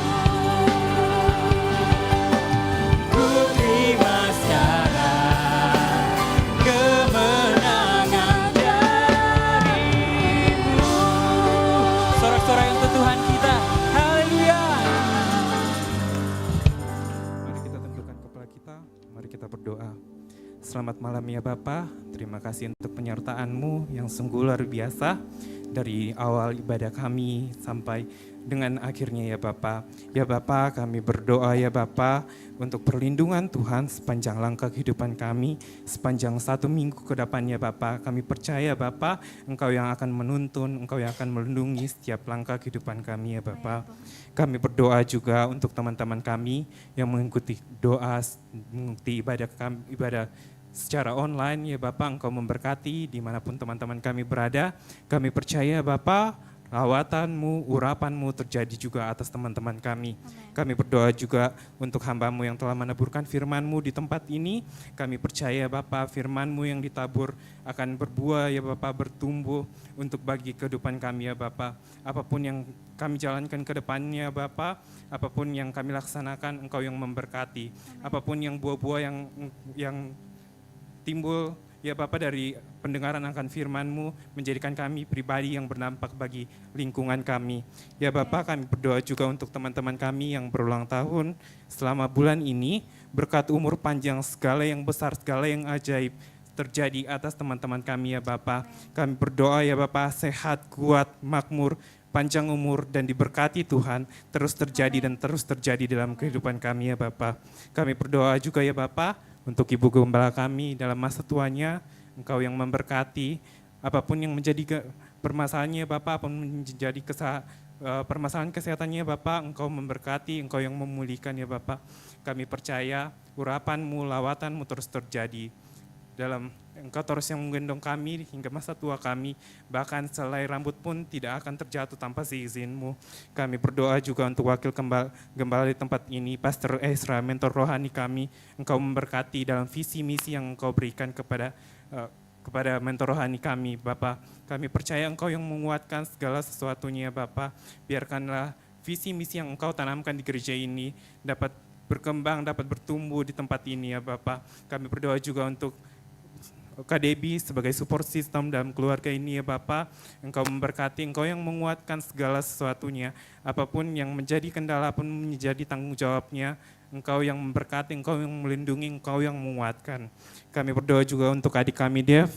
S3: Ku terima sekarang kemenangan dari-Mu. Sorak-sorai untuk Tuhan kita. Haleluya.
S9: Mari kita tundukkan kepala kita, mari kita berdoa. Selamat malam ya Bapa, terima kasih untuk penyertaan-Mu yang sungguh luar biasa dari awal ibadah kami sampai dengan akhirnya ya Bapa. Ya Bapa, kami berdoa ya Bapa untuk perlindungan Tuhan sepanjang langkah kehidupan kami, sepanjang 1 minggu ke depan ya Bapa. Kami percaya Bapa, Engkau yang akan menuntun, Engkau yang akan melindungi setiap langkah kehidupan kami ya Bapa. Kami berdoa juga untuk teman-teman kami yang mengikuti doa, mengikuti ibadah secara online ya Bapa. Engkau memberkati dimanapun teman-teman kami berada. Kami percaya Bapa, lawatan-Mu, urapan-Mu terjadi juga atas teman-teman kami. Kami berdoa juga untuk hamba-Mu yang telah menaburkan firman-Mu di tempat ini. Kami percaya Bapa, firman-Mu yang ditabur akan berbuah ya Bapa, bertumbuh untuk bagi kehidupan kami ya Bapa. Apapun yang kami jalankan ke depannya Bapa, apapun yang kami laksanakan, Engkau yang memberkati. Apapun yang buah-buah yang timbul ya Bapa dari pendengaran akan firman-Mu menjadikan kami pribadi yang berdampak bagi lingkungan kami. Ya Bapa, kami berdoa juga untuk teman-teman kami yang berulang tahun selama bulan ini, berkat umur panjang, segala yang besar, segala yang ajaib terjadi atas teman-teman kami ya Bapa. Kami berdoa ya Bapa, sehat, kuat, makmur, panjang umur dan diberkati Tuhan terus terjadi dan terus terjadi dalam kehidupan kami ya Bapa. Kami berdoa juga ya Bapa untuk Ibu Gembala kami dalam masa tuanya, Engkau yang memberkati apapun yang menjadi permasalahannya Bapa, apapun menjadi permasalahan kesehatannya Bapa, Engkau memberkati, Engkau yang memulihkan ya Bapa. Kami percaya urapan-Mu, lawatan-Mu terus terjadi dalam Engkau terus yang menggendong kami hingga masa tua kami, bahkan selai rambut pun tidak akan terjatuh tanpa seizin-Mu. Kami berdoa juga untuk wakil gembala di tempat ini, Pastor Ezra, mentor rohani kami. Engkau memberkati dalam visi misi yang Engkau berikan kepada mentor rohani kami, Bapa. Kami percaya Engkau yang menguatkan segala sesuatunya, Bapa. Biarkanlah visi misi yang Engkau tanamkan di gereja ini dapat berkembang, dapat bertumbuh di tempat ini ya Bapa. Kami berdoa juga untuk KDB sebagai support system dalam keluarga ini ya Bapa. Engkau memberkati, Engkau yang menguatkan segala sesuatunya. Apapun yang menjadi kendala pun menjadi tanggung jawabnya. Engkau yang memberkati, Engkau yang melindungi, Engkau yang menguatkan. Kami berdoa juga untuk adik kami Dev.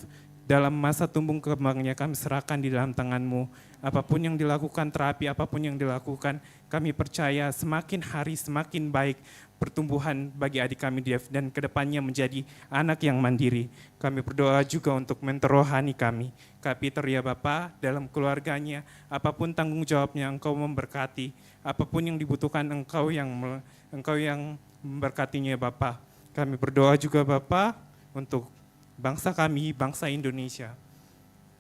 S9: Dalam masa tumbuh kembangnya kami serahkan di dalam tangan-Mu. Apapun yang dilakukan terapi, apapun yang dilakukan, kami percaya semakin hari semakin baik pertumbuhan bagi adik kami Dev dan kedepannya menjadi anak yang mandiri. Kami berdoa juga untuk mentor rohani kami, Kak Peter ya Bapa, dalam keluarganya, apapun tanggung jawabnya Engkau memberkati, apapun yang dibutuhkan Engkau yang memberkatinya Bapa. Kami berdoa juga Bapa untuk bangsa kami, bangsa Indonesia.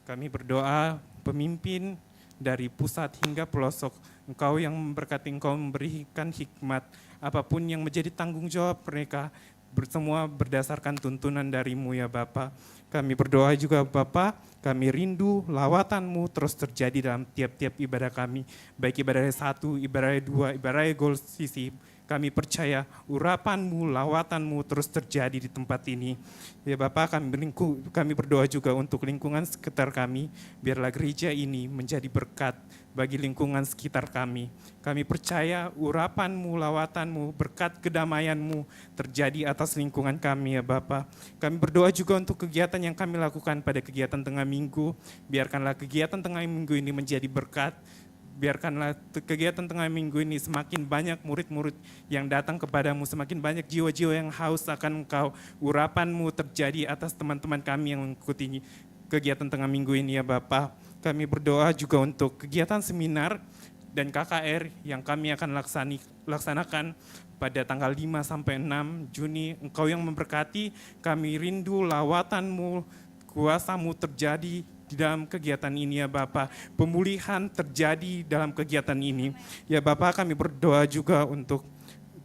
S9: Kami berdoa pemimpin dari pusat hingga pelosok, Engkau yang memberkati, Engkau memberikan hikmat, apapun yang menjadi tanggung jawab mereka, semua berdasarkan tuntunan dari-Mu ya Bapa. Kami berdoa juga Bapa, kami rindu lawatan-Mu terus terjadi dalam tiap-tiap ibadah kami, baik ibadah 1, ibadah 2, ibadah Gold Sisi. Kami percaya urapan-Mu, lawatan-Mu terus terjadi di tempat ini. Ya Bapak, kami berdoa juga untuk lingkungan sekitar kami, biarlah gereja ini menjadi berkat bagi lingkungan sekitar kami. Kami percaya urapan-Mu, lawatan-Mu, berkat kedamaian-Mu terjadi atas lingkungan kami ya Bapak. Kami berdoa juga untuk kegiatan yang kami lakukan pada kegiatan tengah minggu, biarkanlah kegiatan tengah minggu ini menjadi berkat. Biarkanlah kegiatan tengah minggu ini semakin banyak murid-murid yang datang kepadamu, semakin banyak jiwa-jiwa yang haus akan Engkau. Urapan-Mu terjadi atas teman-teman kami yang mengikuti kegiatan tengah minggu ini ya Bapa. Kami berdoa juga untuk kegiatan seminar dan KKR yang kami akan laksanakan pada tanggal 5 sampai 6 Juni. Engkau yang memberkati, kami rindu lawatan-Mu, kuasa-Mu terjadi di dalam kegiatan ini ya Bapak. Pemulihan terjadi dalam kegiatan ini. Ya Bapak, kami berdoa juga untuk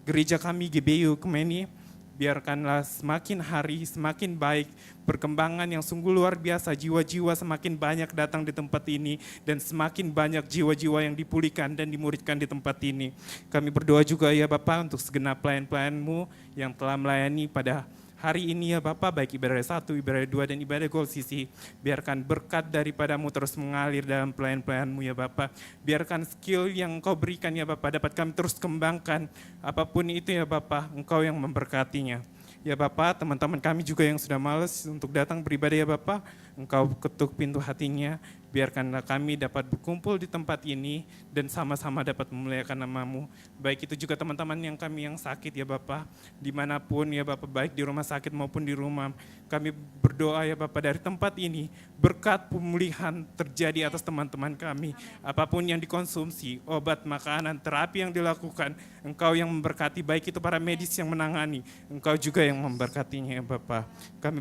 S9: gereja kami GBU Kemeni. Biarkanlah semakin hari semakin baik, perkembangan yang sungguh luar biasa, jiwa-jiwa semakin banyak datang di tempat ini, dan semakin banyak jiwa-jiwa yang dipulihkan dan dimuridkan di tempat ini. Kami berdoa juga ya Bapak untuk segenap pelayan-pelayan-Mu yang telah melayani pada hari ini ya Bapak, baik ibadah 1, ibadah 2, dan ibadah Gold City. Biarkan berkat daripada-Mu terus mengalir dalam pelayan-pelayan-Mu ya Bapak. Biarkan skill yang Engkau berikan ya Bapak dapat kami terus kembangkan. Apapun itu ya Bapak, Engkau yang memberkatinya. Ya Bapak, teman-teman kami juga yang sudah malas untuk datang beribadah ya Bapak, Engkau ketuk pintu hatinya, biarkanlah kami dapat berkumpul di tempat ini dan sama-sama dapat memuliakan nama-Mu. Baik itu juga teman-teman yang kami yang sakit ya Bapak, dimanapun ya Bapak, baik di rumah sakit maupun di rumah. Kami berdoa ya Bapak dari tempat ini, berkat pemulihan terjadi atas teman-teman kami. Apapun yang dikonsumsi, obat, makanan, terapi yang dilakukan, Engkau yang memberkati, baik itu para medis yang menangani, Engkau juga yang memberkatinya ya Bapak. Kami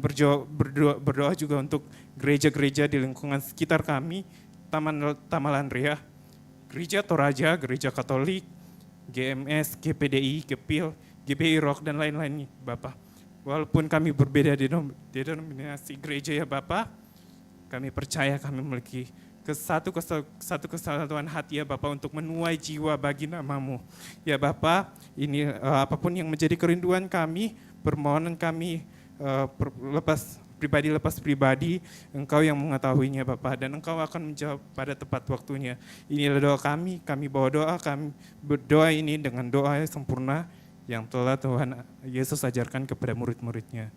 S9: berdoa juga untuk gereja-gereja di lingkungan sekitar kami, Tamalan Ria, Gereja Toraja, Gereja Katolik, GMS, GPDI, GPIL, GPI Rock, dan lain-lainnya Bapak. Walaupun kami berbeda di denominasi gereja ya Bapak, kami percaya kami memiliki satu kesatuan hati ya Bapak untuk menuai jiwa bagi nama-Mu. Ya Bapak, ini apapun yang menjadi kerinduan kami, permohonan kami lepas pribadi, Engkau yang mengetahuinya Bapak, dan Engkau akan menjawab pada tepat waktunya. Inilah doa kami bawa doa, kami berdoa ini dengan doa yang sempurna yang telah Tuhan Yesus ajarkan kepada murid-muridnya.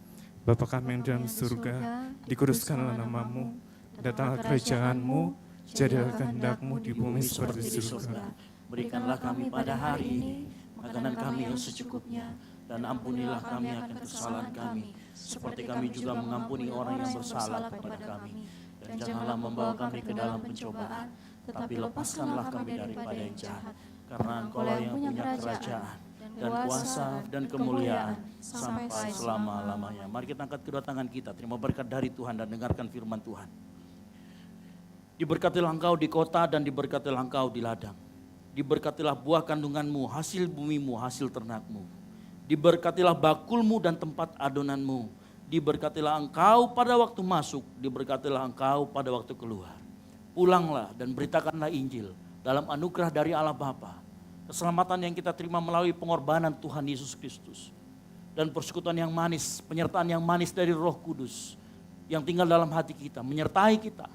S9: Bapa kami yang dalam surga, dikuduskanlah nama-Mu, datanglah kerajaan-Mu, jadilah kehendak-Mu di bumi seperti di surga.
S2: Berikanlah kami pada hari ini makanan kami yang secukupnya, dan ampunilah kami akan kesalahan kami, seperti kami juga mengampuni orang yang bersalah kepada kami. Dan janganlah membawa kami ke dalam pencobaan, tetapi lepaskanlah kami daripada yang jahat. Karena Engkau-lah yang punya kerajaan, dan kuasa, dan kemuliaan, sampai selama-lamanya. Mari kita angkat kedua tangan kita, terima berkat dari Tuhan dan dengarkan firman Tuhan. Diberkatilah engkau di kota dan diberkatilah engkau di ladang. Diberkatilah buah kandunganmu, hasil bumimu, hasil ternakmu. Diberkatilah bakulmu dan tempat adonanmu. Diberkatilah engkau pada waktu masuk, diberkatilah engkau pada waktu keluar. Pulanglah dan beritakanlah Injil dalam anugerah dari Allah Bapa. Keselamatan yang kita terima melalui pengorbanan Tuhan Yesus Kristus. Dan persekutuan yang manis, penyertaan yang manis dari Roh Kudus yang tinggal dalam hati kita, menyertai kita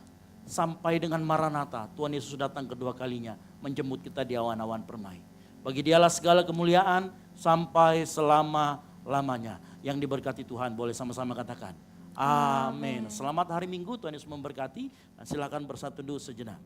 S2: sampai dengan Maranatha. Tuhan Yesus datang kedua kalinya menjemput kita di awan-awan permai. Bagi Dialah segala kemuliaan sampai selama-lamanya. Yang diberkati Tuhan, boleh sama-sama katakan amin. Selamat hari Minggu, Tuhan Yesus memberkati. Dan silakan bersatu dulu sejenak.